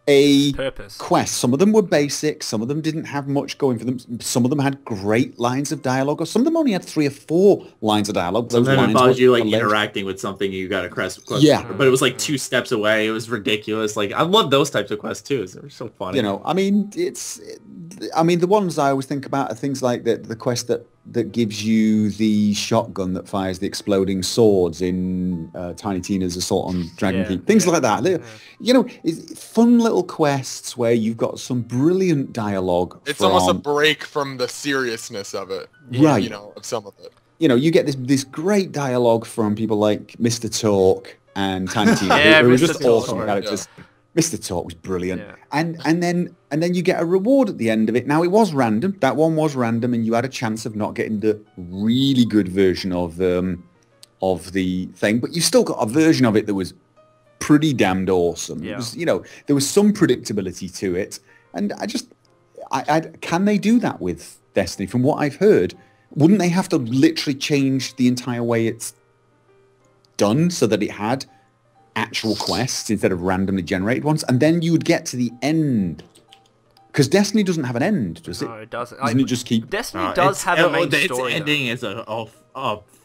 a purpose. Quest. Some of them were basic. Some of them didn't have much going for them. Some of them had great lines of dialogue, or some of them only had 3 or 4 lines of dialogue. Some of them involved you like interacting with something you got a quest. But it was like 2 steps away. It was ridiculous. Like, I love those types of quests too. They're so funny. You know, I mean, the ones I always think about are things like the quest that gives you the shotgun that fires the exploding swords in Tiny Tina's Assault on Dragon Keep. Things like that. You know, fun little quests where you've got some brilliant dialogue. It's almost a break from the seriousness of it. Right. You know, of some of it. You know, you get this great dialogue from people like Mr. Talk and Tiny Tina, who were just awesome characters. Yeah. Mr. Talk was brilliant. Yeah. And then you get a reward at the end of it. Now, it was random. That one was random, and you had a chance of not getting the really good version of the thing, but you still got a version of it that was pretty damned awesome. Yeah. It was, you know, there was some predictability to it, and I can they do that with Destiny? From what I've heard, wouldn't they have to literally change the entire way it's done so that it had actual quests instead of randomly generated ones, and then you would get to the end? Because Destiny doesn't have an end, does it? No, it doesn't. Doesn't it just keep... Destiny does have a main story, its ending is a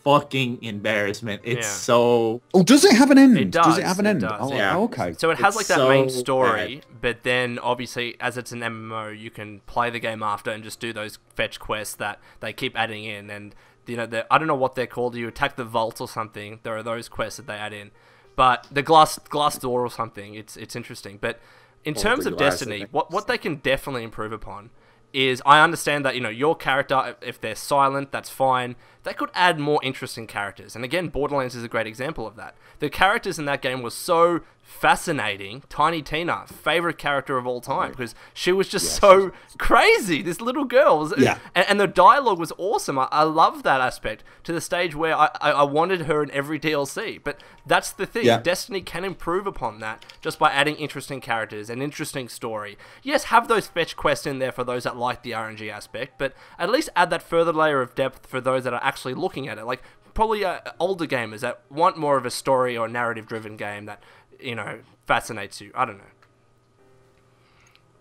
fucking embarrassment. It's so... Oh, does it have an end? It does. Does it have an end? Does, oh, okay. So it has like that main story, but then obviously as it's an MMO, you can play the game after and just do those fetch quests that they keep adding in. And, you know, I don't know what they're called. You attack the vault or something. There are those quests that they add in. But the glass door or something, it's interesting. But in terms of Destiny, what they can definitely improve upon is, I understand that, you know, your character, if they're silent, that's fine. They could add more interesting characters. And again, Borderlands is a great example of that. The characters in that game were so fascinating. Tiny Tina, favorite character of all time, because she was just so crazy. This little girl was, and the dialogue was awesome. I love that aspect, to the stage where I wanted her in every DLC. But that's the thing. Destiny can improve upon that just by adding interesting characters and interesting story. Yes, have those fetch quests in there for those that like the RNG aspect, but at least add that further layer of depth for those that are actually looking at it. Like, probably older gamers that want more of a story or narrative-driven game that, you know, fascinates you. I don't know.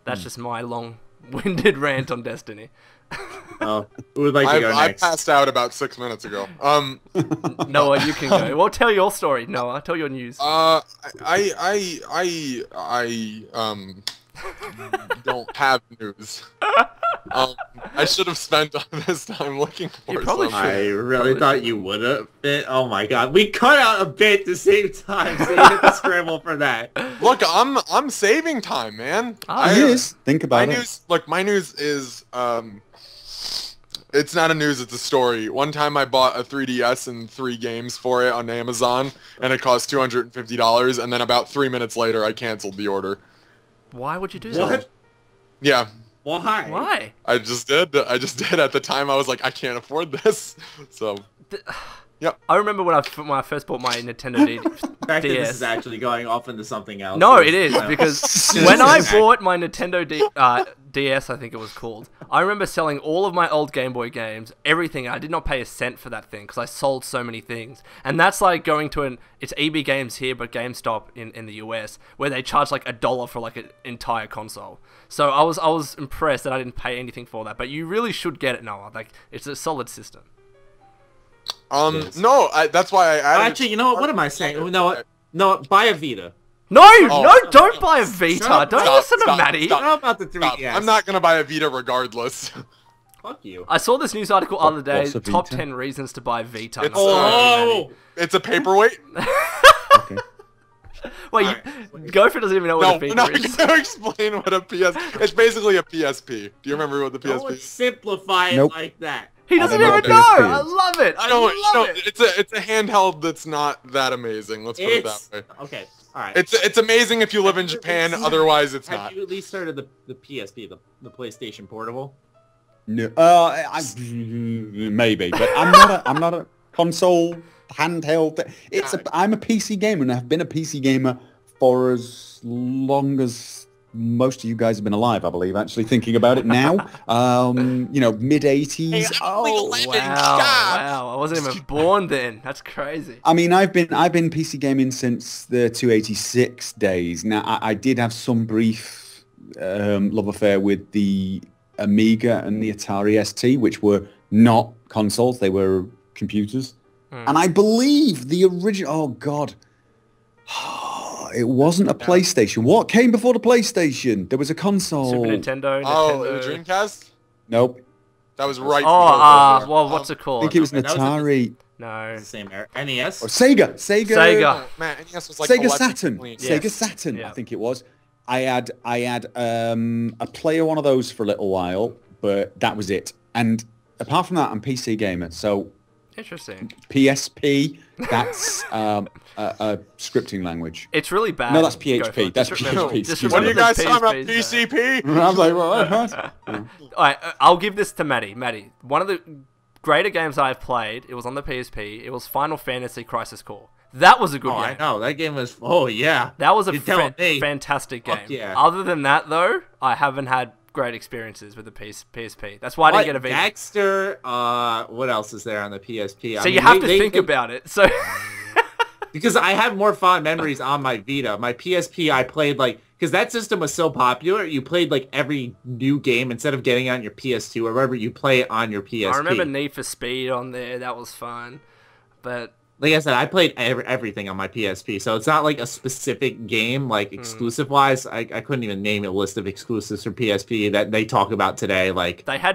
That's just my long-winded rant on Destiny. Who would like to go next? I passed out about 6 minutes ago. Noah, you can go. Well, tell your story, Noah. Tell your news. I don't have news. I should have spent this time looking for something. I really thought you would have been. Oh my god, we cut out a bit to save time, so you have to scramble for that. Look, I'm saving time, man. Think about it. Look, my news is It's not a news, it's a story. One time I bought a 3DS and 3 games for it on Amazon, and it cost $250, and then about 3 minutes later I canceled the order. Why would you do that? What? Yeah. Why? Why? I just did. At the time I was like, I can't afford this. So, yep. I remember when I first bought my Nintendo The fact that DS. this is actually going off into something else. No, it is, because when I bought my Nintendo DS, I think it was called, I remember selling all of my old Game Boy games, everything. I did not pay a cent for that thing, because I sold so many things. And that's like going to it's EB Games here, but GameStop in the US, where they charge like $1 for like an entire console. So I was impressed that I didn't pay anything for that. But you really should get it, Noah. Like, it's a solid system. No, that's why I added. Actually, you know what? What am I saying? No, buy a Vita. No, don't buy a Vita. Don't listen to Matty. How about the 3DS? I'm not gonna buy a Vita regardless. Fuck you. I saw this news article the other day, What's a top Vita? 10 reasons to buy Vita. It's, It's a paperweight. Okay. Wait, Gopher doesn't even know what a We're Vita not is. gonna explain what a PS. It's basically a PSP. Do you remember what the PSP Don't is? simplify it Nope. like that. He doesn't don't know even what know. PSP I is. love it. I love it. It's a handheld that's not that amazing. Let's put it that way. Okay. All right. It's amazing if you live in Japan. Otherwise, it's Have not. you at least heard of the PSP, the PlayStation Portable? No, maybe, but I'm not a console handheld. I'm a PC gamer, and I've been a PC gamer for as long as most of you guys have been alive, I believe. Actually, thinking about it now, mid '80s. Wow. I wasn't even born then. That's crazy. I mean, I've been PC gaming since the 286 days. Now, I did have some brief love affair with the Amiga and the Atari ST, which were not consoles; they were computers. And I believe the original. Oh God, it wasn't a PlayStation. What came before the PlayStation? There was a console. Super Nintendo. Oh, Nintendo. the Dreamcast? Nope. That was right. Well, what's it I called? think it was an that was Atari. No. It's the same era. NES? Or Sega. Sega. Man, NES was like Sega 11 Saturn. points. Yes. Sega Saturn. Yeah. I think it was. I had a player one of those for a little while, but that was it. And apart from that, I'm PC gamer. So Interesting. PSP, that's a scripting language. It's really bad. No, that's Go for PHP. it. That's Just PHP. just What remember are you guys the talking about? PSPs, PCP? I'm like, what? Alright, I'll give this to Matty. Matty, one of the greater games I've played, it was on the PSP, it was Final Fantasy Crisis Core. That was a good Oh, game. I know. That game was... Oh, yeah. That was a You're telling me. fantastic game. Fuck yeah. Other than that, though, I haven't had great experiences with the PSP. That's why I didn't get a Vita. Dexter, what else is there on the PSP? So you have to think about it. So because I have more fond memories on my Vita. My PSP, I played because that system was so popular, you played every new game instead of getting it on your PS2 or wherever you play it on your PSP. I remember Need for Speed on there. That was fun. But like I said, I played everything on my PSP, so it's not like a specific game, exclusive-wise. I couldn't even name a list of exclusives for PSP that they talk about today, they had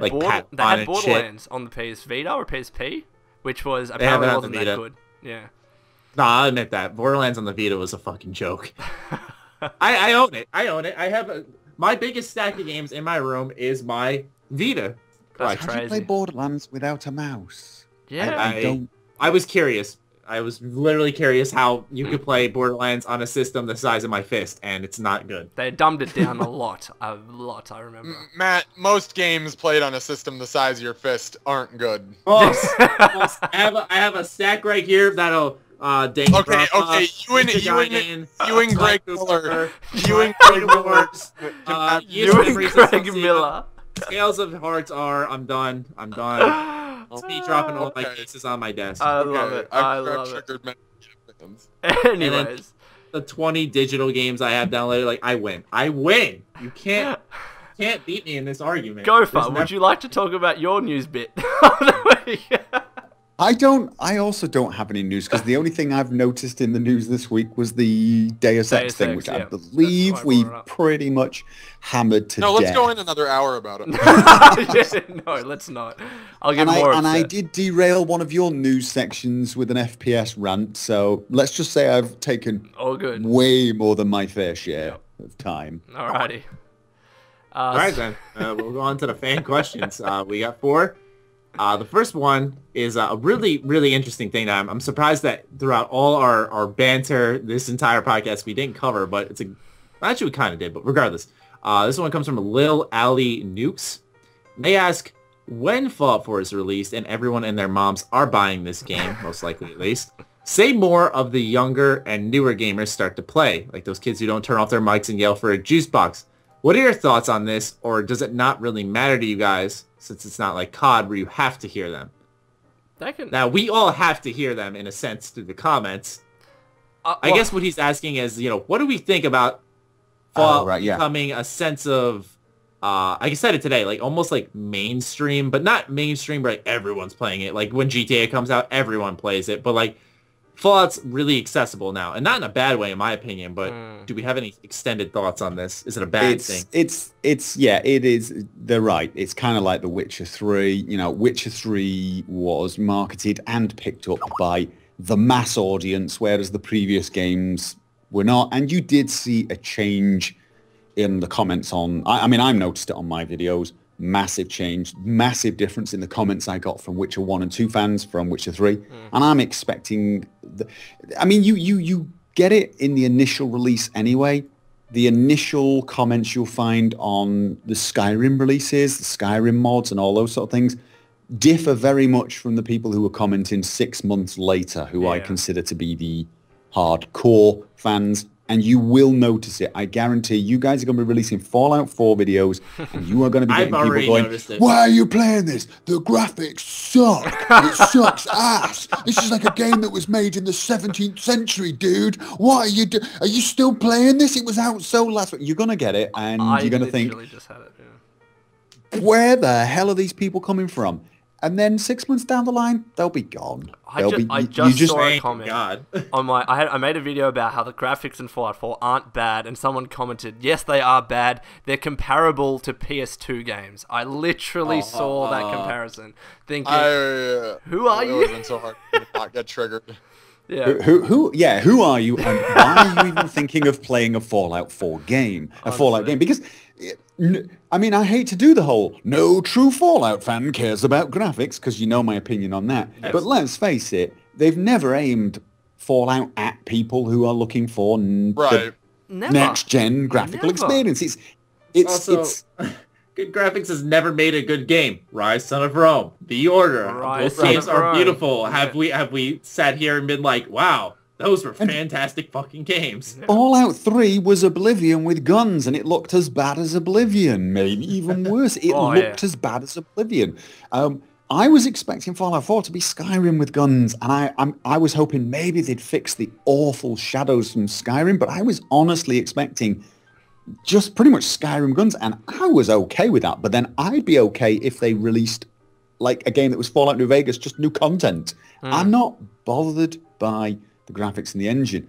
Borderlands on the PS Vita or PSP, which was apparently wasn't that good. Yeah. No, I'll admit that. Borderlands on the Vita was a fucking joke. I own it. I have my biggest stack of games in my room is my Vita. That's How do you play crazy. Borderlands without a mouse? Yeah. I don't. I was curious. I was literally curious how you could play Borderlands on a system the size of my fist, and it's not good. They dumbed it down a lot, I remember. Matt, most games played on a system the size of your fist aren't good. I have a stack right here that'll date. Okay, you and Greg Miller. You and Greg Miller. You and Greg Miller. Scales of Hearts are. I'm done. Me dropping all my cases on my desk. I love it. I love it. Triggered many fans. Anyways. The 20 digital games I have downloaded, I win. You can't beat me in this argument. Gopher, would you like to talk about your news bit? I also don't have any news because the only thing I've noticed in the news this week was the Deus Ex thing, which I believe we pretty much hammered to death. No, let's go in another hour about it. No, let's not. I'll get more And I upset. did derail one of your news sections with an FPS rant, so let's just say I've taken All good. way more than my fair share of time. Alrighty. All right, then. We'll go on to the fan questions. We got 4. The first one is a really, really interesting thing that I'm surprised that throughout all our banter, this entire podcast, we didn't cover, but actually we kind of did, but regardless. This one comes from Lil Ali Nukes. They ask, when Fallout 4 is released and everyone and their moms are buying this game, most likely at least, say more of the younger and newer gamers start to play, like those kids who don't turn off their mics and yell for a juice box. What are your thoughts on this, or does it not really matter to you guys, since it's not like COD where you have to hear them? Now, we all have to hear them, in a sense, through the comments. I guess what he's asking is, what do we think about Fallout becoming a sense of, like I said it today, like almost like mainstream, but not mainstream where like everyone's playing it. Like when GTA comes out, everyone plays it, but like Fallout's really accessible now, and not in a bad way, in my opinion. But do we have any extended thoughts on this? Is it a bad thing? It is. They're right. It's kind of like The Witcher 3. Witcher 3 was marketed and picked up by the mass audience, whereas the previous games were not. And you did see a change in the comments on. I mean, I've noticed it on my videos. Massive change, massive difference in the comments I got from Witcher 1 and 2 fans from Witcher 3. And I'm expecting... you get it in the initial release anyway. The initial comments you'll find on the Skyrim releases, the Skyrim mods and all those sort of things differ very much from the people who were commenting 6 months later, who I consider to be the hardcore fans. And you will notice it. I guarantee you guys are going to be releasing Fallout 4 videos, and you are going to be getting people going, why are you playing this? The graphics suck. It sucks ass. This is like a game that was made in the 17th century, dude. What are you doing? Are you still playing this? It was out so last week. You're going to get it, and you're going to think, just had it, where the hell are these people coming from? And then 6 months down the line, they'll be gone. I just saw a comment on I made a video about how the graphics in Fallout 4 aren't bad, and someone commented, yes, they are bad. They're comparable to PS2 games. I literally saw that comparison, thinking, who are you? It would have been so hard to not get triggered. Yeah. Who are you, and why are you even thinking of playing a Fallout 4 game? Fallout game? Because... I mean, I hate to do the whole no true Fallout fan cares about graphics, because you know my opinion on that. Yes. But let's face it, they've never aimed Fallout at people who are looking for the next-gen graphical experience. It's good graphics has never made a good game. Rise, Son of Rome, The Order. Those games are beautiful. Have we sat here and been like, wow, those were fantastic fucking games. Fallout 3 was Oblivion with guns, and it looked as bad as Oblivion, maybe even worse. It looked as bad as Oblivion. I was expecting Fallout 4 to be Skyrim with guns, and I was hoping maybe they'd fix the awful shadows from Skyrim, but I was honestly expecting just pretty much Skyrim guns, and I was okay with that. But then I'd be okay if they released like a game that was Fallout New Vegas, just new content. I'm not bothered by the graphics and the engine.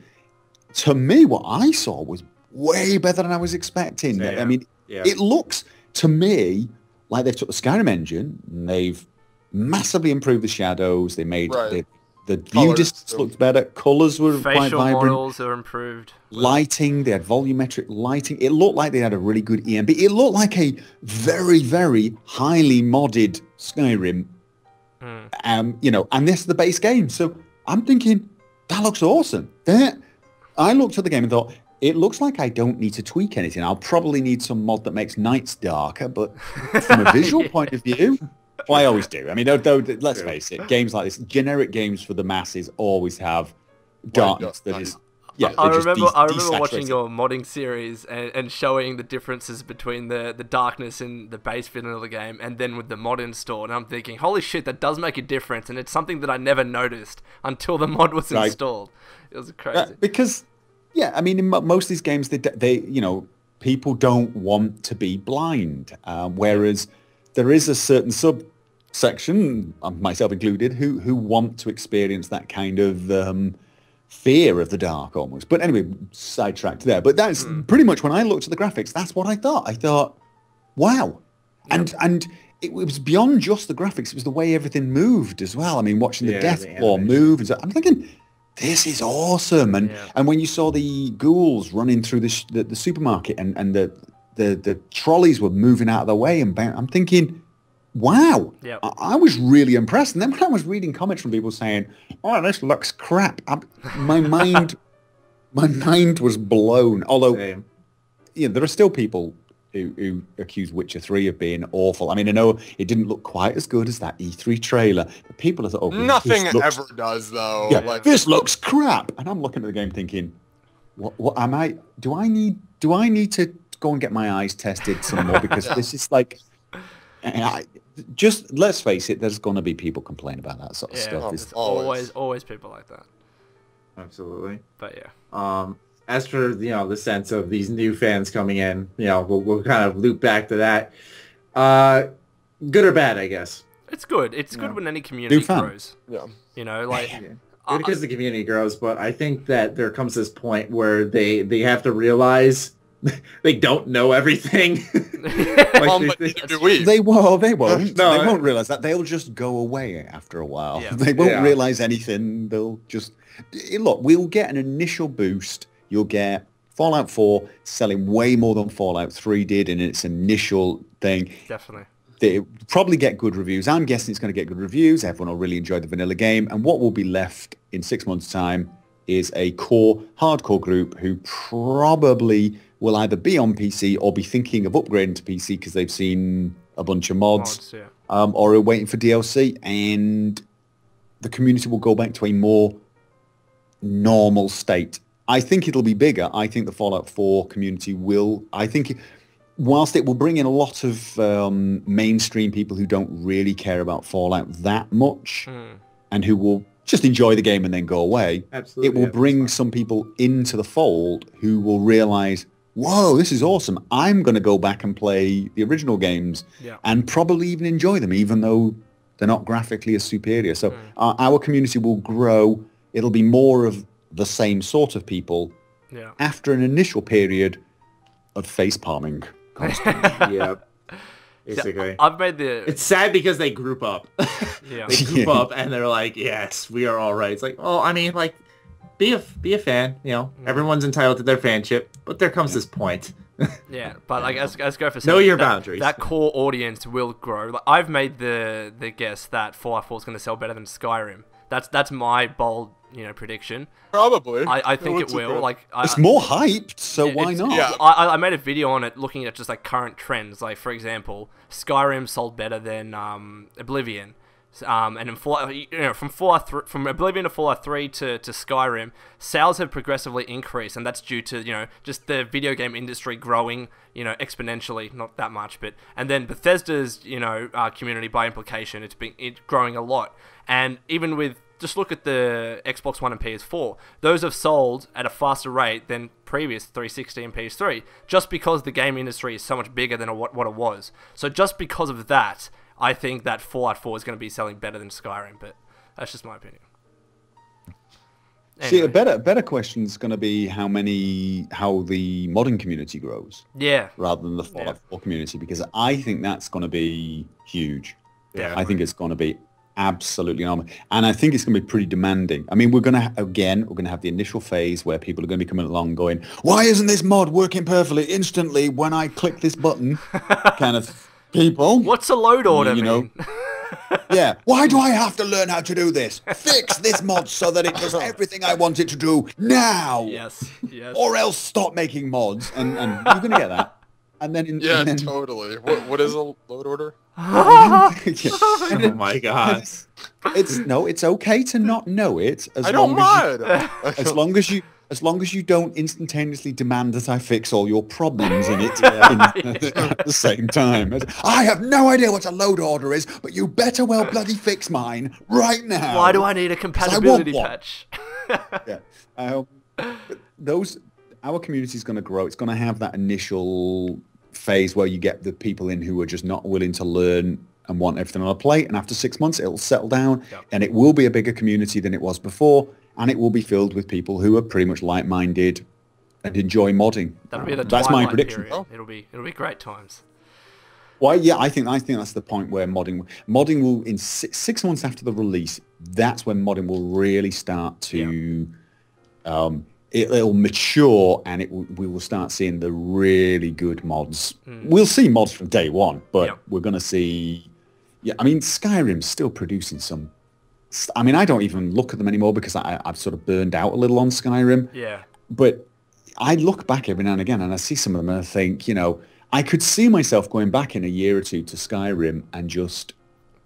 To me, what I saw was way better than I was expecting. I mean, it looks to me like they've took the Skyrim engine and they've massively improved the shadows. They made the view distance looked better. Colors were quite vibrant. Facial models are improved. Lighting, they had volumetric lighting. It looked like they had a really good EMB. It looked like a very, very highly modded Skyrim. And this is the base game. So I'm thinking, that looks awesome. I looked at the game and thought, it looks like I don't need to tweak anything. I'll probably need some mod that makes nights darker, but from a visual point of view, well, I always do. I mean, let's face it, games like this, generic games for the masses always have darkness that is... Yeah, I remember watching your modding series and showing the differences between the darkness in the base vanilla of the game and then with the mod installed. And I'm thinking, holy shit, that does make a difference. And it's something that I never noticed until the mod was installed. It was crazy. Because, I mean, in most of these games, they people don't want to be blind. Whereas there is a certain subsection, myself included, who want to experience that kind of... fear of the dark almost. But anyway, sidetracked there. But that's pretty much when I looked at the graphics, that's what I thought. I thought, wow. And it was beyond just the graphics. It was the way everything moved as well. I mean, watching the death floor move. And so I'm thinking, this is awesome. And when you saw the ghouls running through the supermarket and the trolleys were moving out of the way, and I'm thinking, wow. Yep. I was really impressed. And then when I was reading comments from people saying, oh, this looks crap, my mind was blown. Although, Same. there are still people who accuse Witcher 3 of being awful. I mean, I know it didn't look quite as good as that E3 trailer, but people are thought, oh, Nothing ever does, though. Yeah, Like, this looks crap. And I'm looking at the game thinking, what am I? Do I need to go and get my eyes tested some more? Because this is like, just let's face it, there's going to be people complain about that sort of stuff. There's always people like that. Absolutely. But yeah. As for the sense of these new fans coming in, we'll kind of loop back to that. Good or bad, I guess. It's good. It's good when any community grows. Yeah. Good because the community grows, but I think that there comes this point where they have to realize they don't know everything. But neither do we. They won't. They No, won't realize that. They'll just go away after a while. Yeah. They won't realize anything. They'll just look. We'll get an initial boost. You'll get Fallout 4 selling way more than Fallout 3 did in its initial thing. Definitely. They probably get good reviews. I'm guessing it's going to get good reviews. Everyone will really enjoy the vanilla game. And what will be left in 6 months' time is a hardcore group who probably will either be on PC or be thinking of upgrading to PC because they've seen a bunch of mods or are waiting for DLC. And the community will go back to a more normal state. I think it'll be bigger. I think the Fallout 4 community will... whilst it will bring in a lot of mainstream people who don't really care about Fallout that much and who will just enjoy the game and then go away, Absolutely, it will bring some people into the fold who will realize, whoa, this is awesome. I'm going to go back and play the original games and probably even enjoy them, even though they're not graphically as superior. So our community will grow. It'll be more of the same sort of people after an initial period of face palming. Yeah. Basically. I've made the... It's sad because they group up. They group up and they're like, yes, we are all right. It's like, oh, I mean, like, be a fan. Everyone's entitled to their fanship, but there comes this point. Yeah, but like as Gopher said, know your boundaries. That core audience will grow. Like, I've made the guess that Fallout 4 is going to sell better than Skyrim. That's my bold prediction. Probably. I think it will. Like, it's more hyped, so why not? Yeah. I made a video on it looking at just like current trends. Like, for example, Skyrim sold better than Oblivion. And in from Oblivion to Fallout 3 to Skyrim, sales have progressively increased, and that's due to just the video game industry growing exponentially, not that much, but and then Bethesda's community by implication, it's growing a lot, and even with just look at the Xbox One and PS4, those have sold at a faster rate than previous 360 and PS3, just because the game industry is so much bigger than what it was. So just because of that, I think that Fallout 4 is going to be selling better than Skyrim, but that's just my opinion. Anyway. See, a better question is going to be how the modding community grows. Yeah. Rather than the Fallout 4 community, because I think that's going to be huge. Yeah. I think it's going to be absolutely enormous. And I think it's going to be pretty demanding. I mean, we're going to have the initial phase where people are going to be coming along going, why isn't this mod working perfectly instantly when I click this button? Kind of people. What's a load order mean? Yeah. Why do I have to learn how to do this? Fix this mod so that it does everything I want it to do now. Yes. Or else stop making mods. And you're going to get that. And then totally. What is a load order? Oh my god. It's okay to not know it. I don't mind. As long as you don't instantaneously demand that I fix all your problems in it at the same time. I have no idea what a load order is, but you better well bloody fix mine right now. Why do I need a compatibility patch? Our community is going to grow. It's going to have that initial phase where you get the people in who are just not willing to learn and want everything on a plate. And after 6 months, it'll settle down and it will be a bigger community than it was before. And it will be filled with people who are pretty much like-minded and enjoy modding. That'll be the that's my prediction. Oh. It'll be great times. Well, yeah, I think that's the point where modding will in 6 months after the release. That's when modding will really start to it'll mature, and we will start seeing the really good mods. We'll see mods from day one, but we're going to see Yeah, I mean, Skyrim's still producing some... I mean, I don't even look at them anymore because I've sort of burned out a little on Skyrim. Yeah. But I look back every now and again and I see some of them and I think, you know, I could see myself going back in a year or two to Skyrim and just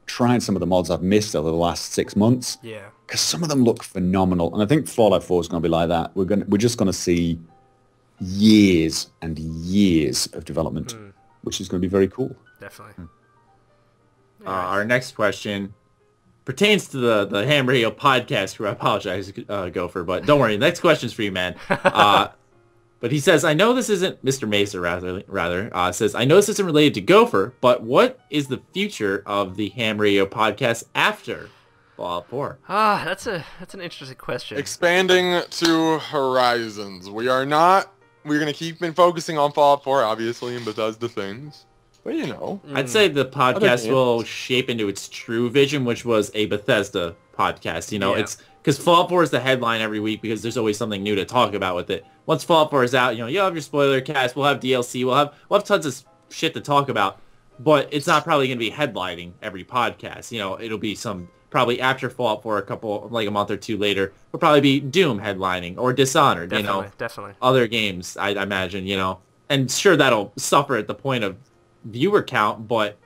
trying some of the mods I've missed over the last 6 months. Yeah. Because some of them look phenomenal. And I think Fallout 4 is going to be like that. We're just going to see years and years of development, which is going to be very cool. Definitely. Our next question pertains to the Ham Radio podcast crew. I apologize, Gopher, but don't worry. The next question's for you, man. But he says, I know this isn't Mr. Mesa, rather says, I know this isn't related to Gopher, but what is the future of the Ham Radio podcast after Fallout 4? That's an interesting question. Expanding to horizons. We're going to keep focusing on Fallout 4, obviously, and Bethesda things. But, you know. I'd say the podcast will shape into its true vision, which was a Bethesda podcast. You know, it's because Fallout 4 is the headline every week because there's always something new to talk about with it. Once Fallout 4 is out, you know, you'll have your spoiler cast, we'll have DLC, we'll have tons of shit to talk about, but it's not probably going to be headlining every podcast. You know, it'll be some, probably after Fallout 4, a month or two later, will probably be Doom headlining or Dishonored, Definitely. Other games, I imagine, you know. And sure, that'll suffer at the point of viewer count, but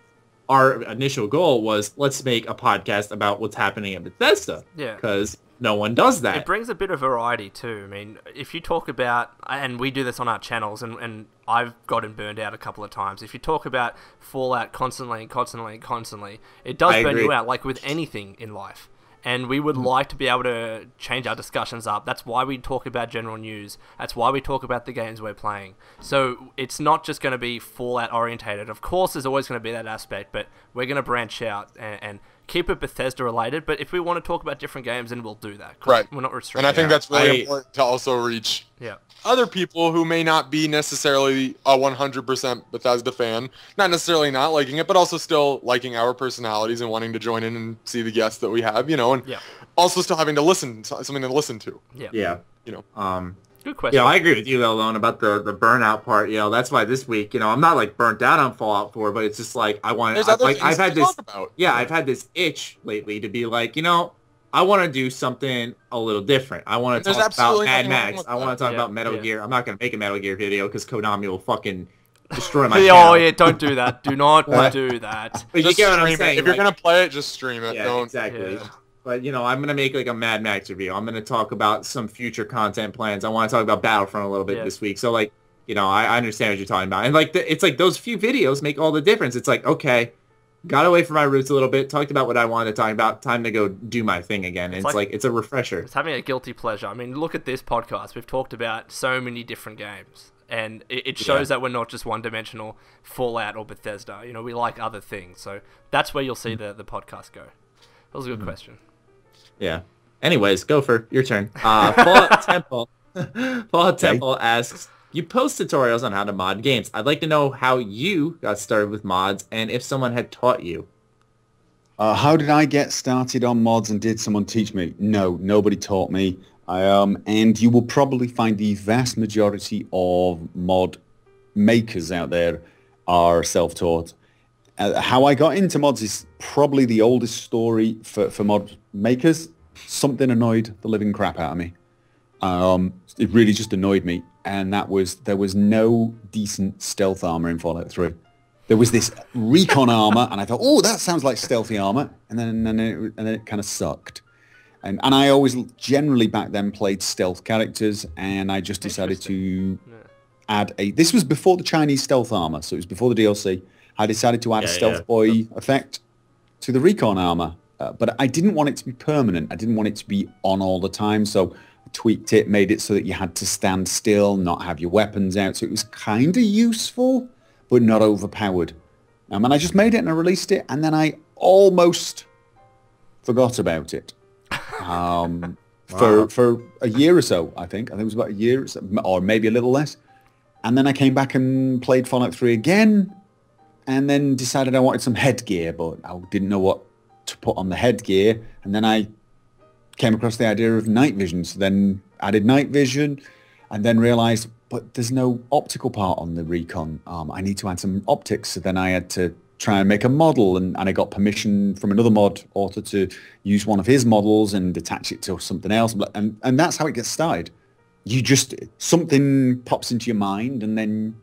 our initial goal was let's make a podcast about what's happening at Bethesda. Yeah. Because no one does that. It brings a bit of variety too. I mean, if you talk about, and we do this on our channels, and I've gotten burned out a couple of times. If you talk about Fallout constantly, it does burn you out, like with anything in life. And we would like to be able to change our discussions up. That's why we talk about general news. That's why we talk about the games we're playing. So it's not just going to be Fallout orientated. Of course, there's always going to be that aspect, but we're going to branch out and keep it Bethesda related. But if we want to talk about different games, then we'll do that. Right. We're not restricted. And I think that's really important to also reach other people who may not be necessarily a 100% Bethesda fan, not necessarily not liking it, but also still liking our personalities and wanting to join in and see the guests that we have, you know, and also still having to listen, something to listen to. Yeah. You know. Good question. Yeah, I agree with you though, Lone, about the burnout part. You know, that's why this week, you know, I'm not like burnt out on Fallout 4, but it's just like I want to. I've had this. Yeah, I've had this itch lately to be like, you know, I want to do something a little different. I want to talk about Mad Max. I want to talk about Metal Gear. I'm not going to make a Metal Gear video because Konami will fucking destroy my channel. Oh, yeah, don't do that. Do not do that. But you get what I'm saying. If you're going to play it, just stream it. Yeah, exactly. Yeah. But, you know, I'm going to make like a Mad Max review. I'm going to talk about some future content plans. I want to talk about Battlefront a little bit this week. So, like, you know, I understand what you're talking about. And, like, it's like those few videos make all the difference. It's like, okay, got away from my roots a little bit, talked about what I wanted to talk about, time to go do my thing again. And it's like, it's a refresher. It's having a guilty pleasure. I mean, look at this podcast. We've talked about so many different games. And it shows that we're not just one-dimensional Fallout or Bethesda. You know, we like other things. So that's where you'll see the podcast go. That was a good question. Yeah. Anyways, Gopher, your turn. Fallout Temple. Fallout Temple asks, you post tutorials on how to mod games. I'd like to know how you got started with mods and if someone had taught you. How did I get started on mods and did someone teach me? No, nobody taught me. And you will probably find the vast majority of mod makers out there are self-taught. How I got into mods is probably the oldest story for mod makers. Something annoyed the living crap out of me. It really just annoyed me. And that was, there was no decent stealth armor in Fallout 3. There was this recon armor, and I thought, oh, that sounds like stealthy armor. And then it kind of sucked. And I always generally back then played stealth characters, and I just decided to add a... This was before the Chinese stealth armor, so it was before the DLC. I decided to add a stealth boy effect to the recon armor. But I didn't want it to be permanent. I didn't want it to be on all the time, so I tweaked it, made it so that you had to stand still, not have your weapons out. So it was kind of useful, but not overpowered. And I just made it and I released it, and then I almost forgot about it. For a year or so, I think. I think it was about a year or maybe a little less. And then I came back and played Fallout 3 again, and then decided I wanted some headgear, but I didn't know what to put on the headgear. And then I came across the idea of night vision, so then added night vision, and then realized, but there's no optical part on the recon armor. I need to add some optics, so then I had to try and make a model, and I got permission from another mod author to use one of his models and attach it to something else, and that's how it gets started. You just, something pops into your mind, and then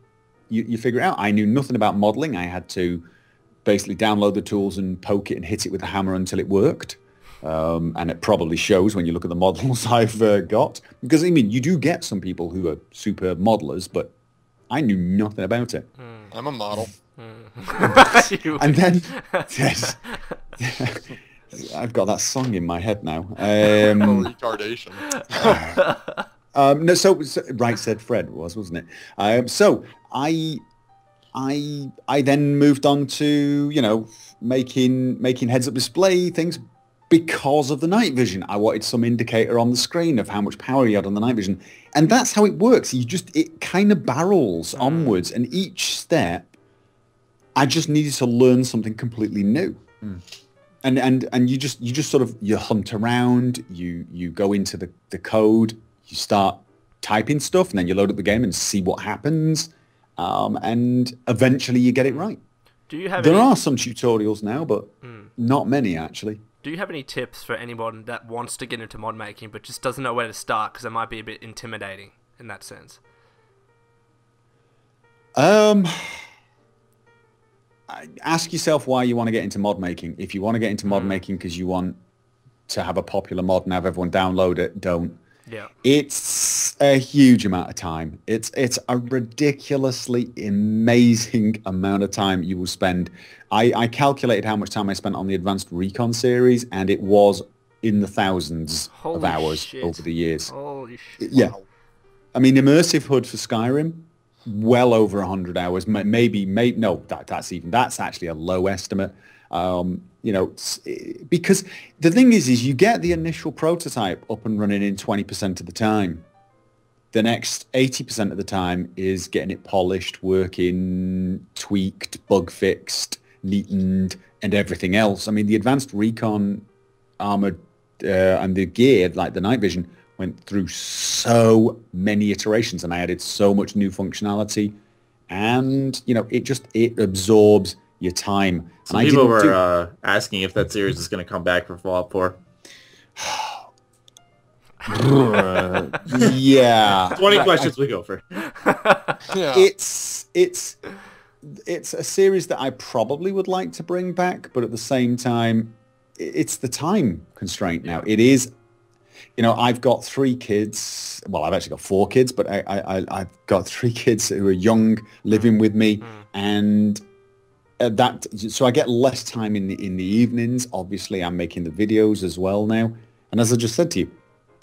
you figure it out. I knew nothing about modeling. I had to basically download the tools and poke it and hit it with a hammer until it worked. And it probably shows when you look at the models I've got. Because, I mean, you do get some people who are super modelers, but I knew nothing about it. I'm a model. And then, yes, I've got that song in my head now. Retardation. No, so right said Fred wasn't it? So I then moved on to, you know, making heads-up display things because of the night vision. I wanted some indicator on the screen of how much power you had on the night vision, and that's how it works. It kind of barrels onwards, and each step, I just needed to learn something completely new. And you just sort of, you hunt around, you go into the code, you start typing stuff, and then you load up the game and see what happens, and eventually you get it right. There are some tutorials now, but not many actually. Do you have any tips for anyone that wants to get into mod making but just doesn't know where to start, because it might be a bit intimidating in that sense? Ask yourself why you want to get into mod making. If you want to get into mod making because you want to have a popular mod and have everyone download it, don't. Yeah. It's a huge amount of time. It's a ridiculously amazing amount of time you will spend. I calculated how much time I spent on the Advanced Recon series, and it was in the thousands of hours over the years. Holy shit. Yeah. I mean, Immersive HUD for Skyrim, well over 100 hours. That's actually a low estimate. You know, because the thing is you get the initial prototype up and running in 20% of the time. The next 80% of the time is getting it polished, working, tweaked, bug fixed, neatened, and everything else. I mean, the Advanced Recon armor and the gear, like the night vision, went through so many iterations, and I added so much new functionality, and you know, it absorbs your time. Some people were asking if that series is going to come back for Fallout 4. Yeah. 20 questions we go for. Yeah. It's a series that I probably would like to bring back, but at the same time, it's the time constraint now. It is, you know, I've got 3 kids. Well, I've actually got 4 kids, but I've got 3 kids who are young, living with me, and so I get less time in the evenings. Obviously, I'm making the videos as well now, and as I just said to you,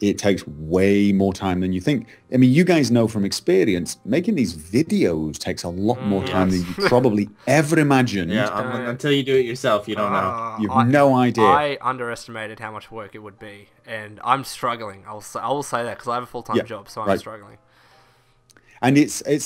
it takes way more time than you think. I mean, you guys know from experience, making these videos takes a lot more time than you probably ever imagined. Yeah, until you do it yourself, you don't know. You have no idea. I underestimated how much work it would be, and I'm struggling. I will say that because I have a full-time job, so I'm struggling. And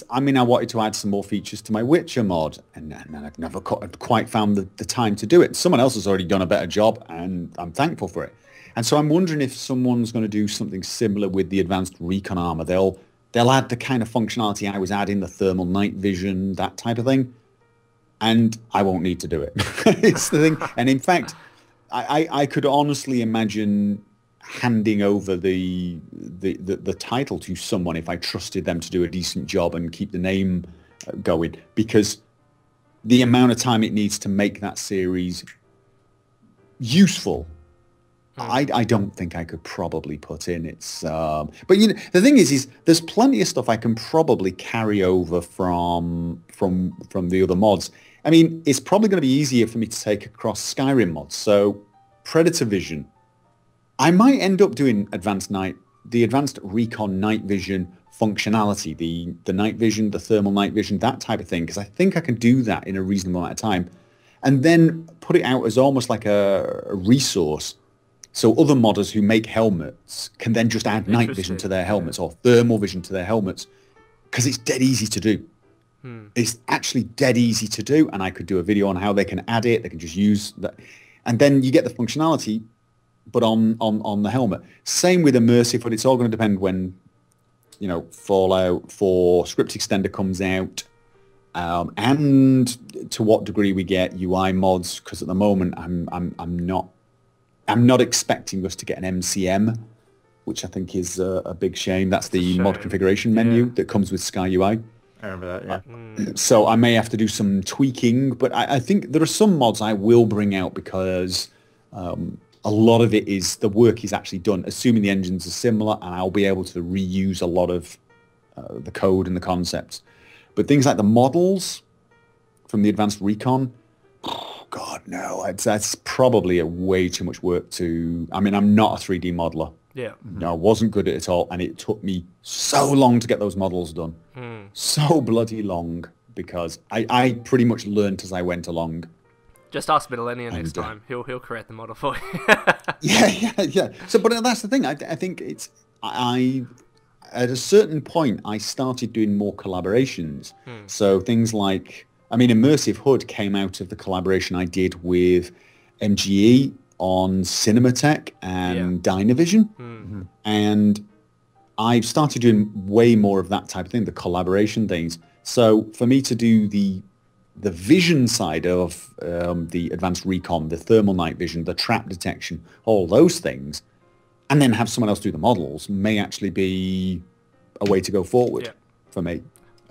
I mean, I wanted to add some more features to my Witcher mod, and I've never quite found the time to do it. Someone else has already done a better job, and I'm thankful for it. And so I'm wondering if someone's going to do something similar with the Advanced Recon armor. They'll add the kind of functionality I was adding, the thermal night vision, that type of thing, and I won't need to do it. It's the thing. And in fact, I could honestly imagine handing over the title to someone if I trusted them to do a decent job and keep the name going, because the amount of time it needs to make that series useful, I don't think I could probably put in. It's but you know, the thing is there's plenty of stuff I can probably carry over from the other mods. I mean, it's probably going to be easier for me to take across Skyrim mods. So Predator Vision, I might end up doing the Advanced Recon night vision functionality, the night vision, the thermal night vision, that type of thing, because I think I can do that in a reasonable amount of time, and then put it out as almost like a resource. So other modders who make helmets can then just add night vision to their helmets or thermal vision to their helmets, because it's dead easy to do. It's actually dead easy to do, and I could do a video on how they can add it. They can just use that, and then you get the functionality, but on the helmet. Same with Immersive, but it's all going to depend when, you know, Fallout 4 Script Extender comes out. and to what degree we get UI mods, because at the moment I'm not expecting us to get an MCM, which I think is a big shame. That's the mod configuration menu that comes with Sky UI. I remember that, yeah. So I may have to do some tweaking, but I think there are some mods I will bring out because a lot of it is, the work is actually done, assuming the engines are similar, and I'll be able to reuse a lot of the code and the concepts. But things like the models from the Advanced Recon, oh God, no, that's probably a way too much work to... I mean, I'm not a 3D modeler. Yeah. No, I wasn't good at it at all, and it took me so long to get those models done. So bloody long, because I pretty much learned as I went along. Just ask Millennium next time. He'll create the model for you. Yeah. So, but that's the thing. I think it's... At a certain point, I started doing more collaborations. So things like... I mean, Immersive Hood came out of the collaboration I did with MGE on Cinematech and Dynavision. And I've started doing way more of that type of thing, the collaboration things. So for me to do the vision side of the Advanced Recon, the thermal night vision, the trap detection, all those things, and then have someone else do the models may actually be a way to go forward for me.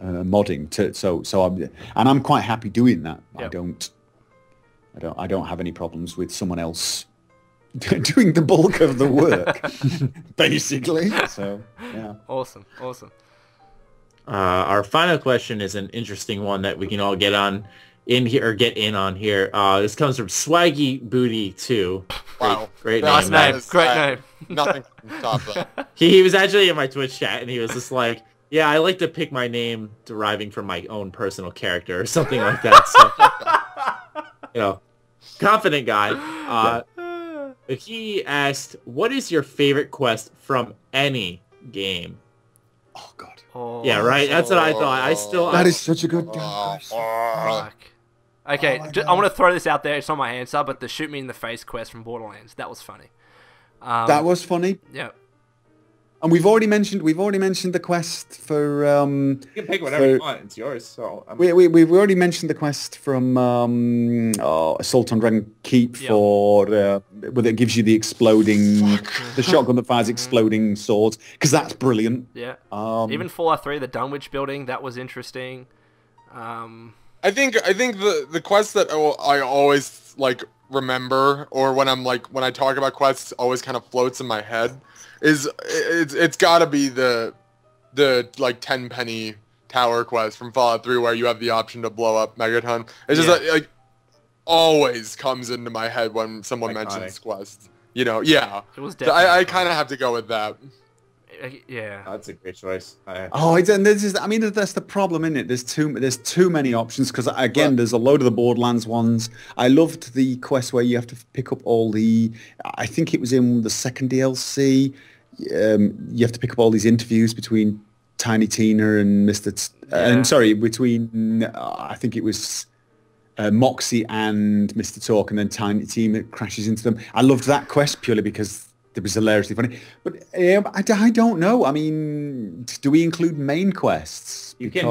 Modding I'm quite happy doing that. I don't have any problems with someone else doing the bulk of the work, basically. So yeah. Awesome. Our final question is an interesting one that we can all get on in here, or get in on here. This comes from Swaggy Booty 2. Wow, great nice name. Great name. Nothing can top that. He was actually in my Twitch chat, and he was just like, "Yeah, I like to pick my name deriving from my own personal character," or something like that. So, confident guy. He asked, "What is your favorite quest from any game?" Oh God. Oh, yeah, right. That's what I thought. That is such a good question. Fuck. Okay, I want to throw this out there. It's not my answer, but the shoot me in the face quest from Borderlands, that was funny. That was funny. Yeah. And we've already mentioned the quest for. You can pick whatever you want. It's yours. So we've already mentioned the quest from Assault on Dragon Keep for where it gives you the exploding, the shotgun that fires exploding swords, because that's brilliant. Yeah. Even Fallout 3, the Dunwich building, that was interesting. I think the quest that I always like remember, or when I talk about quests, always kind of floats in my head, is it's got to be the like 10 penny tower quest from Fallout 3 where you have the option to blow up Megaton. It's just like always comes into my head when someone mentions quest. You know, yeah. It was definitely. So I kind of have to go with that. Yeah, that's a great choice. That's the problem, isn't it? There's too many options, because again, there's a load of the Borderlands ones. I loved the quest where you have to pick up all the, I think it was in the second DLC, you have to pick up all these interviews between Tiny Tina and between I think it was Moxie and Mr. Talk, and then Tiny Tina crashes into them. I loved that quest purely because it was hilariously funny. But I don't know. I mean, do we include main quests? You can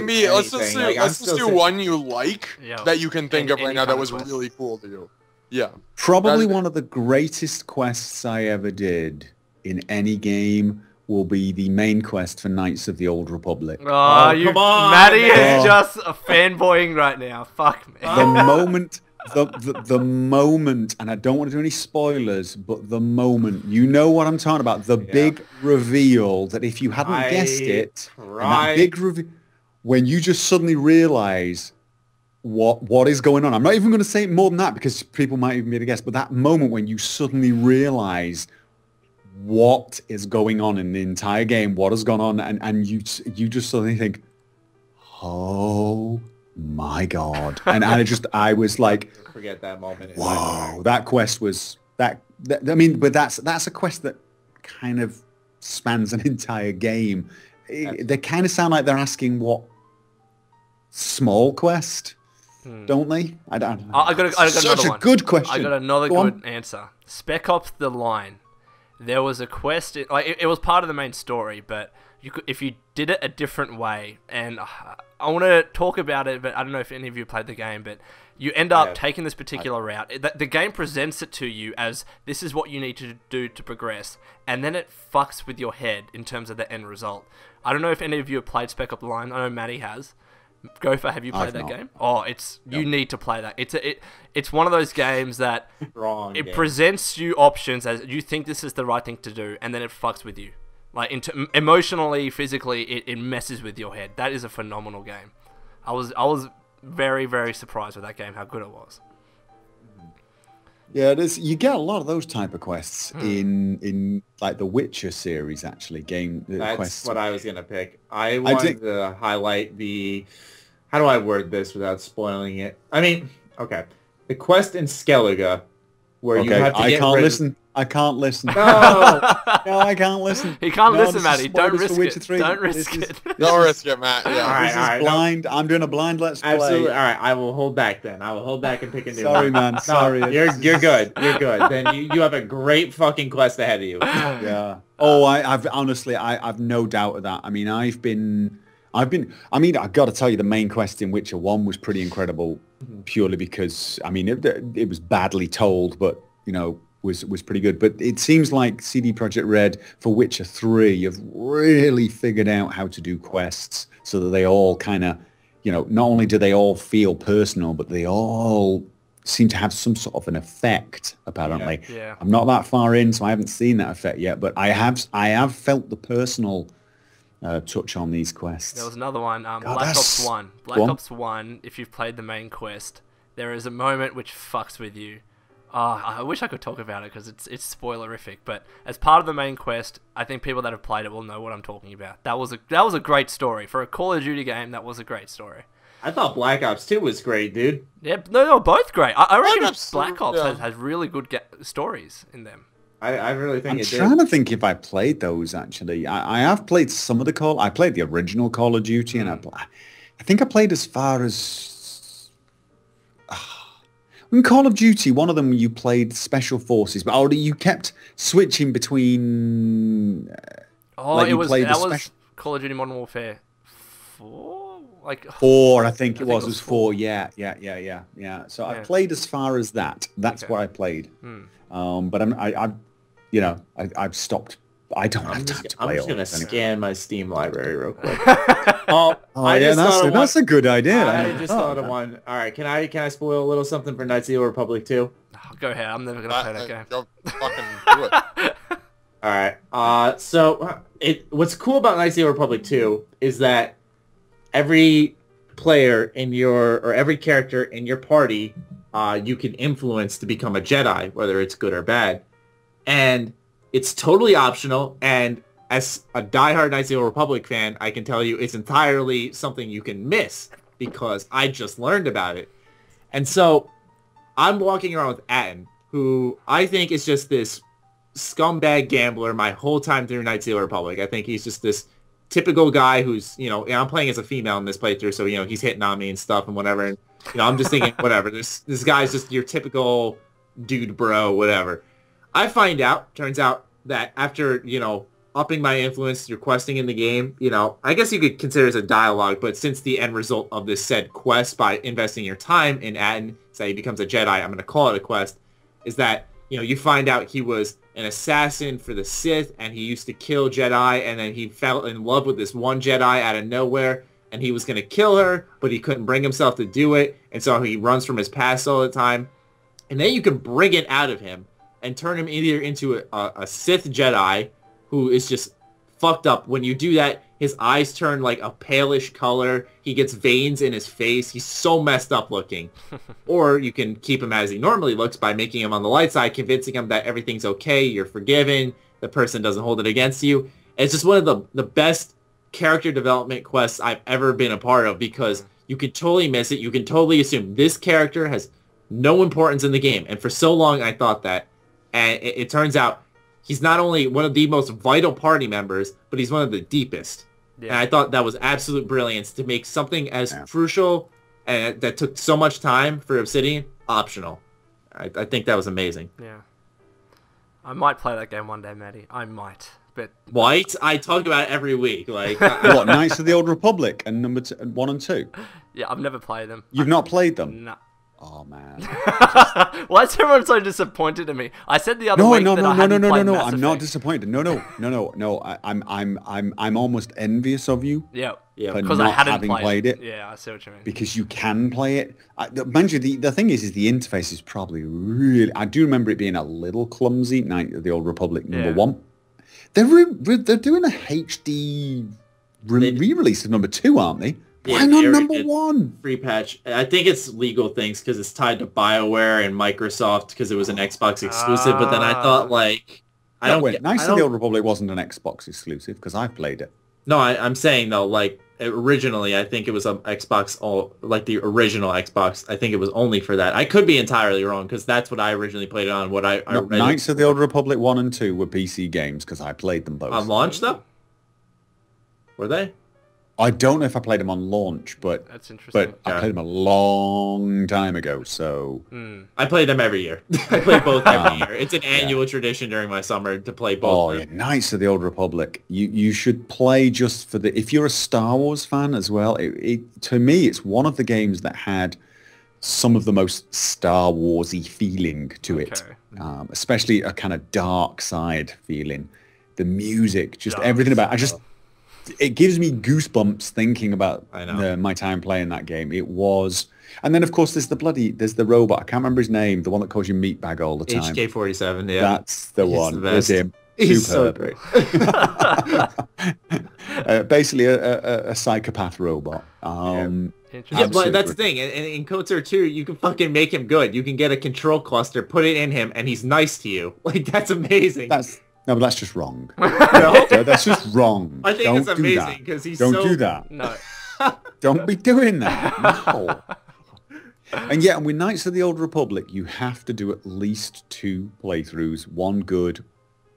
be. Let's just do one you like that you can think of right now that was really cool to you. Yeah. Probably one of the greatest quests I ever did in any game will be the main quest for Knights of the Old Republic. Oh, come on, Matty is just a fanboying right now. Fuck me. The moment. The moment, and I don't want to do any spoilers, but the moment, you know what I'm talking about, the big reveal that if you hadn't guessed it, that big reveal, when you just suddenly realise what is going on. I'm not even going to say more than that because people might even be able to guess, but that moment when you suddenly realise what is going on in the entire game, what has gone on, and you just suddenly think, oh my God. And I was like, forget that moment. Whoa, that quest was that I mean, but that's a quest that kind of spans an entire game. They kind of sound like they're asking what small quest, don't they? I got such another one. Good question. I got another good answer. Spec Ops: The Line. There was a quest. It was part of the main story, but if you did it a different way, and I want to talk about it, but I don't know if any of you played the game, but you end up taking this particular route. The game presents it to you as this is what you need to do to progress, and then it fucks with your head in terms of the end result. I don't know if any of you have played Spec Up the Line. I know Matty has. Gopher, have you played that game? Oh, you need to play that. It's one of those games that it presents you options as you think this is the right thing to do, and then it fucks with you. Like emotionally, physically, it messes with your head. That is a phenomenal game. I was very, very surprised with that game, how good it was. Yeah, you get a lot of those type of quests in like the Witcher series, actually. That's quests. What I was gonna pick. I wanted to highlight how do I word this without spoiling it? I mean, okay, the quest in Skellige where you have to I can't listen. I can't listen. No, no, I can't listen. He can't listen, Matty. Don't risk it. Don't risk it. Don't risk it, Matt. Yeah. This is blind. I'm doing a blind let's play. Absolutely. All right, I will hold back then. I will hold back and pick a new one. Sorry, man. Sorry. You're good. You're good. Then you have a great fucking quest ahead of you. Yeah. Oh, I've honestly, I've no doubt of that. I mean, I've got to tell you, the main quest in Witcher 1 was pretty incredible, purely because, I mean, it was badly told, but, you know, was pretty good. But it seems like CD Projekt Red for Witcher 3 have really figured out how to do quests so that they all kind of, you know, not only do they all feel personal, but they all seem to have some sort of an effect, apparently. Yeah. I'm not that far in, so I haven't seen that effect yet, but I have felt the personal touch on these quests. There was another one, Black Ops 1. Black Ops 1, if you've played the main quest, there is a moment which fucks with you. I wish I could talk about it because it's spoilerific, but as part of the main quest, I think people that have played it will know what I'm talking about. That was a great story. For a Call of Duty game, that was a great story. I thought Black Ops 2 was great, dude. Yeah, no, both great. I reckon Black Ops has really good stories in them. I really think I'm trying to think if I played those, actually. I have played some of I played the original Call of Duty, and I think I played as far as... In Call of Duty, one of them you played Special Forces, but you kept switching between... that was Call of Duty Modern Warfare 4? Like 4, I think it was 4. Yeah. So I played as far as that. That's what I played. But I've stopped. I don't have time to play. I'm just gonna scan my Steam library real quick. That's a good idea. I just thought of one. All right, can I spoil a little something for Knights of the Old Republic 2? Go ahead. I'm never gonna play that game. Go fucking do it. All right. So what's cool about Knights of the Old Republic 2 is that every player in every character in your party, you can influence to become a Jedi, whether it's good or bad, and it's totally optional. And as a diehard Knights of the Old Republic fan, I can tell you it's entirely something you can miss because I just learned about it. And so I'm walking around with H.A.M, who I think is just this scumbag gambler my whole time through Knights of the Old Republic. I think he's just this typical guy who's, I'm playing as a female in this playthrough, so, he's hitting on me and stuff and whatever. And, I'm just thinking, whatever, this guy's just your typical dude bro, whatever. Turns out that after, upping my influence through questing in the game, I guess you could consider it as a dialogue, but since the end result of this said quest by investing your time in H.A.M, say he becomes a Jedi, I'm going to call it a quest, is that, you find out he was an assassin for the Sith, and he used to kill Jedi, and then he fell in love with this one Jedi out of nowhere, and he was going to kill her, but he couldn't bring himself to do it, and so he runs from his past all the time. And then you can bring it out of him and turn him either into a Sith Jedi who is just fucked up. When you do that, his eyes turn like a palish color. He gets veins in his face. He's so messed up looking. Or you can keep him as he normally looks by making him on the light side, convincing him that everything's okay, you're forgiven, the person doesn't hold it against you. And it's just one of the best character development quests I've ever been a part of, because you can totally miss it. You can totally assume this character has no importance in the game. And for so long I thought that. And it turns out he's not only one of the most vital party members, but he's one of the deepest. Yeah. And I thought that was absolute brilliance to make something as crucial and that took so much time for Obsidian optional. I think that was amazing. Yeah. I might play that game one day, Matty. I might. but White? I talk about it every week. Like, What, Knights of the Old Republic and number 1 and 2? yeah, I've never played them. You've not played them? No. Oh man. Why is everyone so disappointed in me? I said the other No, week no, that no, I no, no, hadn't no, played no, no. Mass I'm not Effect. disappointed. No. I'm almost envious of you. Yeah, Yeah, for because I not hadn't having played it. Yeah, I see what you mean. Because you can play it. Mind you, the thing is the interface is probably really... I do remember it being a little clumsy, Night of the Old Republic number 1. They're doing a HD re-release of number 2, aren't they? Why not number 1? Free patch. I think it's legal things because it's tied to BioWare and Microsoft because it was an Xbox exclusive. But then I thought, like... Knights of the Old Republic wasn't an Xbox exclusive because I played it. No, I'm saying, though, like, originally, I think it was an Xbox, like the original Xbox. I think it was only for that. I could be entirely wrong, because that's what I originally played it on. I read Knights of the Old Republic 1 and 2 were PC games, because I played them both. on launch, though? Were they? I don't know if I played them on launch, but That's interesting. I played them a long time ago, so... I play them every year. I play both every year. It's an annual tradition during my summer to play both. Oh, yeah, Knights of the Old Republic. You should play just for the... If you're a Star Wars fan as well, to me, it's one of the games that had some of the most Star Wars-y feeling to it. Especially a kind of dark side feeling. The music, just everything about it. It gives me goosebumps thinking about my time playing that game. It was... And then, of course, there's the robot. I can't remember his name, the one that calls you meatbag all the time. HK-47, yeah. That's the one. There's him. He's Superb. so great. Basically a psychopath robot. Yeah, but that's the thing. And in KOTOR 2, you can fucking make him good. You can get a control cluster, put it in him, and he's nice to you. Like, that's amazing. No, but that's just wrong. No? That's just wrong. I think it's amazing because he's Don't do that. No. Don't be doing that. No. And yet, with Knights of the Old Republic, you have to do at least 2 playthroughs. 1 good,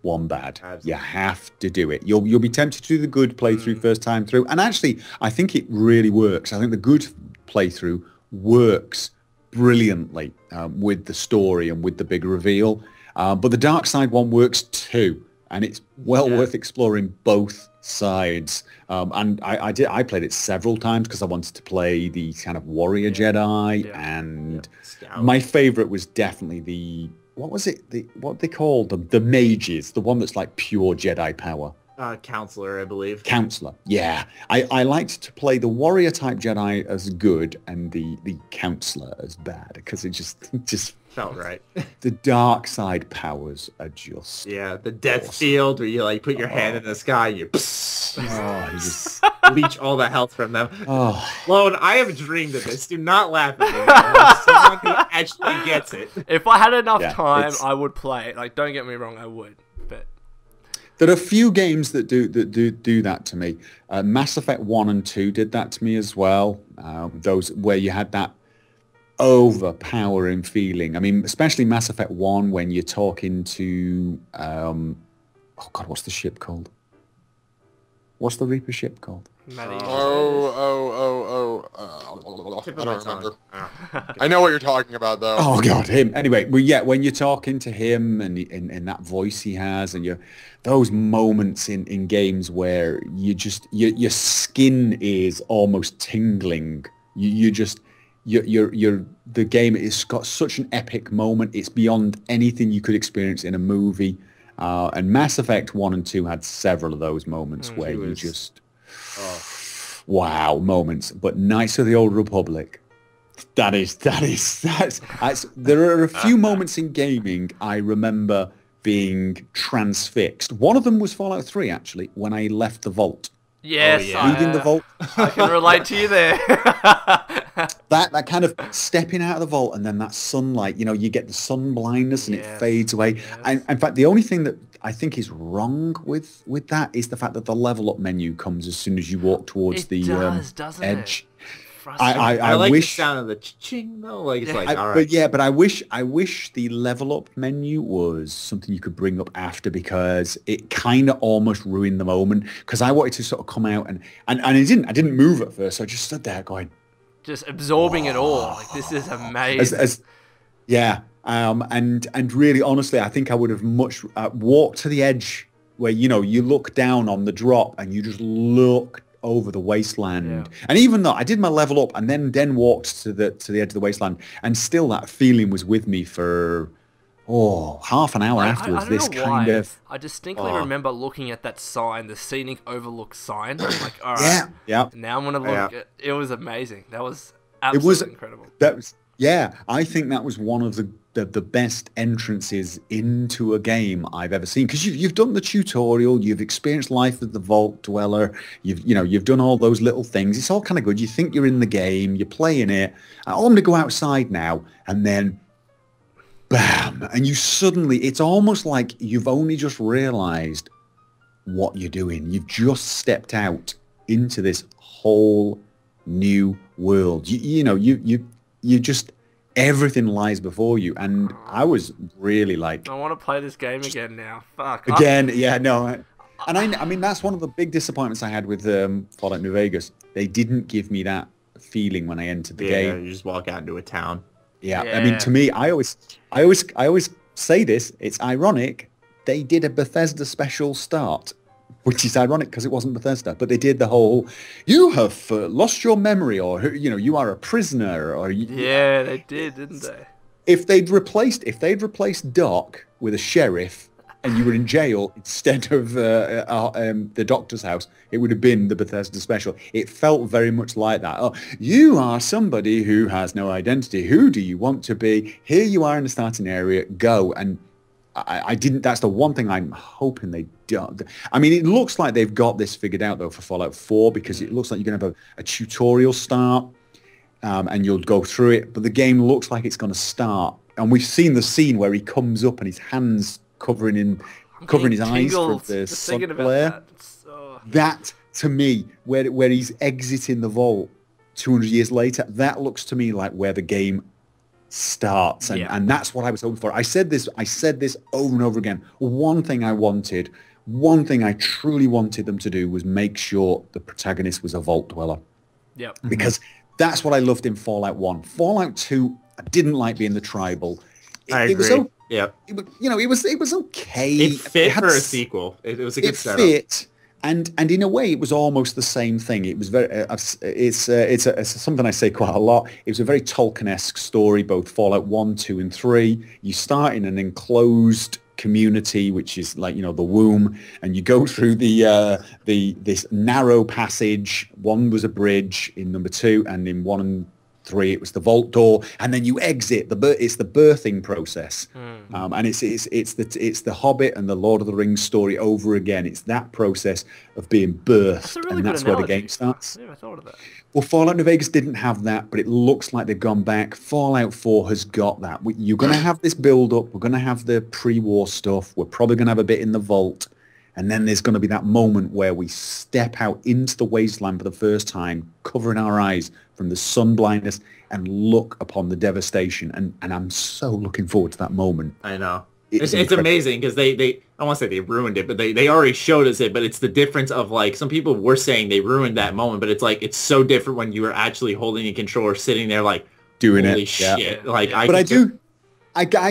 1 bad. Absolutely. You have to do it. You'll be tempted to do the good playthrough first time through. And actually, I think it really works. I think the good playthrough works brilliantly with the story and with the big reveal. But the dark side one works too, and it's well worth exploring both sides. And I played it several times because I wanted to play the kind of warrior Jedi, and my favorite was definitely the what they called the mages, the one that's like pure Jedi power. Counselor, I believe. Counselor, yeah. I liked to play the warrior type Jedi as good and the counselor as bad because it just felt right. The dark side powers are just the death field where you like put your hand in the sky and you just leech all the health from them. Lone, I have dreamed of this. Do not laugh at me. As someone who actually gets it. If I had enough time, I would play it. Like, don't get me wrong, I would. But there are a few games that do that to me. Mass Effect 1 and 2 did that to me as well. Those where you had that overpowering feeling. I mean, especially Mass Effect 1 when you're talking to oh god, what's the ship called? What's the Reaper ship called? I don't remember. I know what you're talking about, though. Oh god, him. Anyway, well, when you're talking to him and in that voice he has, and those moments in games where you just your skin is almost tingling. The game has got such an epic moment. It's beyond anything you could experience in a movie. And Mass Effect 1 and 2 had several of those moments where you just wow moments. But Knights of the Old Republic, that's there are a few moments in gaming I remember being transfixed. One of them was Fallout 3 actually, when I left the vault. Yes, leaving the vault. I can relate to you there. that kind of stepping out of the vault and then that sunlight, you get the sun blindness and it fades away. Yes. And in fact, the only thing that I think is wrong with that is the fact that the level up menu comes as soon as you walk towards the edge. I like wish the sound of the ching though. Like it's all right. But I wish the level up menu was something you could bring up after because it kind of almost ruined the moment. Because I wanted to sort of come out and it didn't. I didn't move at first. So I just stood there going, just absorbing it all. Like this is amazing. And really honestly, I think I would have much walked to the edge where you know you look down on the drop and you just look over the wasteland. And even though I did my level up and then walked to the edge of the wasteland, and still that feeling was with me for half an hour afterwards. I don't know why. I distinctly remember looking at that sign, the scenic overlook sign. I'm like, all right, now I'm gonna look. It was amazing. That was absolutely incredible. I think that was one of the best entrances into a game I've ever seen, because you've done the tutorial, you've experienced life as the Vault Dweller, you've done all those little things. It's all kind of good. You think you're in the game, you're playing it. I'm going to go outside now, and then bam, and you suddenly, it's almost like you've only just realized what you're doing. You've just stepped out into this whole new world. You just, everything lies before you, and I was really like, I want to play this game again now. Fuck. Again, and I mean that's one of the big disappointments I had with Fallout New Vegas. They didn't give me that feeling when I entered the game. You just walk out into a town. I mean, to me, I always say this. It's ironic. They did a Bethesda special start, which is ironic because it wasn't Bethesda, but they did the whole, you have lost your memory, or you are a prisoner, or they did, didn't they? If they'd replaced Doc with a sheriff, and you were in jail instead of the doctor's house, it would have been the Bethesda special. It felt very much like that. Oh, you are somebody who has no identity. Who do you want to be? Here you are in the starting area. Go. And I didn't. That's the one thing I'm hoping they do. I mean, it looks like they've got this figured out though for Fallout 4, because it looks like you're going to have a tutorial start, and you'll go through it. But the game looks like it's going to start, and we've seen the scene where he comes up and his hands covering his eyes from the sun glare. That to me, where he's exiting the vault 200 years later, that looks to me like where the game starts, and that's what I was hoping for. I said this over and over again. One thing I truly wanted them to do was make sure the protagonist was a Vault Dweller. Because that's what I loved in Fallout 1. Fallout 2, I didn't like being the tribal. I agree. It was okay. It fit for a sequel. It was a good setup. It fit. And in a way, it was almost the same thing. It was very. It's something I say quite a lot. It was a very Tolkien-esque story, both Fallout 1, 2, and 3. You start in an enclosed community, which is like the womb, and you go through this narrow passage. 1 was a bridge in number 2, and in 1 and 3 it was the vault door, and then you exit. It's the birthing process, and it's the Hobbit and the Lord of the Rings story over again. It's that process of being birthed, and that's where the game starts. I thought of that. Well, Fallout New Vegas didn't have that, but it looks like they've gone back. Fallout 4 has got that. You're going to have this build-up. We're going to have the pre-war stuff. We're probably going to have a bit in the vault. And then there's going to be that moment where we step out into the wasteland for the first time, covering our eyes from the sun blindness, and look upon the devastation. And I'm so looking forward to that moment. I know. It's amazing because they I won't say they ruined it, but they already showed us it. But it's the difference of, like, some people were saying they ruined that moment, but it's like, it's so different when you were actually holding a controller, sitting there like, doing holy it. shit. Yeah. Like, I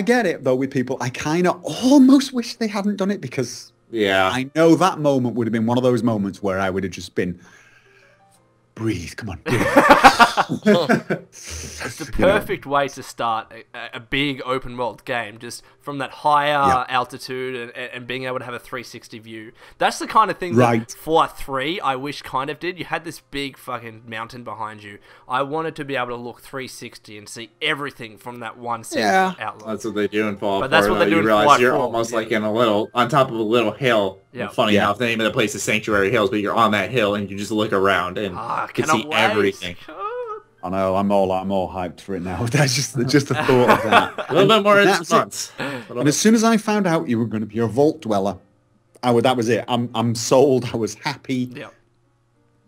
get it though with people. I kind of almost wish they hadn't done it, because I know that moment would have been one of those moments where I would have just been, breathe, come on. It's the perfect way to start a big open world game, just from that higher altitude and being able to have a 360 view. That's the kind of thing that Fallout 3 I wish kind of did. You had this big fucking mountain behind you. I wanted to be able to look 360 and see everything from that one single outlook. That's what they do in Fallout 4. But that's what they do in realize Fallout you're 4, almost like in on top of a little hill. Funny enough, the name of the place is Sanctuary Hills, but you're on that hill and you just look around and you can see everything. I know, I'm all hyped for it now. That's just the thought of that. A little bit more in months. And as soon as I found out you were going to be a Vault Dweller, that was it. I'm sold. I was happy. Yeah.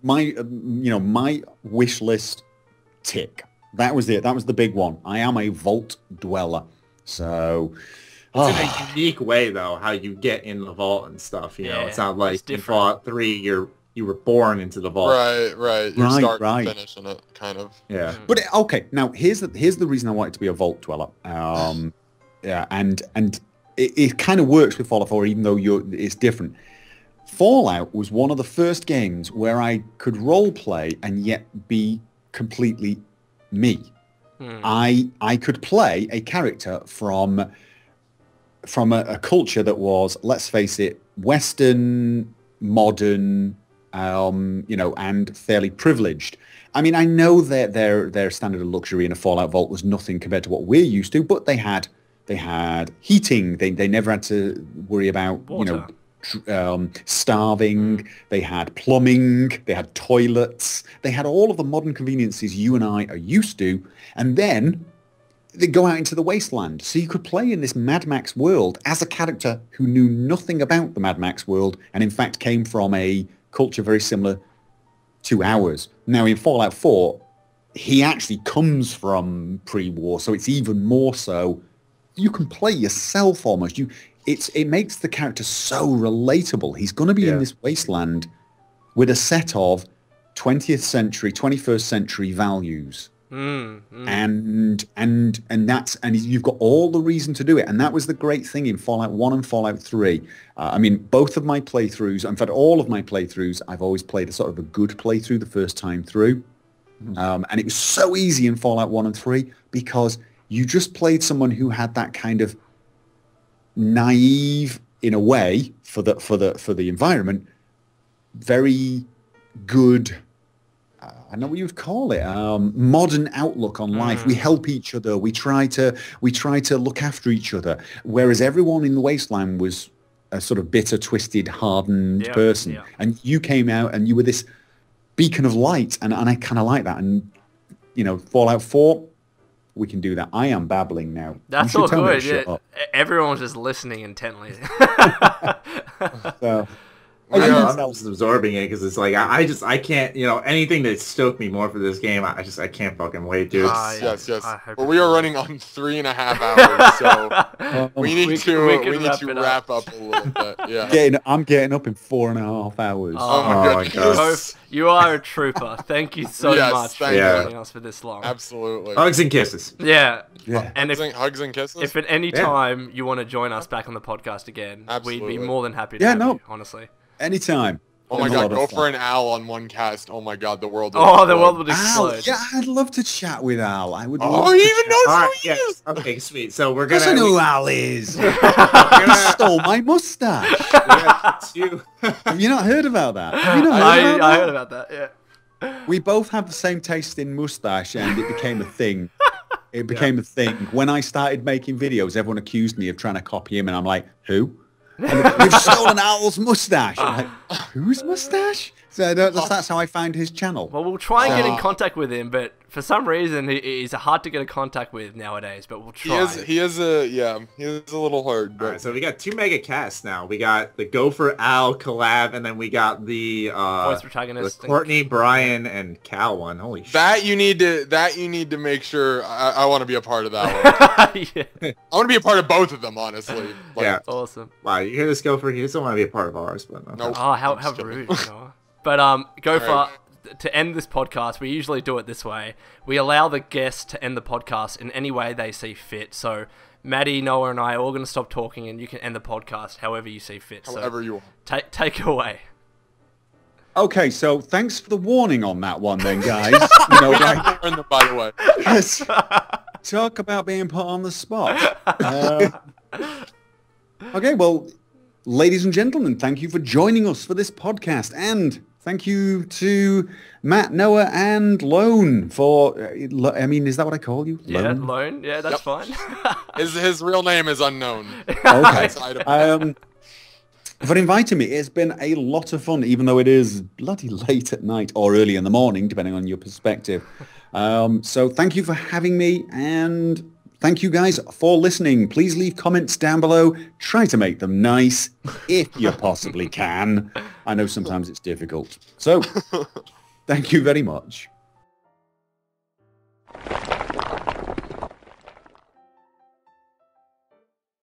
My wish list tick. That was it. That was the big one. I am a Vault Dweller. So it's in a unique way though, how you get in the vault and stuff. It's not like in Fallout 3 you were born into the vault. Right. You start and finish in it, kind of. Yeah. But okay, now here's the reason I wanted to be a Vault Dweller. And it kind of works with Fallout 4, even though it's different. Fallout was one of the first games where I could role play and yet be completely me. I could play a character from a culture that was, let's face it, Western, modern, and fairly privileged. I mean, I know that their standard of luxury in a Fallout Vault was nothing compared to what we're used to, but they had heating. They never had to worry about water. Starving. They had plumbing. They had toilets. They had all of the modern conveniences you and I are used to. And then they go out into the wasteland. So you could play in this Mad Max world as a character who knew nothing about the Mad Max world and in fact came from a culture very similar to ours. Now in Fallout 4, he actually comes from pre-war, so it's even more so. You can play yourself almost. It makes the character so relatable. He's going to be in this wasteland with a set of 20th century, 21st century values. And you've got all the reason to do it. And that was the great thing in Fallout 1 and Fallout 3. I mean, both of my playthroughs, in fact, all of my playthroughs, I've always played a sort of a good playthrough the first time through. And it was so easy in Fallout 1 and 3 because you just played someone who had that kind of naive, in a way, for the environment, very good, I know what you'd call it, modern outlook on life. We help each other. We try to look after each other. Whereas everyone in the wasteland was a sort of bitter, twisted, hardened person. And you came out and you were this beacon of light. And I kind of like that. And, Fallout 4, we can do that. I am babbling now. That's all good. Yeah. Everyone was just listening intently. So, I'm just absorbing it because it's like I can't, anything that stoked me more for this game. I can't fucking wait, dude. Yes. Well, we are running on 3.5 hours, so we need to wrap up a little bit. Yeah. I'm getting up in 4.5 hours. Oh my goodness. You are a trooper. Thank you so much for joining us for this long. Absolutely. Hugs and kisses. Yeah. And hugs and kisses. If at any time you want to join us back on the podcast again, we'd be more than happy to have you, honestly. Anytime. Oh my god, Gopher and Al on one cast. Oh my god, the world would explode. Al, yeah, I'd love to chat with Al. I would. Oh, he even knows who he is. Okay, sweet. So we're gonna. I know who Al is. He stole my mustache. Have you not heard about that? I heard about that. Yeah. We both have the same taste in mustache, and it became a thing. It became a thing. When I started making videos, everyone accused me of trying to copy him, and I'm like, who? You've stolen Al's mustache. I'm like, whose mustache? So that's how I found his channel. Well, we'll try and get in contact with him, but for some reason he's hard to get in contact with nowadays. But we'll try. He is a little hard. But... All right, so we got 2 mega casts now. We got the Gopher Al collab, and then we got the voice protagonist, the Courtney, Brian, and Cal one. Holy shit! That you need to make sure. I want to be a part of that one. I want to be a part of both of them, honestly. Awesome. Wow, you hear this, Gopher? He doesn't want to be a part of ours, but no. Nope. Oh, how rude! But Gopher. Right. To end this podcast, we usually do it this way. We allow the guests to end the podcast in any way they see fit. So, Maddie, Noah, and I are all going to stop talking, and you can end the podcast however you see fit. However you want. Take it away. Okay, so thanks for the warning on that one, then, guys. By the way. Yes. Talk about being put on the spot. Okay, well, ladies and gentlemen, thank you for joining us for this podcast, and thank you to Matt, Noah, and Lone for, I mean, is that what I call you? Lone? Yeah, Lone. Yeah, that's fine. His real name is unknown. Okay. For inviting me. It's been a lot of fun, even though it is bloody late at night or early in the morning, depending on your perspective. So thank you for having me, and thank you guys for listening. Please leave comments down below. Try to make them nice, if you possibly can. I know sometimes it's difficult. So, thank you very much.